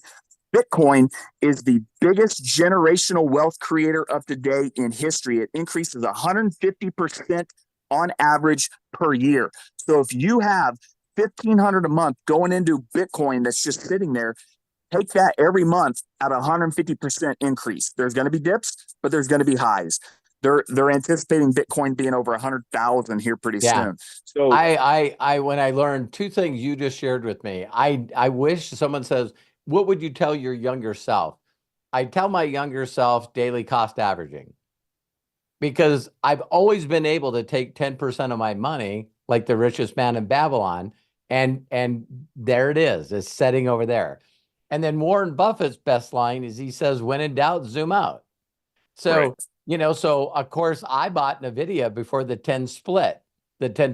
Bitcoin is the biggest generational wealth creator of today in history. It increases 150% on average per year. So if you have $1,500 a month going into Bitcoin that's just sitting there, take that every month at 150% increase. There's going to be dips, but there's going to be highs. They're anticipating Bitcoin being over 100,000 here pretty soon. So I when I learned two things you just shared with me, I wish someone says, what would you tell your younger self? I tell my younger self daily cost averaging, because I've always been able to take 10% of my money, like the richest man in Babylon, and there it is. It's sitting over there. And then Warren Buffett's best line is, he says, when in doubt, zoom out. So, so of course I bought NVIDIA before the 10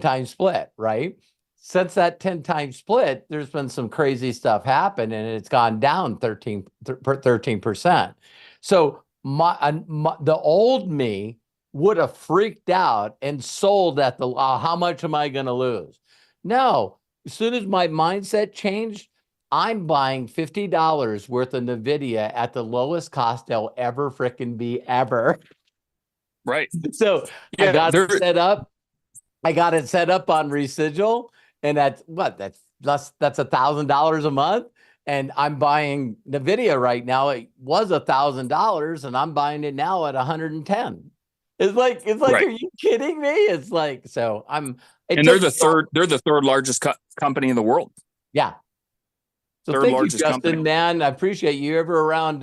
times split, right? Since that 10 times split, there's been some crazy stuff happen, and it's gone down 13%. So the old me would have freaked out and sold at the, how much am I going to lose? No, as soon as my mindset changed, I'm buying $50 worth of NVIDIA at the lowest cost they'll ever freaking be ever. Right. So I got it set up. I got it set up on residual, and that's $1,000 a month. And I'm buying NVIDIA right now. It was $1,000, and I'm buying it now at 110. It's like, are you kidding me? It's like, so I'm. They're the third largest company in the world. Yeah. So thank you, Justin, man. I appreciate you. Ever around?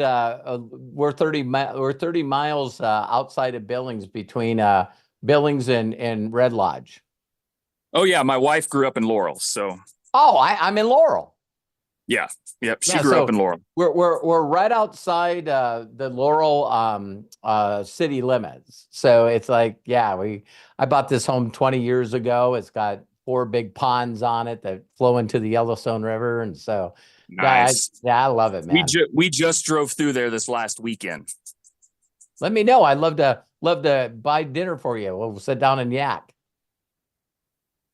We're 30 miles outside of Billings, between Billings and Red Lodge. Oh yeah, my wife grew up in Laurel, so. Oh, I'm in Laurel. Yeah. Yep. She grew up in Laurel. We're right outside the Laurel city limits. So it's like, I bought this home 20 years ago. It's got 4 big ponds on it that flow into the Yellowstone River, and so nice. I love it, man. We just drove through there this last weekend. Let me know. I'd love to buy dinner for you. We'll sit down and yak.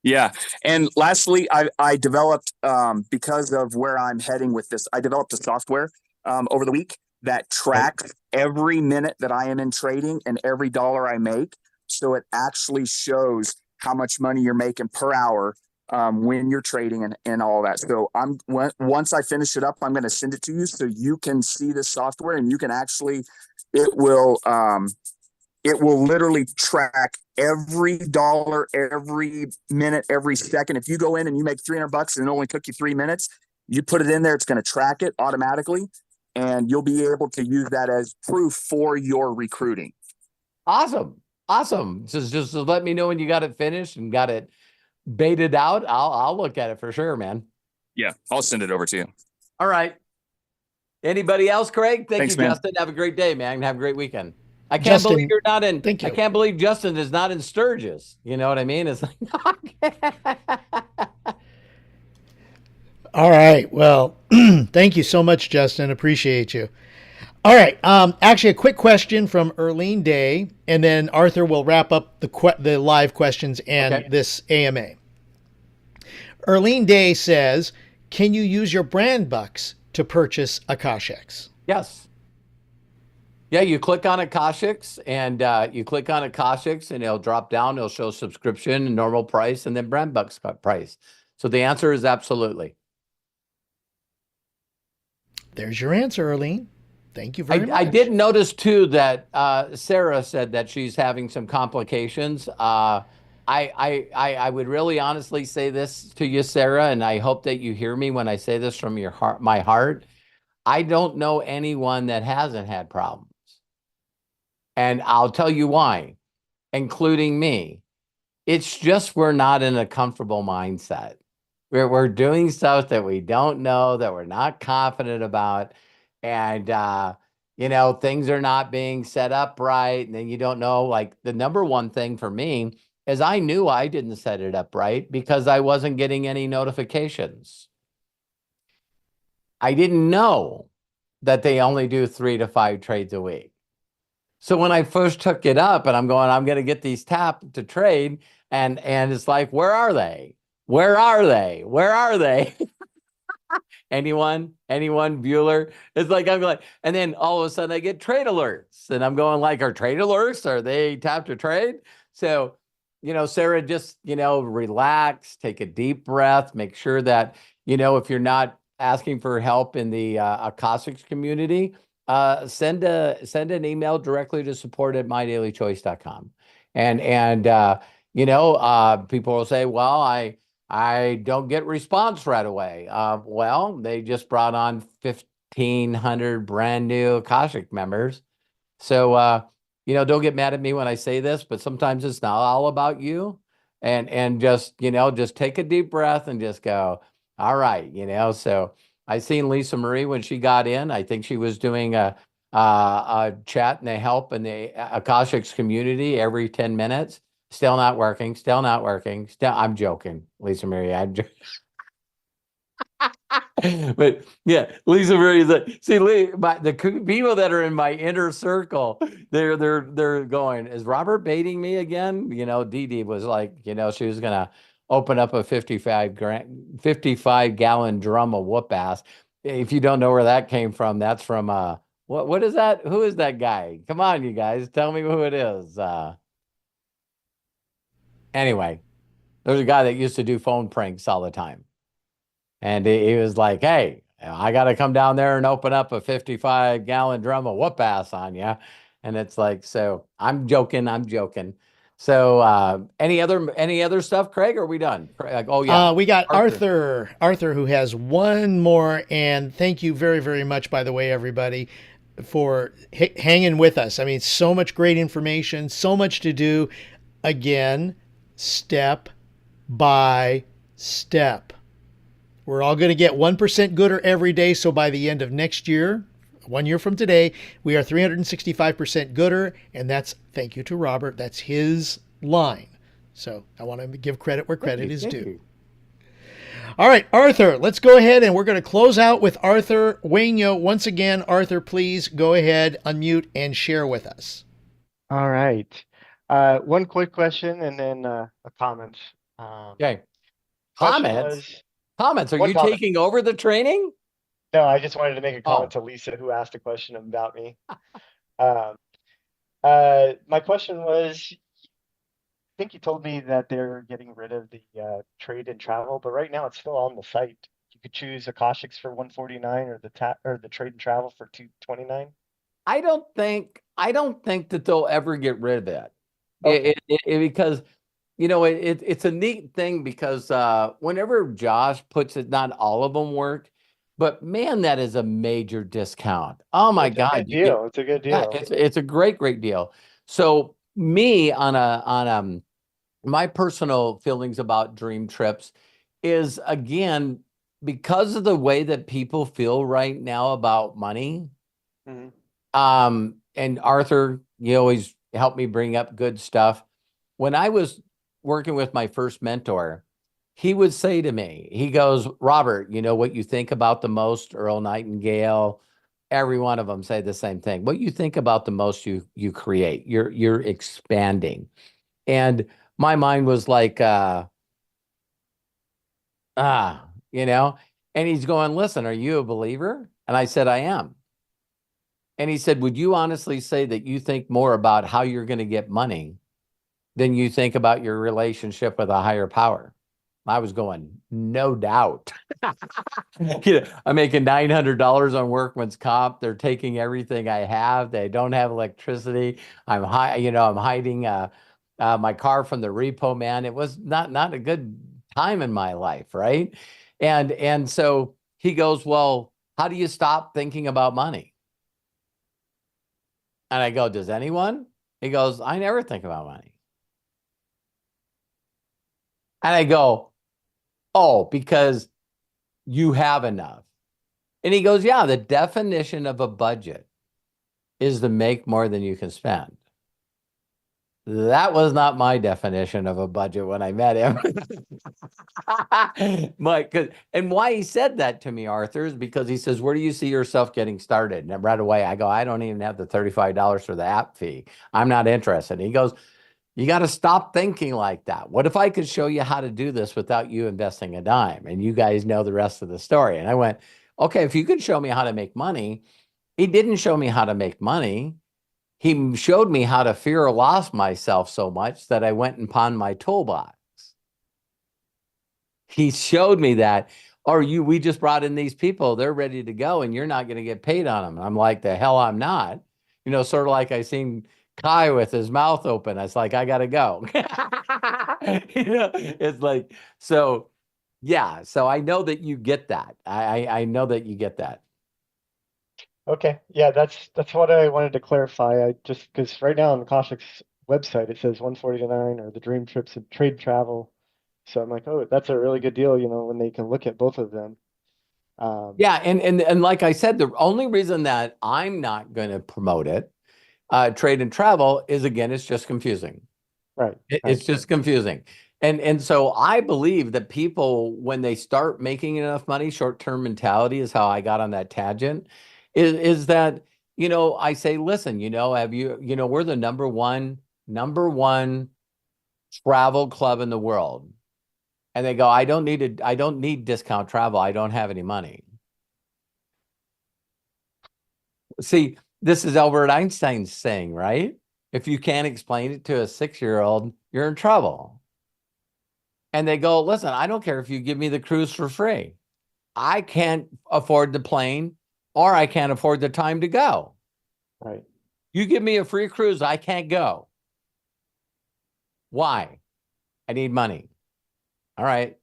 Yeah. And lastly, I developed, because of where I'm heading with this, I developed a software over the week that tracks every minute that I am in trading and every dollar I make. So it actually shows how much money you're making per hour when you're trading and all that. So once I finish it up, I'm going to send it to you so you can see the software, and you can actually, it will literally track every dollar, every minute, every second. If you go in and you make $300 and it only took you 3 minutes, you put it in there, it's going to track it automatically, and you'll be able to use that as proof for your recruiting. Awesome. Just let me know when you got it finished and got it baited out. I'll look at it for sure, man. Yeah, I'll send it over to you. All right. Anybody else, Craig? Thank Thanks, you, man. Justin. Have a great day, man. Have a great weekend. I can't Justin, believe you're not in. thank you. I can't believe Justin is not in Sturgis. You know what I mean? It's like. All right. Well, thank you so much, Justin. Appreciate you. All right. Actually, a quick question from Erlene Day, and then Arthur will wrap up the live questions and this AMA. Erlene Day says, "Can you use your brand bucks to purchase Akashx?" Yes. Yeah, you click on Akashx and it'll drop down. It'll show subscription, normal price, and then brand bucks price. So the answer is absolutely. There's your answer, Erlene. Thank you very much. I did notice too that Sarah said that she's having some complications. I would really honestly say this to you, Sarah, and I hope that you hear me when I say this from your heart, my heart. I don't know anyone that hasn't had problems. And I'll tell you why, including me. It's just we're not in a comfortable mindset. We're doing stuff that we don't know, that we're not confident about. And, things are not being set up right. And then you don't know, like the number one thing for me is I knew I didn't set it up right because I wasn't getting any notifications. I didn't know that they only do 3 to 5 trades a week. So when I first took it up and I'm going to get these tapped to trade and it's like, where are they? Where are they? Where are they? Anyone, Bueller? It's like, I'm like, and then all of a sudden I get trade alerts and I'm going like, are trade alerts? Are they tapped to trade? So, Sarah, just, relax, take a deep breath, make sure that, if you're not asking for help in the Akashx community, send an email directly to support@mydailychoice.com. And people will say, well, I don't get response right away. Well, they just brought on 1,500 brand new Akashx members. So, don't get mad at me when I say this, but sometimes it's not all about you. And just take a deep breath and just go, all right, so I seen Lisa Marie when she got in. I think she was doing a chat and a help in the Akashx community every 10 minutes. Still not working. I'm joking, Lisa Marie. But yeah, Lisa Marie is like, see, the people that are in my inner circle, they're going, is Robert baiting me again? Dee Dee was like, she was gonna open up a 55-gallon drum of whoop ass. If you don't know where that came from, that's from what is that? Who is that guy? Come on, you guys, tell me who it is. Anyway, there's a guy that used to do phone pranks all the time. And he was like, hey, I got to come down there and open up a 55-gallon drum of whoop ass on you. And it's like, so I'm joking. So any other stuff, Craig, or are we done? Oh, yeah. We got Arthur, who has one more. And thank you very, very much, by the way, everybody, for hanging with us. I mean, so much great information, so much to do. Again, step by step. We're all going to get 1% gooder every day. So by the end of next year, 1 year from today, we are 365% gooder. And that's, thank you to Robert, that's his line. So I want to give credit where credit is due. All right, Arthur, let's go ahead and we're going to close out with Arthur Waino. Once again, Arthur, please go ahead, unmute and share with us. All right. One quick question and then a comment. Okay. Comments? Comments. Are you taking over the training? No, I just wanted to make a comment to Lisa, who asked a question about me. My question was, I think you told me that they're getting rid of the trade and travel, but right now it's still on the site. You could choose Akashx for $149 or the trade and travel for $229. I don't think that they'll ever get rid of it. Okay. Because it's a neat thing because whenever Josh puts it, not all of them work, but man, that is a major discount. Oh my God. It's a good deal. It's a good deal. Yeah, it's a great deal. So me on my personal feelings about dream trips is, again, because of the way that people feel right now about money, Mhm. and Arthur, you always help me bring up good stuff. When I was working with my first mentor, he would say to me, he goes, Robert, you know what you think about the most? Earl Nightingale, every one of them say the same thing. What you think about the most, you create. You're expanding. And my mind was like, you know, and he's going, listen, are you a believer? And I said, I am. And he said, would you honestly say that you think more about how you're going to get money than you think about your relationship with a higher power? I was going, no doubt. You know, I'm making $900 on workman's comp. They're taking everything I have. They don't have electricity. I'm hiding my car from the repo man. It was not a good time in my life, right? And so he goes, well, how do you stop thinking about money? And I go, does anyone? He goes, I never think about money. And I go, oh, because you have enough. And he goes, yeah, the definition of a budget is to make more than you can spend. That was not my definition of a budget when I met him. And why he said that to me, Arthur, is because he says, where do you see yourself getting started? And right away, I go, I don't even have the $35 for the app fee. I'm not interested. And he goes, you got to stop thinking like that. What if I could show you how to do this without you investing a dime? And you guys know the rest of the story. And I went, okay, if you can show me how to make money. He didn't show me how to make money. He showed me how to fear or loss myself so much that I went and pawned my toolbox. He showed me that, we just brought in these people, they're ready to go, and you're not going to get paid on them. And I'm like, the hell I'm not. You know, sort of like I seen Kai with his mouth open. It's like, I got to go. You know, it's like, so yeah. So I know that you get that. I know that you get that. Okay, yeah, that's what I wanted to clarify. I just because right now on the Akashx website it says 149 or the dream trips and trade travel. So I'm like, oh, that's a really good deal, you know, when they can look at both of them. Yeah, and like I said, the only reason that I'm not going to promote it, trade and travel, is again, it's just confusing. Right. It's just confusing. And so I believe that people, when they start making enough money, short-term mentality is how I got on that tangent, is that, you know, I say, listen, you know, we're the number one travel club in the world. And they go, I don't need discount travel. I don't have any money. See, this is Albert Einstein's saying, right? If you can't explain it to a 6-year-old, you're in trouble. And they go, listen, I don't care if you give me the cruise for free. I can't afford the plane, or I can't afford the time to go. Right. You give me a free cruise, I can't go. Why? I need money. All right.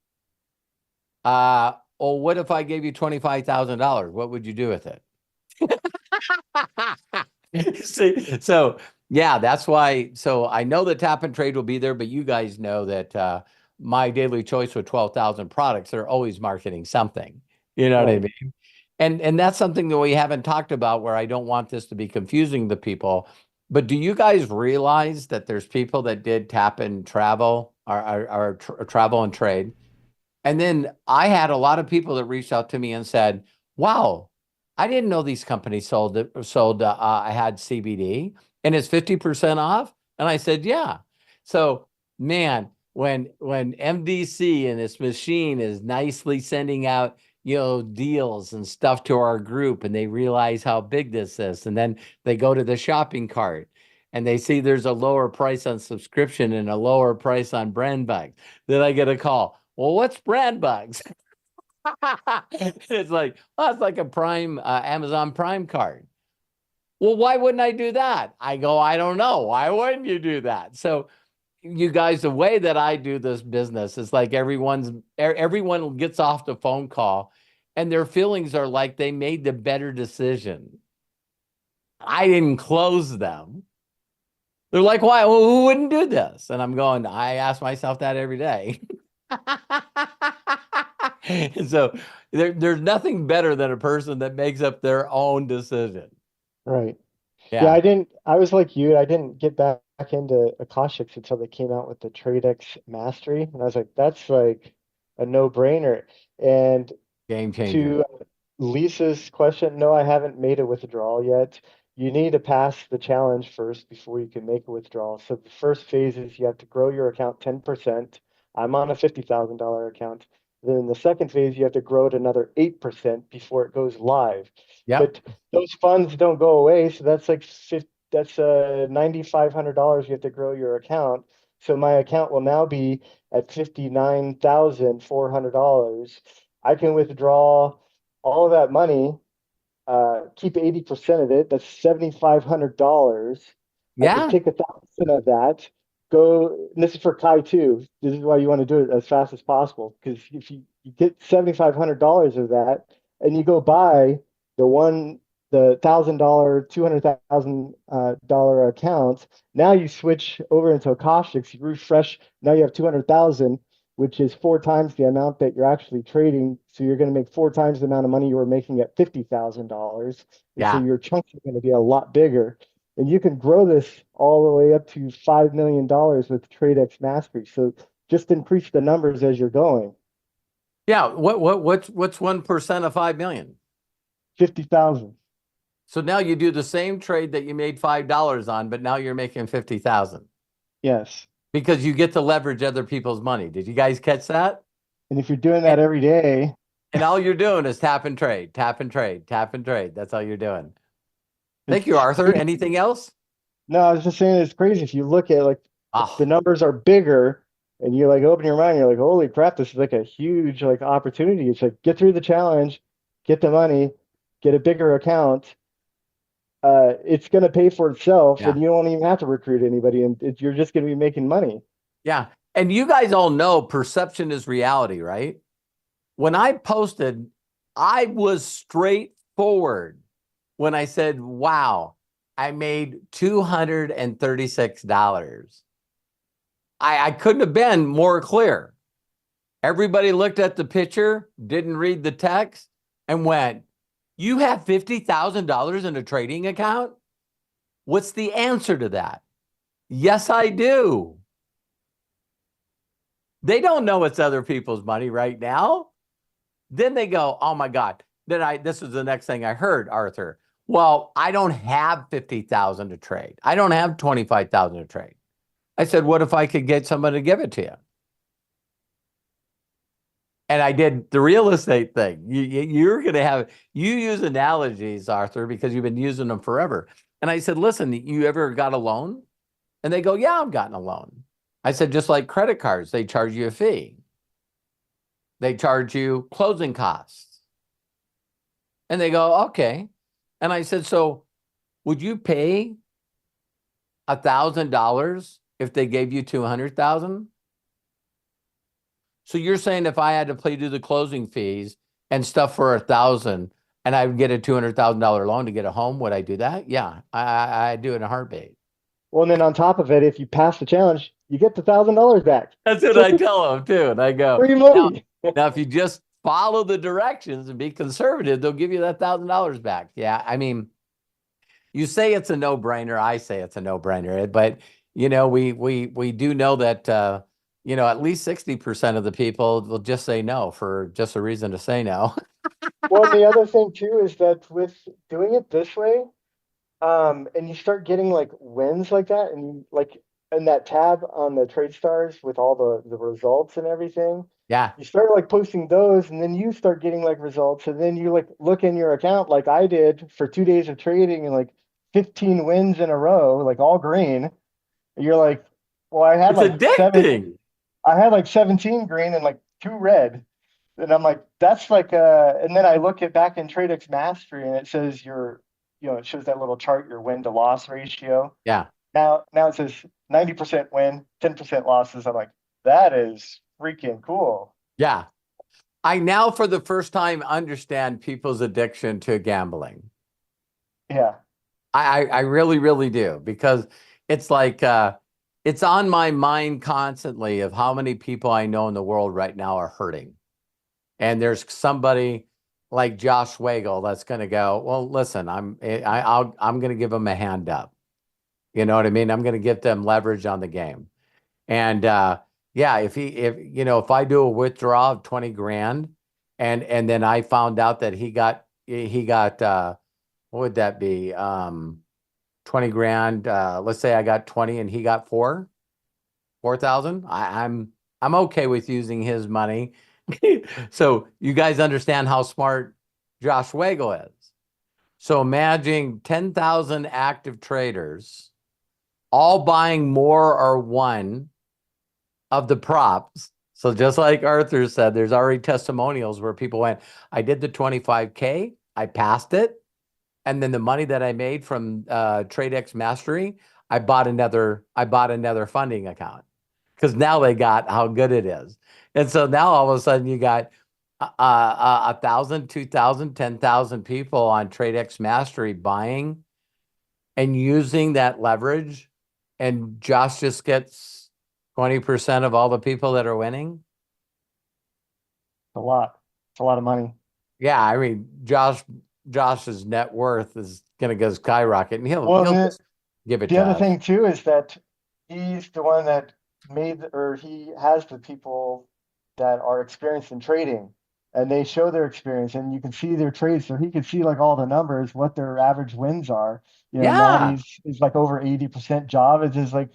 Well, what if I gave you $25,000? What would you do with it? See, so yeah, that's why. So I know that tap and trade will be there, but you guys know that my daily choice with 12,000 products, they're always marketing something. You know what I mean? And that's something that we haven't talked about, where I don't want this to be confusing to people. But do you guys realize that there's people that did tap and travel or travel and trade? And then I had a lot of people that reached out to me and said, wow, I didn't know these companies sold I had CBD and it's 50% off. And I said, yeah. So man, when MDC and this machine is nicely sending out, you know, deals and stuff to our group, and they realize how big this is, and then they go to the shopping cart and they see there's a lower price on subscription and a lower price on brand bugs, then I get a call. Well, what's brand bugs? It's like, oh, it's like a Prime, Amazon Prime card. Well, why wouldn't I do that? I go, I don't know. Why wouldn't you do that? So you guys, the way that I do this business is like everyone gets off the phone call and their feelings are like they made the better decision. I didn't close them. They're like, why? Well, who wouldn't do this? And I'm going, I ask myself that every day. And so there's nothing better than a person that makes up their own decision. Right. Yeah. I was like you, I didn't get back into Akashx until they came out with the TradeXMastery. And I was like, that's like a no-brainer. And Game changer. to Lisa's question, no, I haven't made a withdrawal yet. You need to pass the challenge first before you can make a withdrawal. So the first phase is you have to grow your account 10%. I'm on a $50,000 account. Then in the second phase, you have to grow it another 8% before it goes live. Yep. But those funds don't go away. So that's like $9,500 you have to grow your account. So my account will now be at $59,400. I can withdraw all of that money, keep 80% of it. That's $7,500. I Yeah. can take 1,000 of that, go. And this is for Kai too. This is why you want to do it as fast as possible, because if you get $7,500 of that, and you go buy the $1,000, $200,000 account, now you switch over into Akashx, you refresh. Now you have 200,000, which is 4 times the amount that you're actually trading. So you're going to make 4 times the amount of money you were making at $50,000. Yeah. So your chunks are going to be a lot bigger. And you can grow this all the way up to $5 million with TradeXMastery. So just increase the numbers as you're going. Yeah. What's 1% of 5 million? 50,000. So now you do the same trade that you made $5 on, but now you're making 50,000 Yes. because you get to leverage other people's money. Did you guys catch that? And if you're doing that every day, and all you're doing is tap and trade, tap and trade, tap and trade. That's all you're doing. Thank you, Arthur. Anything else? No, I was just saying it's crazy. If you look at like Oh, the numbers are bigger and you like open your mind, you're like, holy crap, this is like a huge like opportunity. It's like get through the challenge, get the money, get a bigger account. It's going to pay for itself, Yeah. and you don't even have to recruit anybody, and you're just going to be making money. yeah. And you guys all know perception is reality, right? When I posted, I was straightforward when I said, wow, I made $236. I couldn't have been more clear. Everybody looked at the picture, didn't read the text, and went, you have $50,000 in a trading account? What's the answer to that? Yes, I do. They don't know it's other people's money right now. Then they go, oh my God. This is the next thing I heard, Arthur. Well, I don't have 50,000 to trade. I don't have 25,000 to trade. I said, what if I could get someone to give it to you? And I did the real estate thing. You're going to have, you use analogies, Arthur, because you've been using them forever. And I said, listen, you ever got a loan? And they go, yeah, I've gotten a loan. I said, just like credit cards, they charge you a fee. They charge you closing costs. And they go, okay. And I said, so would you pay $1,000 if they gave you 200,000? So you're saying if I had to do the closing fees and stuff for 1,000 and I would get a $200,000 loan to get a home, would I do that? Yeah, I do it in a heartbeat. Well, and then on top of it, if you pass the challenge, you get the $1,000 back. That's what I tell them too. And I go, free money. now if you just follow the directions and be conservative, they'll give you that $1,000 back. Yeah, I mean, you say it's a no-brainer. I say it's a no-brainer, but you know, we do know that you know, at least 60% of the people will just say no for just a reason to say no. Well, the other thing too is that with doing it this way, and you start getting like wins like that, and like in that tab on the Trade Stars with all the results and everything, Yeah. you start like posting those, and then you start getting like results, and then you like look in your account like I did for 2 days of trading and like 15 wins in a row, like all green. And you're like, well, I had It's like addicting. I had like 17 green and like 2 red. And I'm like, that's like and then I look at back in TradeXMastery and it says it shows that little chart, your win to loss ratio. Yeah. Now it says 90% win, 10% losses. I'm like, that is freaking cool. Yeah. I now for the first time understand people's addiction to gambling. Yeah. I really, really do, because it's like it's on my mind constantly of how many people I know in the world right now are hurting. and there's somebody like Josh Wagle that's going to go, well, listen, I'm going to give them a hand up. You know what I mean? I'm going to get them leverage on the game. And yeah, if I do a withdrawal of 20 grand and then I found out that he got what would that be? 20 grand. Let's say I got 20 and he got 4,000. I'm okay with using his money. So you guys understand how smart Josh Wagle is. So imagine 10,000 active traders all buying more or one of the props. So just like Arthur said, there's already testimonials where people went, I did the 25K, I passed it. And then the money that I made from TradeXMastery, I bought another funding account because now they got how good it is. And so now all of a sudden you got 1,000, 2,000, 10,000 people on TradeXMastery buying and using that leverage. And Josh just gets 20% of all the people that are winning. A lot. It's a lot of money. Yeah, I mean, Josh's net worth is going to go skyrocket, and he'll just give it to The other us. thing too is that he's the one that he has the people that are experienced in trading, and they show their experience, and you can see their trades, so he can see like all the numbers, what their average wins are. Yeah. Maddie's is like over 80%. Javed is like,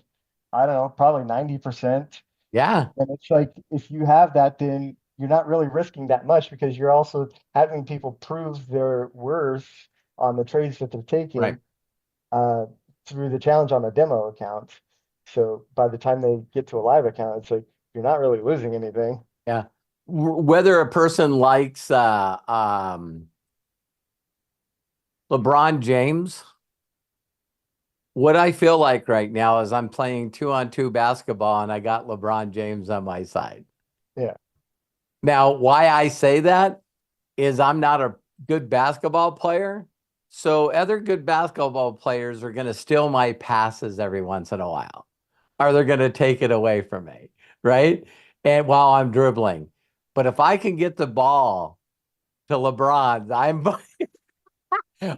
I don't know, probably 90%. Yeah. And it's like, if you have that, then you're not really risking that much because you're also having people prove their worth on the trades that they're taking. Right. Through the challenge on a demo account. So by the time they get to a live account, it's like you're not really losing anything. Yeah. Whether a person likes LeBron James, what I feel like right now is I'm playing 2-on-2 basketball and I got LeBron James on my side. Yeah. Now, why I say that is I'm not a good basketball player. So other good basketball players are going to steal my passes every once in a while. Or they're going to take it away from me, right? And while I'm dribbling. But if I can get the ball to LeBron,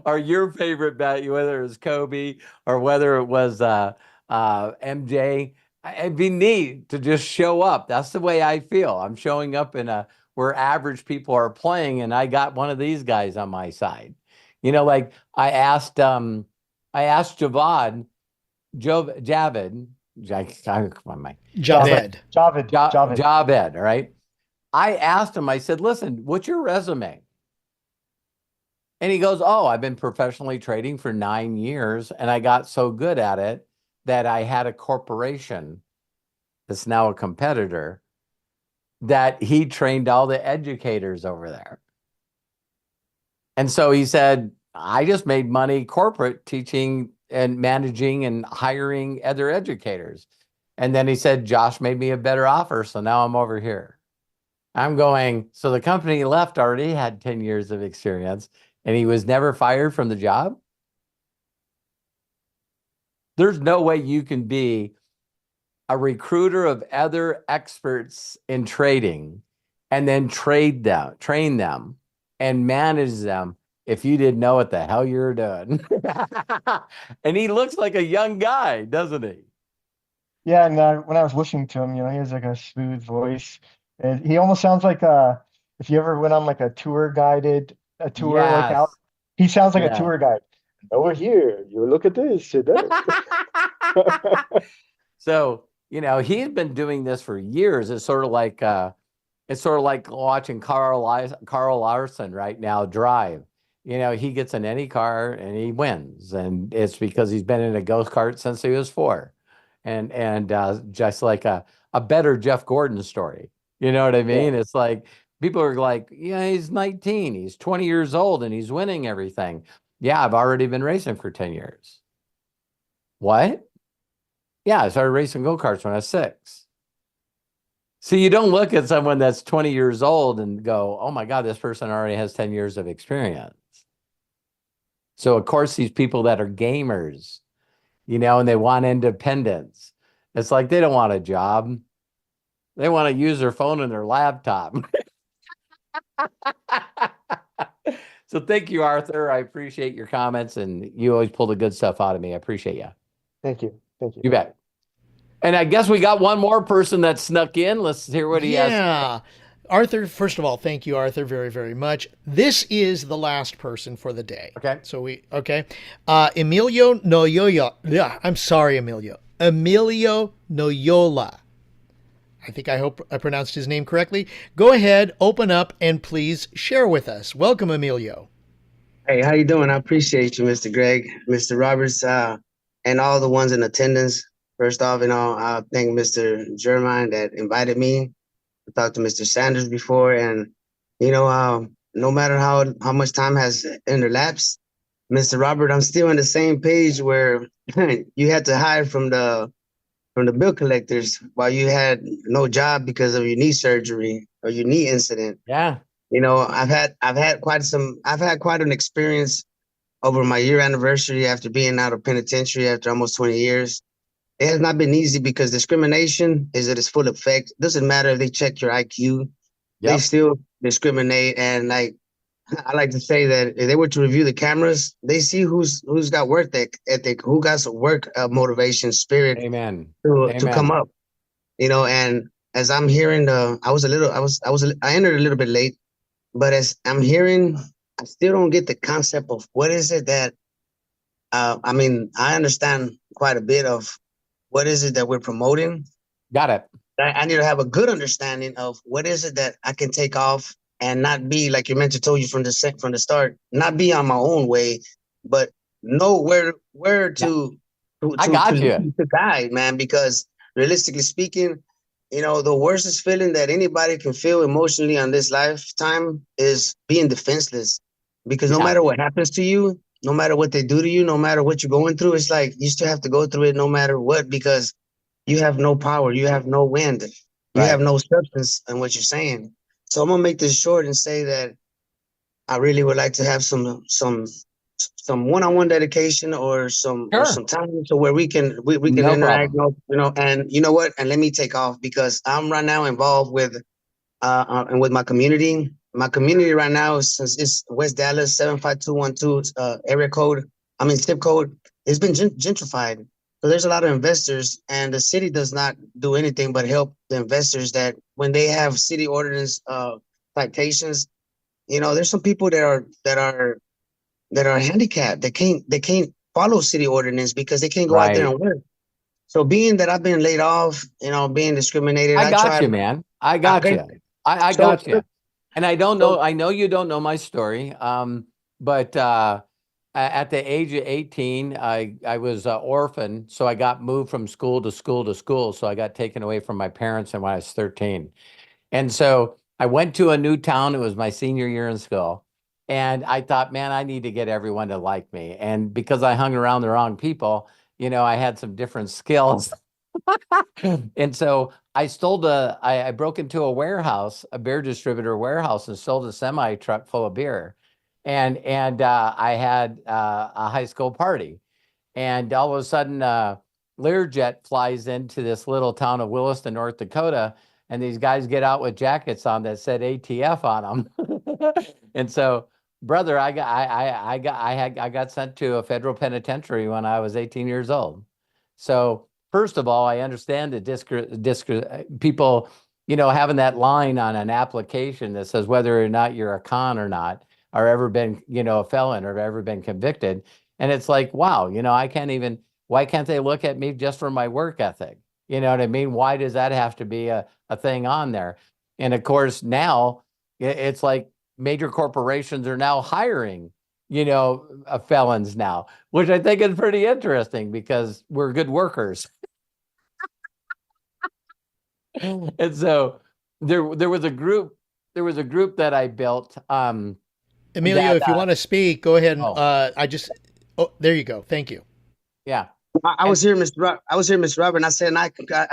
or your favorite bet, whether it was Kobe or whether it was MJ, it'd be neat to just show up. That's the way I feel. I'm showing up where average people are playing, and I got one of these guys on my side. Like I asked Javed, all right? I asked him, I said, listen, what's your resume? And he goes, oh, I've been professionally trading for 9 years, and I got so good at it that I had a corporation that's now a competitor that he trained all the educators over there. And so he said, I just made money corporate teaching and managing and hiring other educators. And then he said, Josh made me a better offer, so now I'm over here. I'm going, so the company he left already had 10 years of experience, and he was never fired from the job? There's no way you can be a recruiter of other experts in trading and then train them, and manage them if you didn't know what the hell you're doing. And he looks like a young guy, doesn't he? Yeah, and when I was listening to him, he has like a smooth voice, and he almost sounds like if you ever went on like a tour, like out, he sounds like a tour guide. Over here, you look at this. So he's been doing this for years. It's sort of like watching Carl Larson right now drive. He gets in any car and he wins, and it's because he's been in a ghost cart since he was 4, and just like a better Jeff Gordon story. You know what I mean? Yeah. It's like people are like, yeah, he's 19, he's 20 years old, and he's winning everything. Yeah, I've already been racing for 10 years. What? Yeah, I started racing go-karts when I was 6. So you don't look at someone that's 20 years old and go, oh my God, this person already has 10 years of experience. So of course, these people that are gamers, and they want independence, it's like they don't want a job. They want to use their phone and their laptop. So thank you, Arthur. I appreciate your comments, and you always pull the good stuff out of me. I appreciate you. Thank you. Thank you. You bet. And I guess we got one more person that snuck in. Let's hear what he has. Yeah. Arthur, first of all, thank you, Arthur, very, very much. This is the last person for the day. Okay. So Emilio Noyola. Yeah, I'm sorry, Emilio. Emilio Noyola. I hope I pronounced his name correctly. Go ahead, open up, and please share with us. Welcome, Emilio. Hey, how you doing? I appreciate you, Mr. Greg, Mr. Roberts, and all the ones in attendance. First off, I thank Mr. Jermine that invited me. I talked to Mr. Sanders before, and no matter how much time has elapsed, Mr. Robert, I'm still on the same page where you had to hide from the bill collectors while you had no job because of your knee surgery or your knee incident. Yeah. I've had quite an experience over my year anniversary after being out of penitentiary after almost 20 years. It has not been easy because discrimination is at its full effect. It doesn't matter if they check your IQ, they still discriminate. And I like to say that if they were to review the cameras, they see who's got work ethic, who got some work motivation, spirit. Amen. To come up. And as I'm hearing I entered a little bit late, but as I'm hearing, I still don't get the concept of what is it that I understand quite a bit of what is it that we're promoting. Got it. I need to have a good understanding of what is it that I can take off and not be, like your mentor told you from the start, not be on my own way, but know where to guide, man. Because realistically speaking, the worst feeling that anybody can feel emotionally on this lifetime is being defenseless. Because no matter what happens to you, no matter what they do to you, no matter what you're going through, it's like you still have to go through it no matter what, because you have no power, you have no wind, you have no substance in what you're saying. So I'm gonna make this short and say that I really would like to have some one-on-one dedication or some time to where we can interact, and you know what? And let me take off because I'm right now involved with and with my community. My community right now, since it's West Dallas 75212 zip code, it's been gentrified. So there's a lot of investors, and the city does not do anything but help the investors. That when they have city ordinance citations, there's some people that are handicapped. They can't follow city ordinance because they can't go out there and work. So being that I've been laid off, being discriminated, I got you, man. I got you. I got you. And I don't know, I know you don't know my story, but at the age of 18, I was an orphan, so I got moved from school to school to school. So I got taken away from my parents when I was 13. And so I went to a new town. It was my senior year in school. And I thought, man, I need to get everyone to like me. And because I hung around the wrong people, I had some different skills. And so I broke into a warehouse, a beer distributor warehouse, and sold a semi truck full of beer. And I had a high school party, and all of a sudden Learjet flies into this little town of Williston, North Dakota, and these guys get out with jackets on that said ATF on them. And so, brother, I got sent to a federal penitentiary when I was 18 years old. So first of all, I understand that people, having that line on an application that says whether or not you're a con or not, or ever been, a felon or ever been convicted. And it's like, wow, why can't they look at me just for my work ethic? You know what I mean? Why does that have to be a thing on there? And of course, now it's like major corporations are now hiring, felons now, which I think is pretty interesting because we're good workers. And so there was a group that I built. Emilio, if you want to speak, go ahead. And there you go. Thank you. Yeah. I was here, Mr. Robert, and I said, and I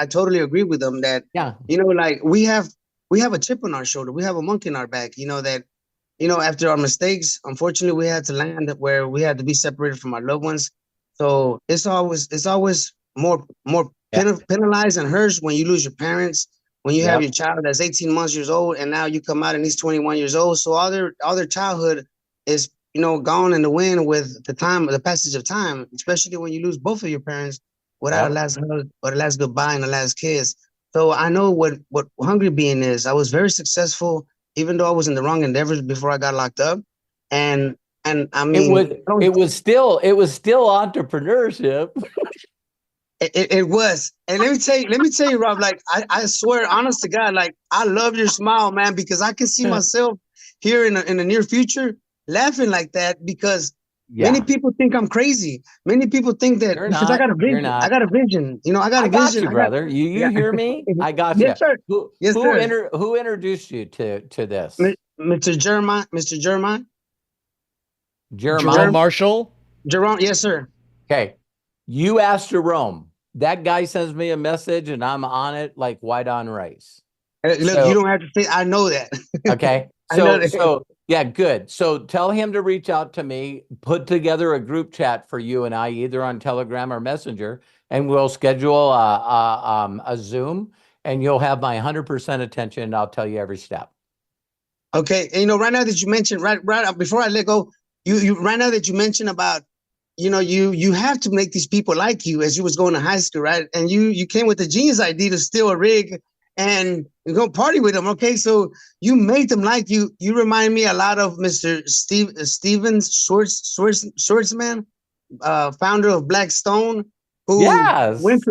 totally agree with them that, like we have a chip on our shoulder. We have a monkey in our back, that, after our mistakes, unfortunately, we had to land where we had to be separated from our loved ones. So it's always more penalized and hurts when you lose your parents, when you have Yep. your child that's 18 months years old, and now you come out and he's 21 years old. So all their childhood is, you know, gone in the wind with the passage of time, especially when you lose both of your parents without a Yep. last hug or the last goodbye and the last kiss. So I know what hungry being is. I was very successful, even though I was in the wrong endeavors before I got locked up. And I mean, it was still entrepreneurship. it was. And let me tell you, Rob, like I swear, honest to God, like I love your smile, man, because I can see myself here in the near future laughing like that, because many people think I'm crazy. Many people think that You're because I not. got a You're vision. not. I got a vision. You know, I got a I got vision. you, brother. You Yeah. hear me? I got Yes, you. sir. Yes, sir. Who introduced you to this? Mr. Jeremiah. Mr. Jeremiah. Jeremiah. Jerome Marshall. Jerome. Yes, sir. Okay. You asked Jerome. That guy sends me a message and I'm on it like white on rice. Look, So- you don't have to say, I know that. Okay. I know So that. yeah, good. So tell him to reach out to me, put together a group chat for you and I, either on Telegram or Messenger, and we'll schedule a Zoom, and you'll have my 100% attention, and I'll tell you every step. Okay. And, you know, right now that you mentioned, right before I let go, you right now that you mentioned about, you know, you have to make these people like you as you was going to high school, right? And you came with the genius idea to steal a rig and go party with them. Okay, so you made them like you. You remind me a lot of Mr. Steven Schwartzman, founder of Blackstone, who Yes. went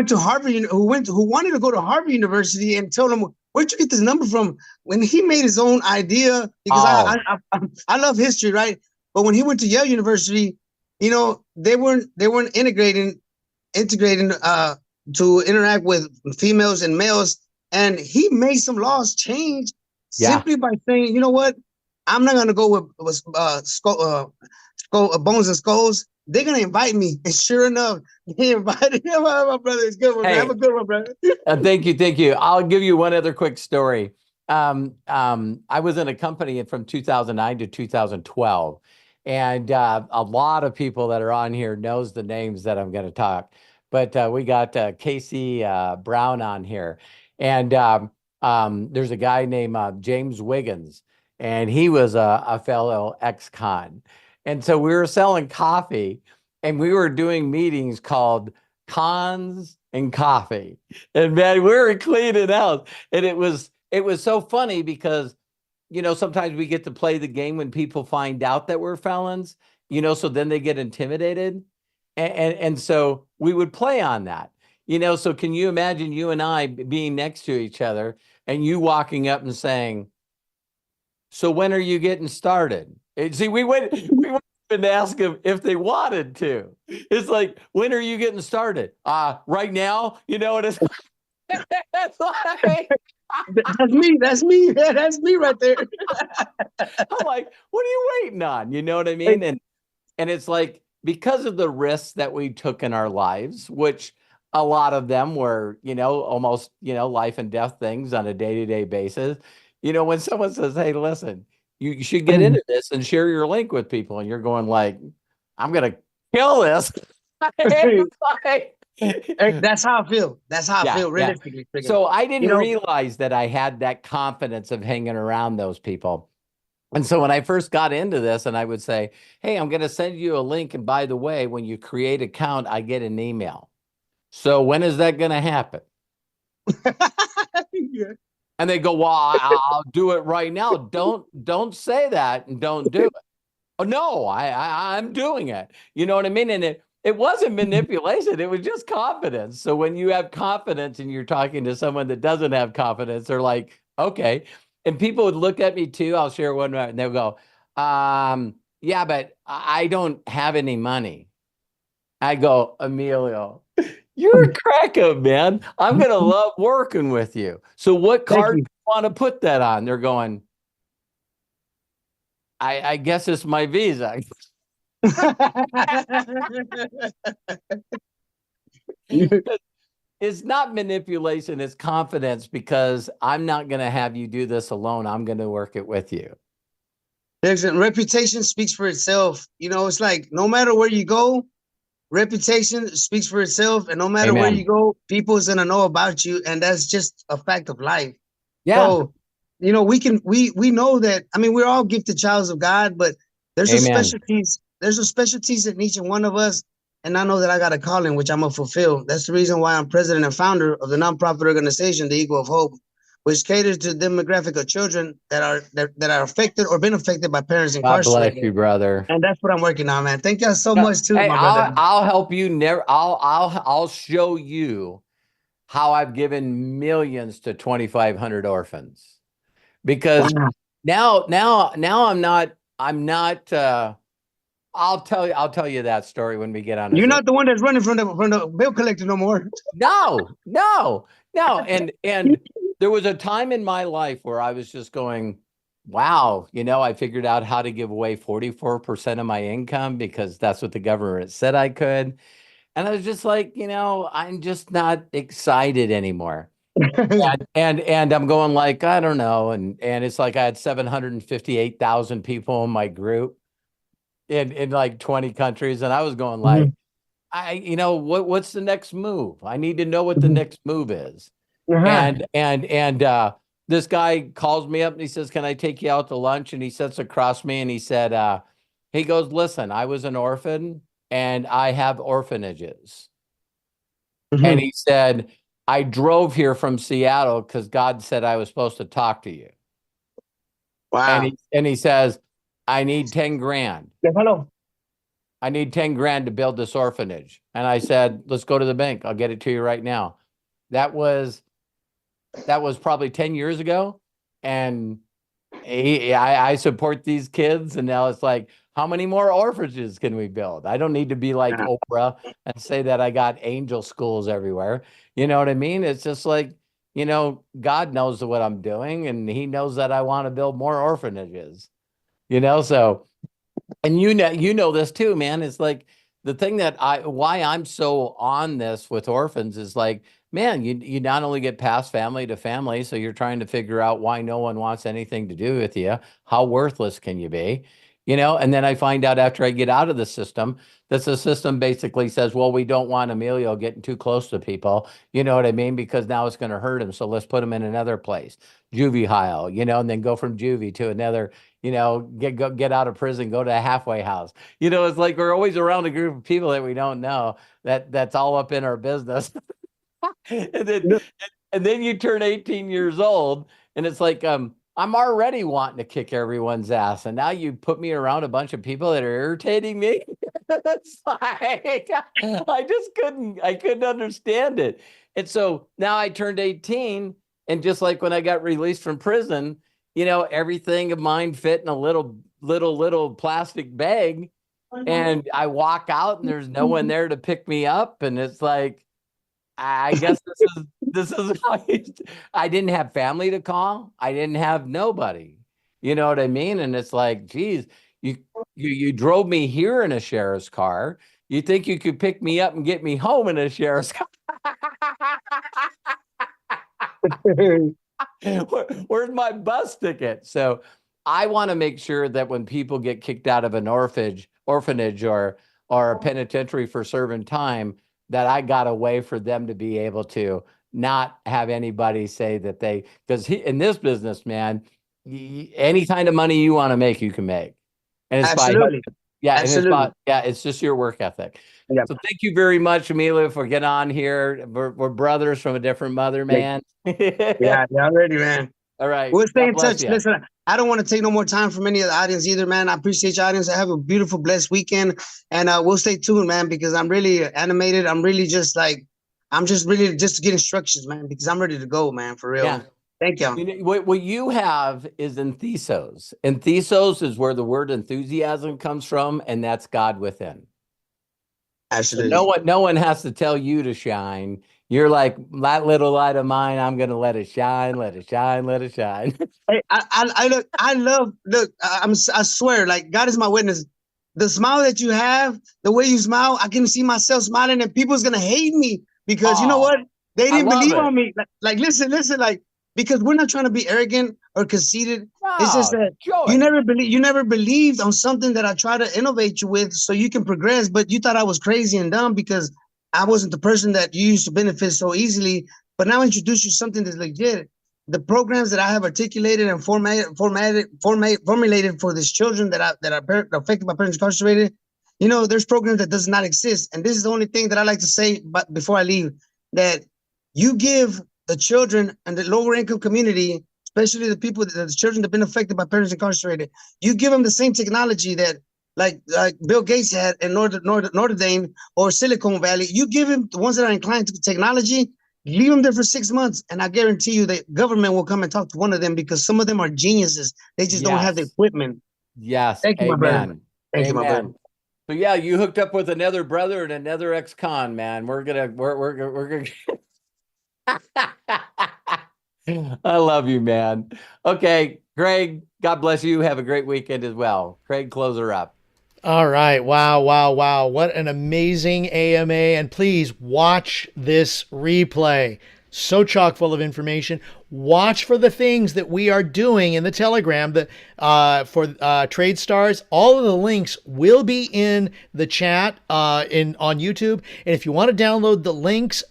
to Harvard, who wanted to go to Harvard University, and told him, where'd you get this number from? When he made his own idea, because I love history, right? But when he went to Yale University, you know, they weren't integrating to interact with females and males, and he made some laws change simply by saying, you know what, I'm not gonna go with bones and skulls. They're gonna invite me, and sure enough, they invited him. My brother, it's good one. Hey, Have a good one, brother. Thank you. I'll give you one other quick story. I was in a company from 2009 to 2012. And a lot of people that are on here knows the names that I'm going to talk. But we got Casey Brown on here. And there's a guy named James Wiggins. And he was a fellow ex-con. And so we were selling coffee. And we were doing meetings called Cons and Coffee. And man, we were cleaning out. And it was so funny because, you know, sometimes we get to play the game when people find out that we're felons, you know, so then they get intimidated. And so we would play on that, you know. So can you imagine you and I being next to each other and you walking up and saying, so when are you getting started? And see, we wouldn't even ask them if they wanted to. It's like, when are you getting started? Right now, you know what it's that's like. That's me. Yeah, that's me right there. I'm like, what are you waiting on? You know what I mean? And it's like, because of the risks that we took in our lives, which a lot of them were, you know, almost, you know, life and death things on a day-to-day basis. You know, when someone says, hey, listen, you should get into this and share your link with people, and you're going like, I'm going to kill this. That's how I feel. That's how I feel, realistically. Yeah. So I didn't realize that I had that confidence of hanging around those people. And so when I first got into this, and I would say, hey, I'm going to send you a link. And by the way, when you create an account, I get an email. So when is that going to happen? Yeah. And they go, well, I'll do it right now. Don't say that and don't do it. Oh, no, I'm doing it. You know what I mean? And it wasn't manipulation. It was just confidence. So when you have confidence and you're talking to someone that doesn't have confidence, they're like, okay. And people would look at me too. I'll share one, and they'll go, yeah, but I don't have any money. I go, Emilio, you're a crack up, man. I'm going to love working with you. So what card do you want to put that on? They're going, I guess it's my Visa. It's not manipulation, it's confidence, because I'm not going to have you do this alone. I'm going to work it with you. Excellent. Reputation speaks for itself. You know, it's like no matter where you go, reputation speaks for itself, and no matter where you go, people's gonna know about you, and that's just a fact of life. Yeah. So, you know, we know that. I mean, we're all gifted childs of God, but there's a specialties. There's a specialties in each and one of us, and I know that I got a calling which I'm gonna fulfill. That's the reason why I'm president and founder of the nonprofit organization, the Eagle of Hope, which caters to the demographic of children that are affected or been affected by parents incarcerated. God bless you, brother. And that's what I'm working on, man. Thank you so much too, hey, my brother. I'll help you. I'll show you how I've given millions to 2,500 orphans, because now I'm not. I'll tell you that story when we get on. You're not the one that's running from the bill collector no more. No. And there was a time in my life where I was just going, wow, you know, I figured out how to give away 44% of my income because that's what the government said I could. And I was just like, you know, I'm just not excited anymore. and I'm going like, I don't know. And it's like I had 758,000 people in my group in like 20 countries. And I was going like, you know, what's the next move? I need to know what the next move is. And this guy calls me up and he says, can I take you out to lunch? And he sits across me and he said, he goes, listen, I was an orphan and I have orphanages. And he said, I drove here from Seattle because God said I was supposed to talk to you. Wow. And he says, I need 10 grand. Hello. I need 10 grand to build this orphanage. And I said, let's go to the bank. I'll get it to you right now. That was probably 10 years ago. And I support these kids. And now it's like, how many more orphanages can we build? I don't need to be like Oprah and say that I got angel schools everywhere. You know what I mean? It's just like, you know, God knows what I'm doing and he knows that I want to build more orphanages, you know? So, and you know this too, man. It's like the thing that why I'm so on this with orphans is like, man, you not only get passed family to family, so you're trying to figure out why no one wants anything to do with you. How worthless can you be? You know, and then I find out after I get out of the system that the system basically says, well, we don't want Emilio getting too close to people. You know what I mean? Because now it's going to hurt him. So let's put him in another place, juvie, you know, and then go from juvie to another, you know, get out of prison, go to a halfway house. You know, it's like we're always around a group of people that we don't know that's all up in our business. and then you turn 18 years old and it's like, I'm already wanting to kick everyone's ass. And now you put me around a bunch of people that are irritating me. It's like, I couldn't understand it. And so now I turned 18 and just like when I got released from prison, you know, everything of mine fit in a little plastic bag. And I walk out and there's no one there to pick me up. And it's like, I guess this is how I didn't have family to call. I didn't have nobody. You know what I mean? And it's like, geez, you drove me here in a sheriff's car. You think you could pick me up and get me home in a sheriff's car? Where's my bus ticket? So I want to make sure that when people get kicked out of an orphanage or a penitentiary for serving time, that I got a way for them to be able to not have anybody say that because in this business, man, any kind of money you want to make, you can make. And it's absolutely. It's just your work ethic. Yep. So thank you very much, Emilio, for getting on here. We're brothers from a different mother, man. Yeah, already, man. All right. We'll stay in touch. Listen, I don't want to take no more time from any of the audience either, man. I appreciate your audience. I have a beautiful, blessed weekend. And we'll stay tuned, man, because I'm really animated. I'm really just to get instructions, man, because I'm ready to go, man, for real. Yeah. Thank you. What you have is enthesos. Enthesos is where the word enthusiasm comes from, and that's God within. Absolutely. So no one has to tell you to shine. You're like, that little light of mine, I'm going to let it shine, let it shine, let it shine. Hey, I swear, like, God is my witness. The smile that you have, the way you smile, I can see myself smiling and people's going to hate me because you know what? They didn't believe on me. Like, listen, like, because we're not trying to be arrogant. or conceited. It's just that Joey. you never believed on something that I try to innovate you with so you can progress, but you thought I was crazy and dumb because I wasn't the person that you used to benefit so easily. But now I introduce you something that's legit. The programs that I have articulated and formulated for these children that are affected by parents incarcerated, you know, there's programs that does not exist. And this is the only thing that I like to say, but before I leave, that you give the children and the lower income community, especially the people, the children that have been affected by parents incarcerated, you give them the same technology that like Bill Gates had in Notre Dame or Silicon Valley. You give them the ones that are inclined to technology, leave them there for 6 months, and I guarantee you that government will come and talk to one of them because some of them are geniuses. They just don't have the equipment. Yes. Thank you, my brother. Amen. Thank you, my brother. Amen. So yeah, you hooked up with another brother and another ex-con, man. We're gonna I love you, man. Okay, Craig, God bless you. Have a great weekend as well. Craig, close her up. All right. Wow, wow, wow. What an amazing AMA. And please watch this replay. So chock full of information. Watch for the things that we are doing in the Telegram that for Trade Stars. All of the links will be in the chat on YouTube. And if you want to download the links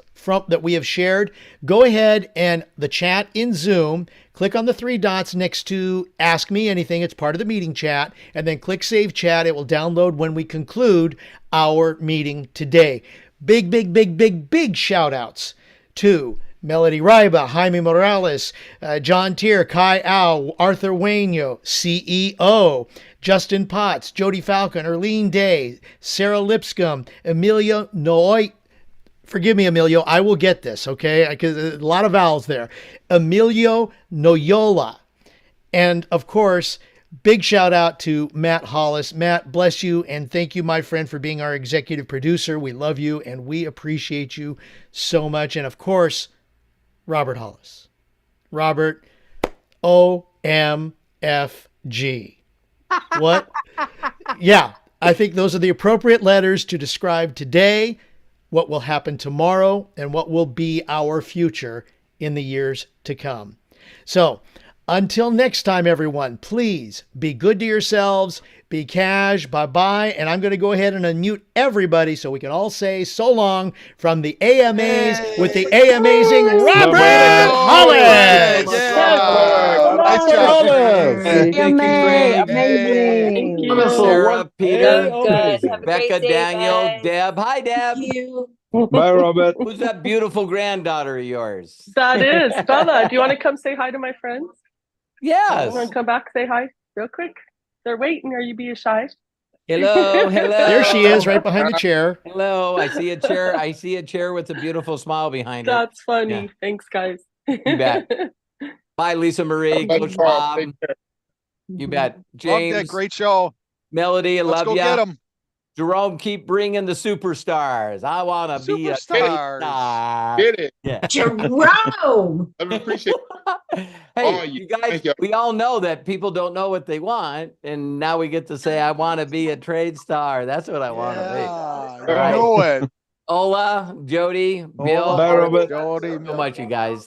that we have shared, go ahead and the chat in Zoom, click on the 3 dots next to Ask Me Anything. It's part of the meeting chat, and then click Save Chat. It will download when we conclude our meeting today. Big shout outs to Melody Ryba, Jaime Morales, John Tier, Kai Au, Arthur Waino, CEO, Justin Potts, Jody Falcon, Erlene Day, Sarah Lipscomb, Emilio Noy. Forgive me, Emilio. I will get this, okay? Because a lot of vowels there. Emilio Noyola. And, of course, big shout out to Matt Hollis. Matt, bless you, and thank you, my friend, for being our executive producer. We love you, and we appreciate you so much. And, of course, Robert Hollis. Robert, OMFG. What? Yeah, I think those are the appropriate letters to describe today, what will happen tomorrow, and what will be our future in the years to come. So until next time, everyone, please be good to yourselves, be cash, bye-bye, and I'm going to go ahead and unmute everybody so we can all say so long from the AMAs with the A-amazing Robert Hollis. Nice job. Thank you, Craig. Amazing. Thank you. Sarah, Peter, Good. amazing. Have a great Becca, day, Daniel, guys. Deb. Hi, Deb. Thank you. Bye, Robert. Who's that beautiful granddaughter of yours? That is Bella. Do you want to come say hi to my friends? Yes. Want to come back, say hi real quick? They're waiting. Are you being shy? Hello. There she is, right behind the chair. Hello. I see a chair. I see a chair with a beautiful smile behind it. That's funny. Yeah. Thanks, guys. You bet. Bye, Lisa Marie, Coach Bob. You bet. James. Love that. Great show. Melody, I Let's love go ya. get them. Jerome, keep bringing the superstars. I want to be a trade star. Get it. Yeah. Jerome. I appreciate it. Hey, you guys, we all know that people don't know what they want, and now we get to say, I want to be a trade star. That's what I want to be. I know it. Ola, Jody, Bill. Bye, Robert. So much, you guys.